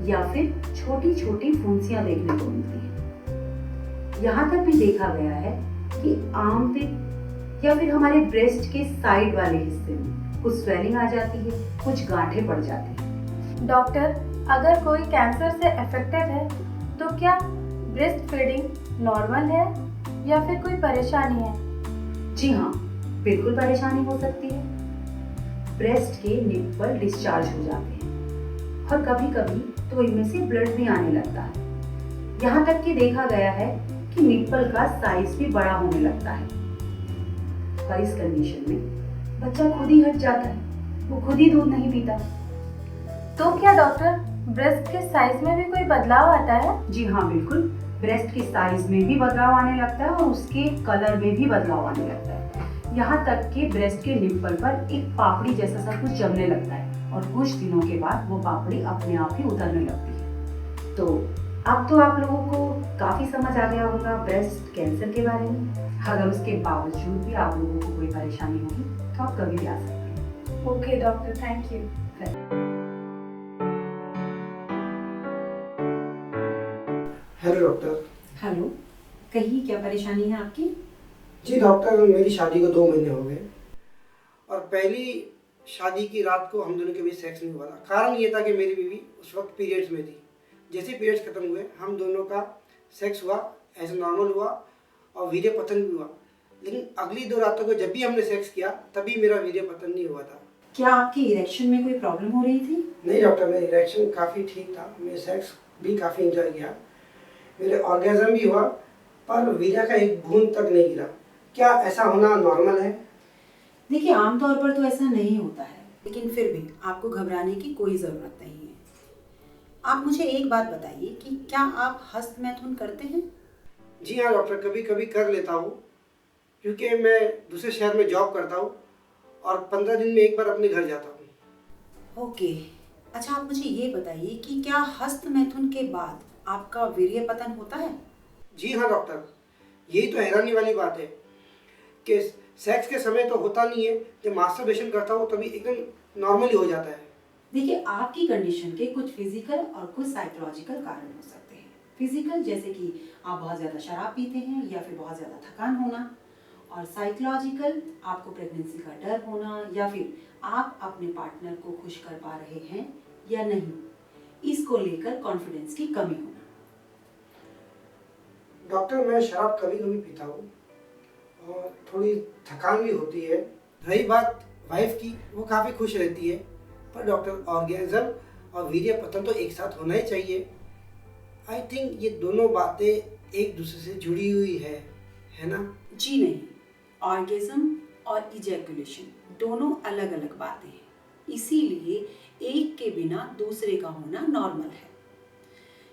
या फिर छोटी छोटी फुंसियां देखने को मिलती हैं। यहाँ तक भी देखा गया है कि आर्मपिट या फिर हमारे ब्रेस्ट के साइड वाले हिस्से में कुछ स्वेलिंग आ जाती है, कुछ गांठें पड़ जाती हैं। डॉक्टर, अगर कोई कैंसर से अफेक्टेड है तो क्या ब्रेस्ट फीडिंग नॉर्मल है या फिर कोई परेशानी है? जी हाँ, बिल्कुल परेशानी हो सकती है। ब्रेस्ट के निप्पल डिस्चार्ज हो जाते हैं और कभी कभी तो इनमें से ब्लड भी आने लगता है। यहाँ तक कि देखा गया है कि निप्पल का साइज भी बड़ा होने लगता है। पर इस कंडीशन में बच्चा खुद ही हट जाता है, वो खुद ही दूध नहीं पीता। तो क्या डॉक्टर ब्रेस्ट के साइज में भी कोई बदलाव आता है? जी हाँ, बिल्कुल। ब्रेस्ट के साइज में भी बदलाव आने लगता है और उसके कलर में भी बदलाव आने लगता है। यहाँ तक कि ब्रेस्ट के निप्पल पर एक पापड़ी जैसा सा कुछ जमने लगता है और कुछ दिनों के बाद वो पापड़ी अपने आप ही उतरने लगती है। तो अब तो आप लोगों को काफ़ी समझ आ गया होगा ब्रेस्ट कैंसर के बारे में। अगर उसके बावजूद भी आप लोगों को कोई परेशानी होगी तो आप कभी भी आ सकते हैं। Okay doctor, thank you. Hello doctor. Hello, कहिए क्या परेशानी है आपकी? जी डॉक्टर, मेरी शादी को 2 महीने हो गए और पहली शादी की रात को हम दोनों के बीच सेक्स नहीं हुआ था। कारण ये था कि मेरी बीवी उस वक्त पीरियड्स में थी। जैसे पीरियड्स खत्म हुए हम दोनों का सेक्स हुआ, ऐसे नॉर्मल हुआ और वीर्य पतन भी हुआ। लेकिन अगली 2 रातों को जब भी हमने सेक्स किया तभी मेरा वीर्य पतन नहीं हुआ था। क्या आपकी इरेक्शन में कोई प्रॉब्लम हो रही थी? नहीं डॉक्टर, मेरा इरेक्शन काफ़ी ठीक था, मैं सेक्स भी काफ़ी इंजॉय किया, मेरे ऑर्गेज़म भी हुआ, पर वीर्य का एक बूंद तक नहीं गिरा। क्या ऐसा होना नॉर्मल है? देखिए, आमतौर पर तो ऐसा नहीं होता है, लेकिन फिर भी आपको घबराने की कोई ज़रूरत नहीं है। आप मुझे एक बात बताइए कि क्या आप हस्तमैथुन करते हैं? जी हाँ डॉक्टर, कभी कभी कर लेता हूँ, क्योंकि मैं दूसरे शहर में जॉब करता हूँ और 15 दिन में एक बार अपने घर जाता हूँ। ओके, अच्छा आप मुझे ये बताइए कि क्या हस्तमैथुन के बाद आपका वीर्य पतन होता है? जी हाँ डॉक्टर, यही तो हैरानी वाली बात है कि सेक्स के समय तो होता नहीं है, जब मास्टरबेशन करता हूँ तभी एकदम नॉर्मली हो जाता है। देखिए, आपकी कंडीशन के कुछ फिजिकल और कुछ साइकोलॉजिकल कारण हो सकते हैं। फिजिकल जैसे कि आप बहुत ज़्यादा शराब पीते हैं या फिर बहुत ज़्यादा थकान होना, और साइकोलॉजिकल आपको प्रेगनेंसी का डर होना या फिर आप अपने पार्टनर को खुश कर पा रहे हैं या नहीं, इसको लेकर कॉन्फिडेंस की कमी होना। डॉक्टर, मैं शराब कभी कभी पीता हूँ और थोड़ी थकान भी होती है। रही बात वाइफ की, वो काफ़ी खुश रहती है, पर डॉक्टर ऑर्गेज़म और वीर्य पतन तो एक साथ होना ही चाहिए। आई थिंक ये दोनों बातें एक दूसरे से जुड़ी हुई है ना? जी नहीं, ऑर्गेज़म और इजैकुलेशन दोनों अलग अलग बातें हैं, इसीलिए एक के बिना दूसरे का होना नॉर्मल है।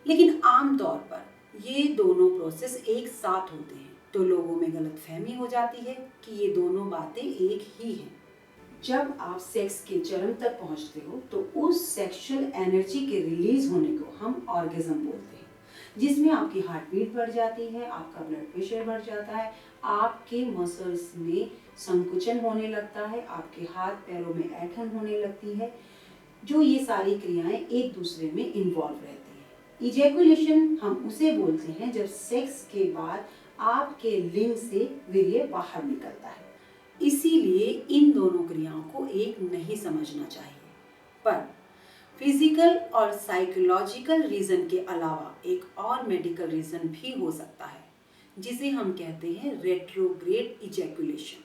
लेकिन आमतौर पर ये दोनों प्रोसेस एक साथ होते हैं, तो लोगों में गलतफहमी हो जाती है कि ये दोनों बातें एक ही हैं। जब आप सेक्स के चरम तक पहुंचते हो तो उस सेक्सुअल एनर्जी के रिलीज होने को हम ऑर्गेज्म बोलते हैं, जिसमें आपकी हार्ट बीट बढ़ जाती है, आपका ब्लड प्रेशर बढ़ जाता है, आपके मसल्स में संकुचन होने लगता है, आपके हाथ पैरों में ऐंठन होने लगती है। जो ये सारी क्रियाएं एक दूसरे में इन्वॉल्व रहती हैं। इजैकुलेशन हम उसे बोलते हैं जब सेक्स के बाद आपके लिंग से वीर्य बाहर निकलता है। इसीलिए इन दोनों क्रियाओं को एक नहीं समझना चाहिए, पर फिजिकल और साइकोलॉजिकल रीजन के अलावा एक और मेडिकल रीजन भी हो सकता है, जिसे हम कहते हैं रेट्रोग्रेड इजैकुलेशन।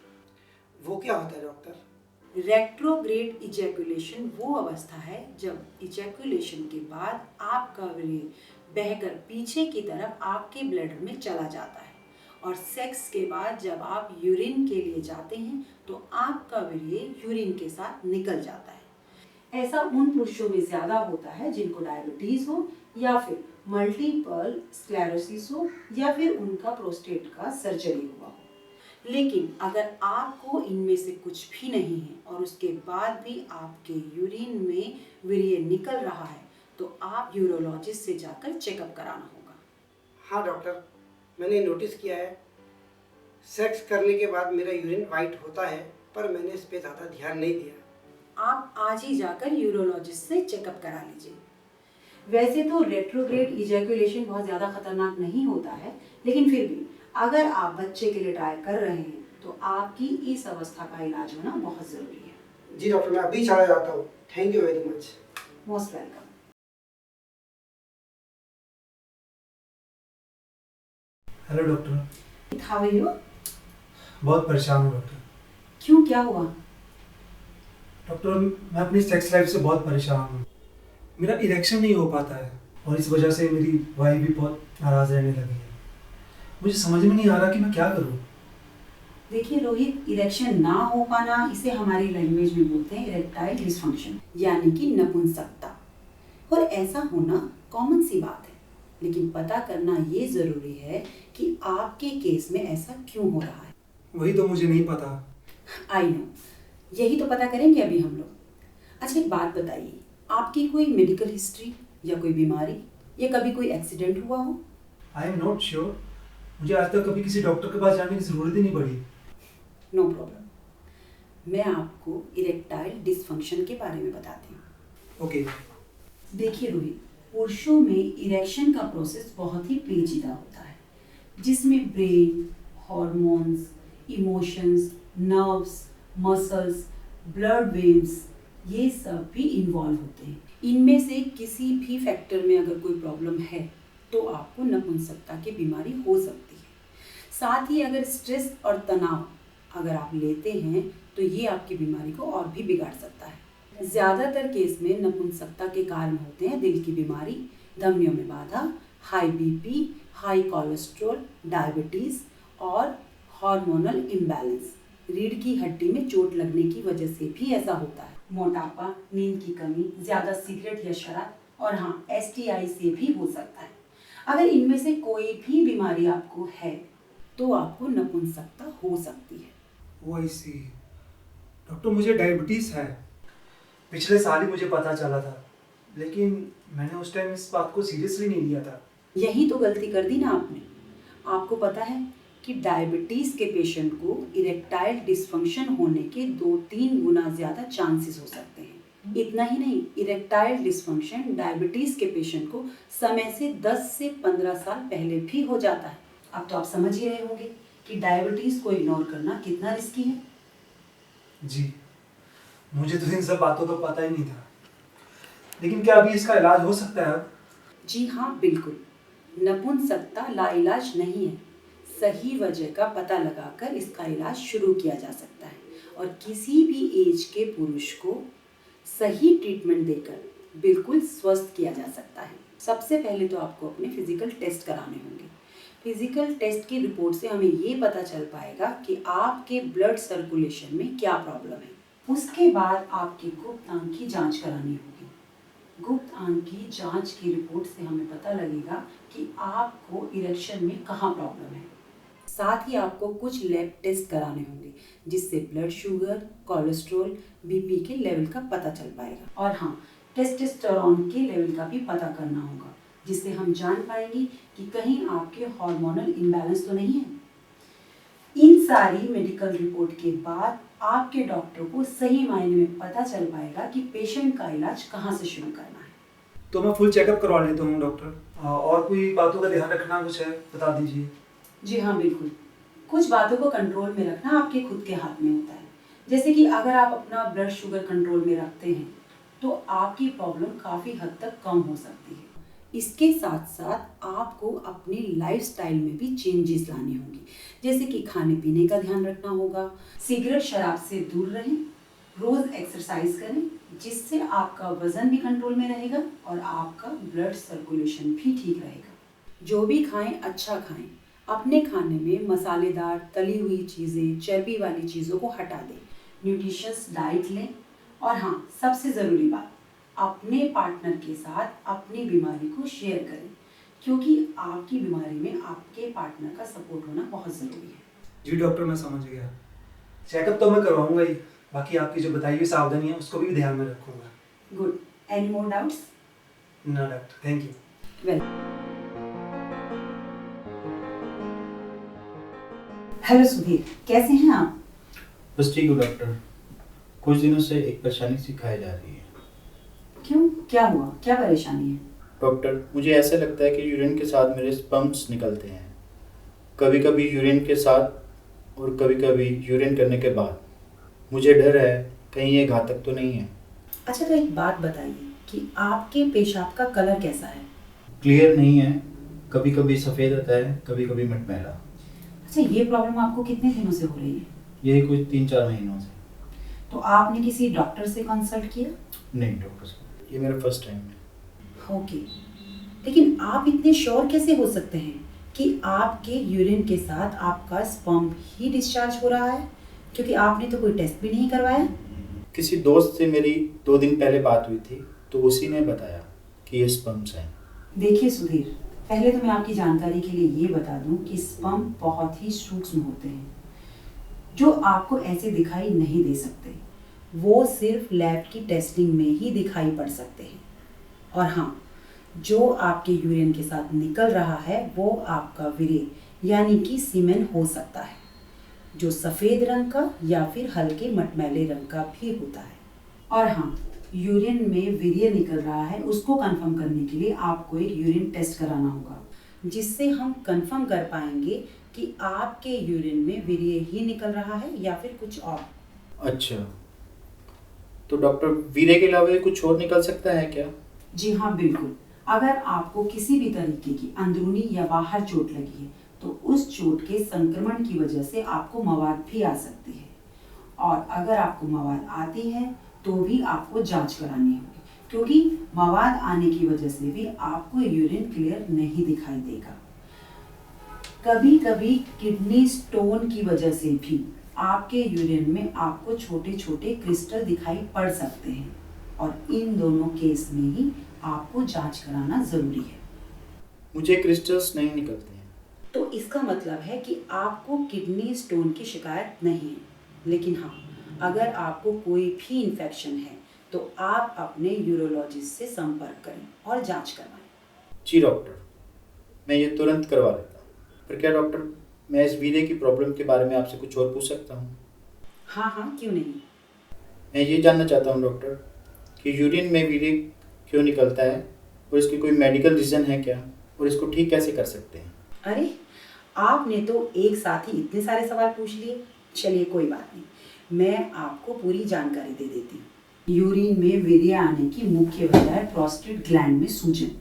वो क्या होता है डॉक्टर? रेट्रोग्रेड इजैकुलेशन वो अवस्था है जब इजैकुलेशन के बाद आपका वीर्य बहकर पीछे की तरफ आपके ब्लैडर में चला जाता है, और सेक्स के बाद जब आप यूरिन के लिए जाते हैं तो आपका वीर्य यूरिन के साथ निकल जाता है। ऐसा उन पुरुषों में ज़्यादा होता है जिनको डायबिटीज़ हो, या फिर मल्टीपल स्क्लेरोसिस हो, या फिर उनका प्रोस्टेट का सर्जरी हुआ हो। लेकिन अगर आपको इनमें से कुछ भी नहीं है और उसके बाद भी आपके यूरिन में वीर्य निकल रहा है तो आप यूरोलॉजिस्ट से जाकर चेकअप कराना होगा। हाँ डॉक्टर, मैंने नोटिस किया है सेक्स करने के बाद मेरा यूरिन वाइट होता है, पर मैंने इस पे ज़्यादा ध्यान नहीं दिया। आप आज ही जाकर यूरोलॉजिस्ट से चेकअप करा लीजिए। वैसे तो रेट्रोग्रेड इजैकुलेशन बहुत ज़्यादा खतरनाक नहीं होता है, लेकिन फिर भी अगर आप बच्चे के लिए ट्राई कर रहे हैं तो आपकी इस अवस्था का इलाज होना बहुत ज़रूरी है। जी डॉक्टर, मैं अभी चला जाता हूँ। Thank you very much. Most welcome. Hello doctor. How are you? बहुत परेशान हूँ डॉक्टर। क्यों, क्या हुआ? डॉक्टर, मैं अपनी सेक्स लाइफ से बहुत परेशान हूँ। मेरा इरेक्शन नहीं हो पाता है और इस वजह से मेरी वाइफ भी बहुत नाराज़ रहने लगी है। मुझे समझ में नहीं आ रहा कि मैं क्या करूँ। देखिए रोहित, इरेक्शन ना हो पाना इसे हमारी लैंग्वेज में बोलते हैं इरेक्टाइल डिसफंक्शन, यानी कि नपुंसकता। और ऐसा होना कॉमन सी बात है, लेकिन पता करना ये ज़रूरी है कि आपके केस में ऐसा क्यों हो रहा है। वही तो मुझे नहीं पता। आई नो, यही तो पता करेंगे अभी हम लोग। अच्छा एक बात बताइए, आपकी कोई मेडिकल हिस्ट्री या कोई बीमारी या कभी कोई एक्सीडेंट हुआ हो? I am not sure. मुझे आज तक कभी किसी डॉक्टर के पास जाने की ज़रूरत ही नहीं पड़ी। नो प्रॉब्लम, मैं आपको इरेक्टाइल डिसफंक्शन के बारे में बताती हूँ। ओके। देखिए रोहित, पुरुषों में इरेक्शन का प्रोसेस बहुत ही पेचीदा होता है, जिसमें brain, hormones, emotions, nerves, muscles, blood waves ये सब भी इन्वॉल्व होते हैं। इनमें से किसी भी फैक्टर में अगर कोई प्रॉब्लम है तो आपको नपुंसकता की बीमारी हो सकती है। साथ ही अगर स्ट्रेस और तनाव अगर आप लेते हैं तो ये आपकी बीमारी को और भी बिगाड़ सकता है। ज़्यादातर केस में नपुंसकता के कारण होते हैं दिल की बीमारी, धमनियों में बाधा, high BP, high cholesterol, diabetes और हार्मोनल इम्बैलेंस। रीढ़ की हड्डी में चोट लगने की वजह से भी ऐसा होता है। मोटापा, नींद की कमी, ज़्यादा सिगरेट या शराब, और हाँ STI से भी हो सकता है। अगर इनमें से कोई भी बीमारी आपको है तो आपको नपुंसकता हो सकती है। वो ऐसी डॉक्टर, मुझे डायबिटीज़ है। पिछले साल ही मुझे पता चला था, लेकिन मैंने उस टाइम इस बात को सीरियसली नहीं लिया था। यही तो गलती कर दी ना आपने। आपको पता है कि डायबिटीज़ के पेशेंट को इरेक्टाइल डिसफंक्शन होने के 2-3 गुना ज़्यादा चांसेस हो सकते हैं। इतना ही नहीं, इरेक्टाइल डिसफंक्शन डायबिटीज़ के पेशेंट को समय से 10 से 15 साल पहले भी हो जाता है। अब तो आप समझ ही रहे होंगे कि डायबिटीज़ को इग्नोर करना कितना रिस्की है। जी, मुझे तो इन सब बातों का पता ही नहीं था। लेकिन क्या अभी इसका इलाज हो सकता है अब? जी हाँ, बिल्कुल। नपुंसकता लाइलाज नहीं है। सही वजह का पता लगाकर इसका इलाज शुरू किया जा सकता है और किसी भी एज के पुरुष को सही ट्रीटमेंट देकर बिल्कुल स्वस्थ किया जा सकता है। सबसे पहले तो आपको अपने फिजिकल टेस्ट कराने होंगे। फिजिकल टेस्ट की रिपोर्ट से हमें ये पता चल पाएगा कि आपके ब्लड सर्कुलेशन में क्या प्रॉब्लम है। उसके बाद आपकी गुप्त आंत की जांच करानी होगी। गुप्त आंत की जांच की रिपोर्ट से हमें पता लगेगा कि आपको इरेक्शन में कहाँ प्रॉब्लम है। साथ ही आपको कुछ लैब टेस्ट कराने होंगे जिससे ब्लड शुगर, कोलेस्ट्रॉल, बीपी के लेवल का पता चल पाएगा। और हाँ, टेस्टोस्टेरोन के लेवल का भी पता करना होगा जिससे हम जान पाएंगे कि कहीं आपके हार्मोनल इम्बैलेंस तो नहीं है। इन सारी मेडिकल रिपोर्ट के बाद आपके डॉक्टर को सही मायने में पता चल पाएगा कि पेशेंट का इलाज कहाँ से शुरू करना है। तो मैं फुल चेकअप करवा लेता हूँ डॉक्टर। और कोई बातों का ध्यान रखना कुछ है बता दीजिए। जी हाँ, बिल्कुल। कुछ बातों को कंट्रोल में रखना आपके खुद के हाथ में होता है। जैसे कि अगर आप अपना ब्लड शुगर कंट्रोल में रखते हैं तो आपकी प्रॉब्लम काफ़ी हद तक कम हो सकती है। इसके साथ साथ आपको अपनी लाइफस्टाइल में भी चेंजेस लाने होंगे, जैसे कि खाने पीने का ध्यान रखना होगा, सिगरेट शराब से दूर रहें, रोज़ एक्सरसाइज करें जिससे आपका वज़न भी कंट्रोल में रहेगा और आपका ब्लड सर्कुलेशन भी ठीक रहेगा। जो भी खाएं अच्छा खाएं। अपने खाने में मसालेदार, तली हुई चीज़ें, चर्बी वाली चीज़ों को हटा दें। न्यूट्रिशियस डाइट लें। और हाँ, सबसे ज़रूरी बात, अपने पार्टनर के साथ अपनी बीमारी को शेयर करें क्योंकि आपकी बीमारी में आपके पार्टनर का सपोर्ट होना बहुत ज़रूरी है। जी डॉक्टर, मैं समझ गया। चेकअप तो मैं करवाऊंगा ही, बाकी आपकी जो बताई हुई सावधानी है उसको भी ध्यान में रखूंगा। Good. Any more doubts? No doctor, thank you. Well, hello Sudhir, कैसे हैं आप? बस ठीक हूँ डॉक्टर। कुछ दिनों से एक परेशानी सी खाई जा रही है। क्यों, क्या हुआ? क्या परेशानी है? डॉक्टर, मुझे ऐसा लगता है कि यूरिन के साथ मेरे स्पर्म्स निकलते हैं, कभी कभी यूरिन के साथ और कभी कभी यूरिन करने के बाद। मुझे डर है कहीं ये घातक तो नहीं है। अच्छा, तो एक बात बताइए कि आपके पेशाब का कलर कैसा है? क्लियर नहीं है, कभी कभी सफ़ेद होता है, कभी कभी मटमैला। अच्छा, ये प्रॉब्लम आपको कितने दिनों से हो रही है? यही कुछ 3-4 महीनों से। तो आपने किसी डॉक्टर से कंसल्ट किया? नहीं डॉक्टर, ये मेरा फर्स्ट टाइम है। ओके, लेकिन आप इतने श्योर कैसे हो सकते हैं कि आपके यूरिन के साथ आपका स्पर्म ही डिस्चार्ज हो रहा है, क्योंकि आपने तो कोई टेस्ट भी नहीं करवाया? किसी दोस्त से मेरी 2 दिन पहले बात हुई थी तो उसी ने बताया कि ये स्पर्म्स हैं। देखिए सुधीर, पहले तो मैं आपकी जानकारी के लिए ये बता दूं कि स्पर्म बहुत ही सूक्ष्म होते हैं जो आपको ऐसे दिखाई नहीं दे सकते। वो सिर्फ लैब की टेस्टिंग में ही दिखाई पड़ सकते हैं। और हाँ, जो आपके यूरिन के साथ निकल रहा है वो आपका वीर्य यानी कि सीमेन हो सकता है, जो सफ़ेद रंग का या फिर हल्के मटमैले रंग का भी होता है। और हाँ, यूरिन में वीर्य निकल रहा है उसको कंफर्म करने के लिए आपको एक यूरिन टेस्ट कराना होगा जिससे हम कंफर्म कर पाएंगे कि आपके यूरिन में वीर्य ही निकल रहा है या फिर कुछ और। अच्छा, तो डॉक्टर, वीर्य के अलावा कुछ और निकल सकता है क्या? जी हाँ, बिल्कुल। अगर आपको किसी भी तरीके की अंदरूनी या बाहर चोट लगी है तो उस चोट के संक्रमण की वजह से आपको मवाद भी आ सकती है। और अगर आपको मवाद आती है तो भी आपको जांच करानी होगी, क्योंकि मवाद आने की वजह से भी आपको यूरिन क्लियर नहीं दिखाई देगा। कभी कभी किडनी स्टोन की वजह से भी आपके यूरिन में आपको छोटे छोटे क्रिस्टल दिखाई पड़ सकते हैं और इन दोनों केस में ही आपको जांच कराना ज़रूरी है। मुझे क्रिस्टल्स नहीं निकलते हैं। तो इसका मतलब है कि आपको किडनी स्टोन की शिकायत नहीं है, लेकिन हाँ, अगर आपको कोई भी इन्फेक्शन है तो आप अपने यूरोलॉजिस्ट से संपर्क करें और जांच करवाएं। जी डॉक्टर, मैं ये तुरंत करवा लेता हूँ। पर क्या डॉक्टर, मैं इस वीर्य की प्रॉब्लम के बारे में आपसे कुछ और पूछ सकता हूँ? हाँ हाँ, क्यों नहीं। मैं ये जानना चाहता हूँ डॉक्टर कि यूरिन में वीर्य क्यों निकलता है और इसकी कोई मेडिकल रीज़न है क्या, और इसको ठीक कैसे कर सकते हैं? अरे, आपने तो एक साथ ही इतने सारे सवाल पूछ लिए। चलिए कोई बात नहीं, मैं आपको पूरी जानकारी दे देती हूँ। यूरिन में वीर्य आने की मुख्य वजह है प्रोस्टेट ग्लैंड में सूजन।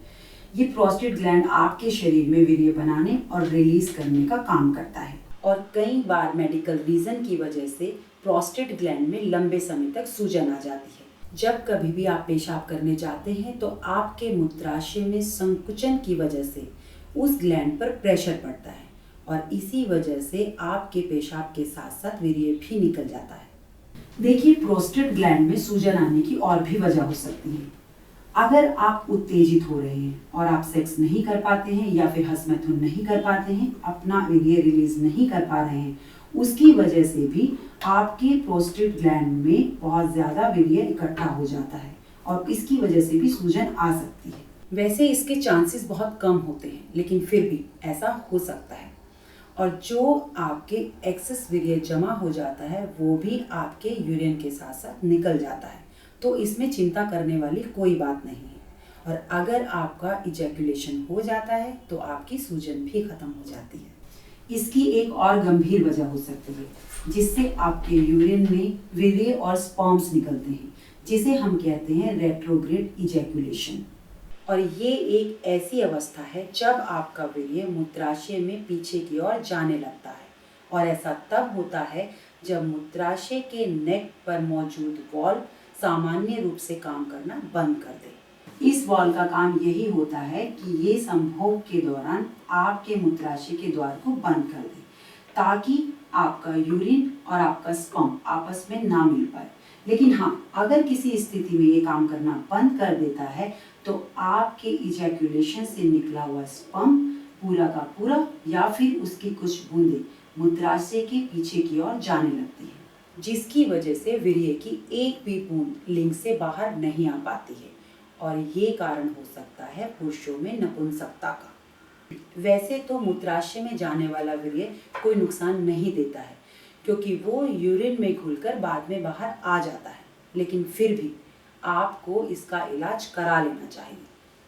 ये प्रोस्टेट ग्लैंड आपके शरीर में वीर्य बनाने और रिलीज करने का काम करता है, और कई बार मेडिकल रीज़न की वजह से प्रोस्टेट ग्लैंड में लंबे समय तक सूजन आ जाती है। जब कभी भी आप पेशाब करने जाते हैं तो आपके मूत्राशय में संकुचन की वजह से उस ग्लैंड पर प्रेशर पड़ता है और इसी वजह से आपके पेशाब के साथ साथ वीर्य भी निकल जाता है। देखिए, प्रोस्टेट ग्लैंड में सूजन आने की और भी वजह हो सकती है। अगर आप उत्तेजित हो रहे हैं और आप सेक्स नहीं कर पाते हैं या फिर हस्तमैथुन नहीं कर पाते हैं, अपना वीर्य रिलीज नहीं कर पा रहे हैं, उसकी वजह से भी आपके प्रोस्टेट ग्लैंड में बहुत ज़्यादा वीर्य इकट्ठा हो जाता है और इसकी वजह से भी सूजन आ सकती है। वैसे इसके चांसेस बहुत कम होते हैं, लेकिन फिर भी ऐसा हो सकता है। और जो आपके एक्सेस वीर्य जमा हो जाता है वो भी आपके यूरिन के साथ साथ निकल जाता है, तो इसमें चिंता करने वाली कोई बात नहीं है। और अगर आपका इजैकुलेशन हो जाता है तो आपकी सूजन भी खत्म हो जाती है। इसकी एक और गंभीर वजह हो सकती है जिससे आपके यूरिन में वीर्य और स्पर्म्स निकलते हैं, जिसे हम कहते हैं रेट्रोग्रेड इजैकुलेशन। और ये एक ऐसी अवस्था है जब आपका वीर्य मूत्राशय में पीछे की ओर जाने लगता है, और ऐसा तब होता है जब मूत्राशय के नेक पर मौजूद वॉल्व सामान्य रूप से काम करना बंद कर दे। इस वॉल्व का काम यही होता है कि ये संभोग के दौरान आपके मूत्राशय के द्वार को बंद कर दे, ताकि आपका यूरिन और आपका स्पर्म आपस में ना मिल पाए। लेकिन हाँ, अगर किसी स्थिति में ये काम करना बंद कर देता है तो आपके इजैकुलेशन से निकला हुआ स्पर्म पूरा का पूरा या फिर उसकी कुछ बूंदें मूत्राशय के पीछे की ओर जाने लगती है, जिसकी वजह से वीर्य की एक भी बूंद लिंग से बाहर नहीं आ पाती है, और ये कारण हो सकता है पुरुषों में नपुंसकता का। वैसे तो मूत्राशय में जाने वाला वीर्य कोई नुकसान नहीं देता है, क्योंकि वो यूरिन में घुलकर बाद में बाहर आ जाता है, लेकिन फिर भी आपको इसका इलाज करा लेना चाहिए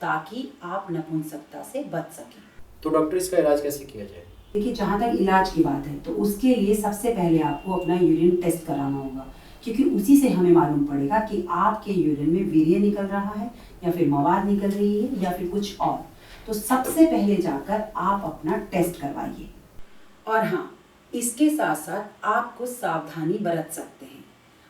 ताकि आप नपुंसकता से बच सकें। तो डॉक्टर इसका इलाज कैसे किया जाए? देखिए, जहाँ तक इलाज की बात है तो उसके लिए सबसे पहले आपको अपना यूरिन टेस्ट कराना होगा, क्योंकि उसी से हमें मालूम पड़ेगा कि आपके यूरिन में वीर्य निकल रहा है या फिर मवाद निकल रही है या फिर कुछ और। तो सबसे पहले जाकर आप अपना टेस्ट करवाइए। और हाँ, इसके साथ साथ आप कुछ सावधानी बरत सकते हैं।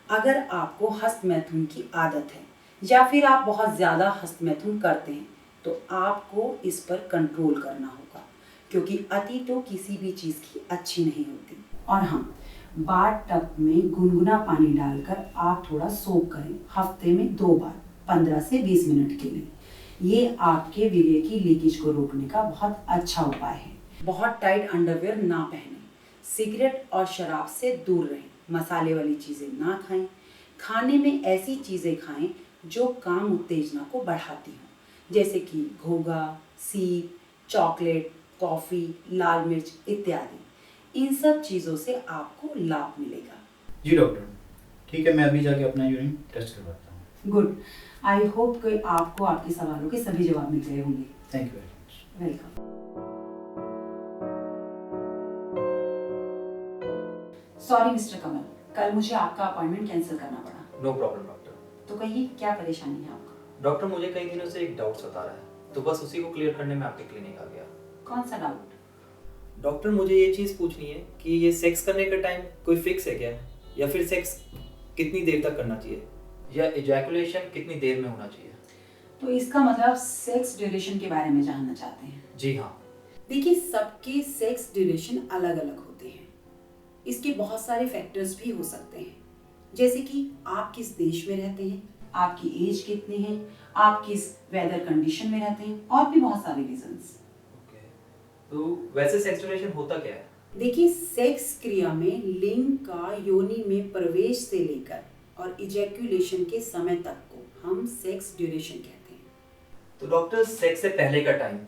अगर आपको हस्तमैथुन की आदत है या फिर आप बहुत ज़्यादा हस्तमैथुन करते हैं तो आपको इस पर कंट्रोल करना होगा, क्योंकि अति तो किसी भी चीज़ की अच्छी नहीं होती। और हाँ, बाथ टब में गुनगुना पानी डालकर आप थोड़ा सोक करें हफ्ते में 2 बार 15 से 20 मिनट के लिए। ये आपके वीर्य की लीकेज को रोकने का बहुत अच्छा उपाय है। बहुत टाइट अंडरवेयर ना पहनें, सिगरेट और शराब से दूर रहें, मसाले वाली चीज़ें ना खाएं, खाने में ऐसी चीज़ें खाएं जो काम उत्तेजना को बढ़ाती हों, जैसे कि घोगा, सीप, चॉकलेट, कॉफ़ी, लाल मिर्च इत्यादि। इन सब चीज़ों से आपको लाभ मिलेगा। जी डॉक्टर, ठीक है, मैं अभी जाके अपना यूरिन टेस्ट करवाता हूँ। गुड। आई होप कि आपको आपके सवालों के सभी जवाब मिल गए होंगे। Thank you very much. Welcome. Sorry mister Kamal, कल मुझे आपका अपॉइंटमेंट कैंसिल करना पड़ा। No problem doctor. तो कहिए, क्या परेशानी है आपको? डॉक्टर, मुझे कई दिनों से एक डाउट सता रहा है, तो बस उसी को क्लियर करने में आपके क्लिनिक आ गया। कौन सा डाउट? डॉक्टर, मुझे ये चीज़ पूछनी है कि ये सेक्स करने का टाइम कोई फिक्स है क्या, या फिर सेक्स कितनी देर तक करना चाहिए, या इजैकुलेशन कितनी देर में होना चाहिए? तो इसका मतलब सेक्स ड्यूरेशन के बारे में जानना चाहते हैं? जी हाँ। देखिए, सबके सेक्स ड्यूरेशन अलग अलग होते हैं। इसके बहुत सारे फैक्टर्स भी हो सकते हैं, जैसे कि आप किस देश में रहते हैं, आपकी एज कितनी है, आप किस वेदर कंडीशन में रहते हैं, और भी बहुत सारे रीजंस। तो वैसे सेक्स ड्यूरेशन होता क्या है? देखिए, सेक्स क्रिया में लिंग का योनि में प्रवेश से लेकर और इजैकुलेशन के समय तक को हम सेक्स ड्यूरेशन कहते हैं। तो डॉक्टर, सेक्स से पहले का टाइम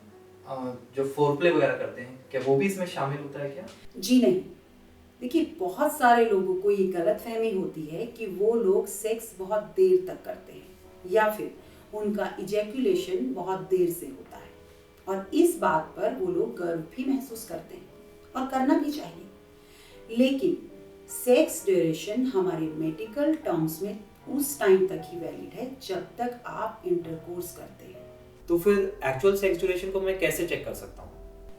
जो फोरप्ले वगैरह करते हैं, क्या वो भी इसमें शामिल होता है क्या? जी नहीं। देखिए, बहुत सारे लोगों को ये गलतफहमी होती है कि वो लोग सेक्स बहुत देर तक करते हैं या फिर उनका इजैकुलेशन बहुत देर से होता है, और इस बात पर वो लोग गर्व भी महसूस करते हैं और करना भी चाहिए। लेकिन सेक्स ड्यूरेशन हमारे मेडिकल टर्म्स में उस टाइम तक ही वैलिड है जब तक आप इंटरकोर्स करते हैं। तो फिर एक्चुअल सेक्स ड्यूरेशन को मैं कैसे चेक कर सकता हूँ?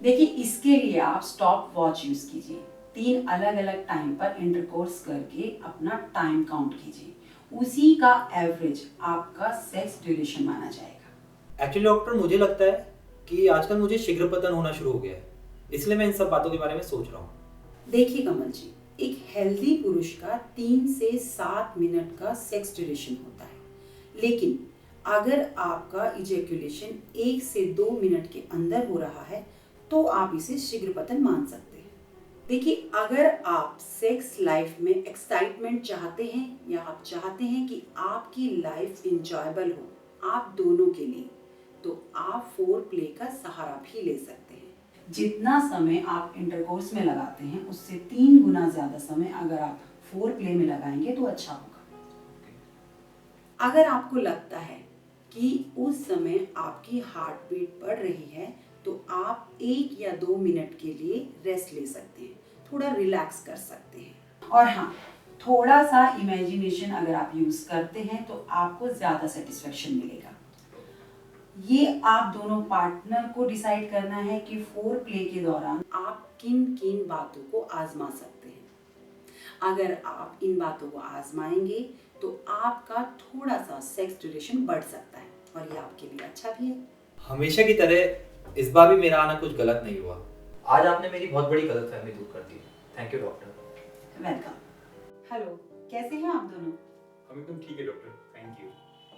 देखिए, इसके लिए आप स्टॉप वॉच यूज कीजिए। 3 अलग अलग टाइम पर इंटरकोर्स करके अपना टाइम काउंट कीजिए, उसी का एवरेज आपका सेक्स ड्यूरेशन माना जाएगा। एक्चुअली डॉक्टर, मुझे लगता है कि आजकल मुझे शीघ्र पतन होना शुरू हो गया है, इसलिए मैं इन सब बातों के बारे में सोच रहा हूँ। देखिए कमल जी, एक हेल्दी पुरुष का 3 से 7 मिनट का सेक्स ड्यूरेशन होता है, लेकिन अगर आपका इजैक्यूलेशन 1 से 2 मिनट के अंदर हो रहा है तो आप इसे शीघ्रपतन मान सकते हैं। देखिए, अगर आप सेक्स लाइफ में एक्साइटमेंट चाहते हैं या आप चाहते हैं कि आपकी लाइफ इंजॉयबल हो आप दोनों के लिए, तो आप फोर प्ले का सहारा भी ले सकते हैं। जितना समय आप इंटरकोर्स में लगाते हैं उससे 3 गुना ज़्यादा समय अगर आप फोर प्ले में लगाएंगे तो अच्छा होगा। अगर आपको लगता है कि उस समय आपकी हार्ट बीट बढ़ रही है तो आप 1 या 2 मिनट के लिए रेस्ट ले सकते हैं, थोड़ा रिलैक्स कर सकते हैं। और हाँ, थोड़ा सा इमेजिनेशन अगर आप यूज़ करते हैं तो आपको ज़्यादा सेटिस्फेक्शन मिलेगा। ये आप दोनों पार्टनर को डिसाइड करना है कि फोर प्ले के दौरान आप किन किन बातों को आजमा सकते हैं। अगर आप इन बातों को आजमाएंगे तो आपका थोड़ा सा सेक्स ड्यूरेशन बढ़ सकता है और ये आपके लिए अच्छा भी है। हमेशा की तरह इस बार भी मेरा आना कुछ गलत नहीं हुआ। आज आपने मेरी बहुत बड़ी गलतफहमी दूर कर दी। Thank you doctor. Welcome. Hello, कैसे हैं आप दोनों? हम एकदम ठीक है डॉक्टर, थैंक यू।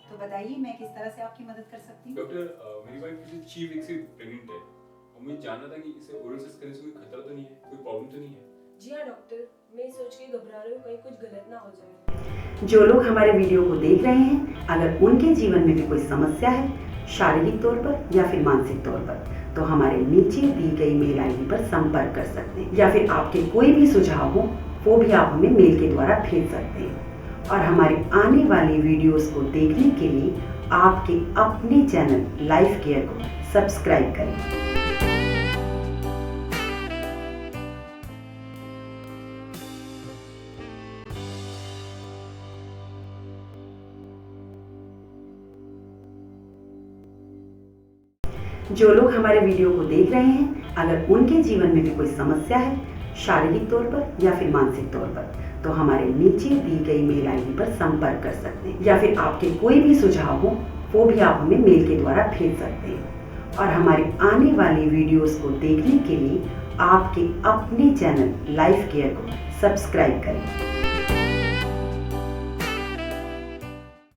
तो बताइए मैं किस तरह से आपकी मदद कर सकती हूँ? डॉक्टर, मेरी वाइफ पिछले 6 वीक से प्रेग्नेंट है और मुझे जानना था कि इसे ओरल सेक्स करने से कोई खतरा तो नहीं है, कोई प्रॉब्लम तो नहीं है? जी हाँ डॉक्टर, मैं सोच के घबरा रही हूँ कहीं कुछ गलत ना हो जाए। जो लोग हमारे वीडियो को देख रहे हैं, अगर उनके जीवन में भी कोई समस्या है, शारीरिक तौर पर या फिर मानसिक तौर पर, तो हमारे नीचे दी गई मेल आईडी पर संपर्क कर सकते हैं, या फिर आपके कोई भी सुझाव हो वो भी आप हमें मेल के द्वारा भेज सकते हैं। और हमारे आने वाली वीडियोस को देखने के लिए आपके अपने चैनल लाइफ केयर को सब्सक्राइब करें। जो लोग हमारे वीडियो को देख रहे हैं, अगर उनके जीवन में भी कोई समस्या है, शारीरिक तौर पर या फिर मानसिक तौर पर, तो हमारे नीचे दी गई मेल आईडी पर संपर्क कर सकते हैं, या फिर आपके कोई भी सुझाव हो वो भी आप हमें मेल के द्वारा भेज सकते हैं। और हमारे आने वाली वीडियोस को देखने के लिए आपके अपने चैनल लाइफ केयर को सब्सक्राइब करें।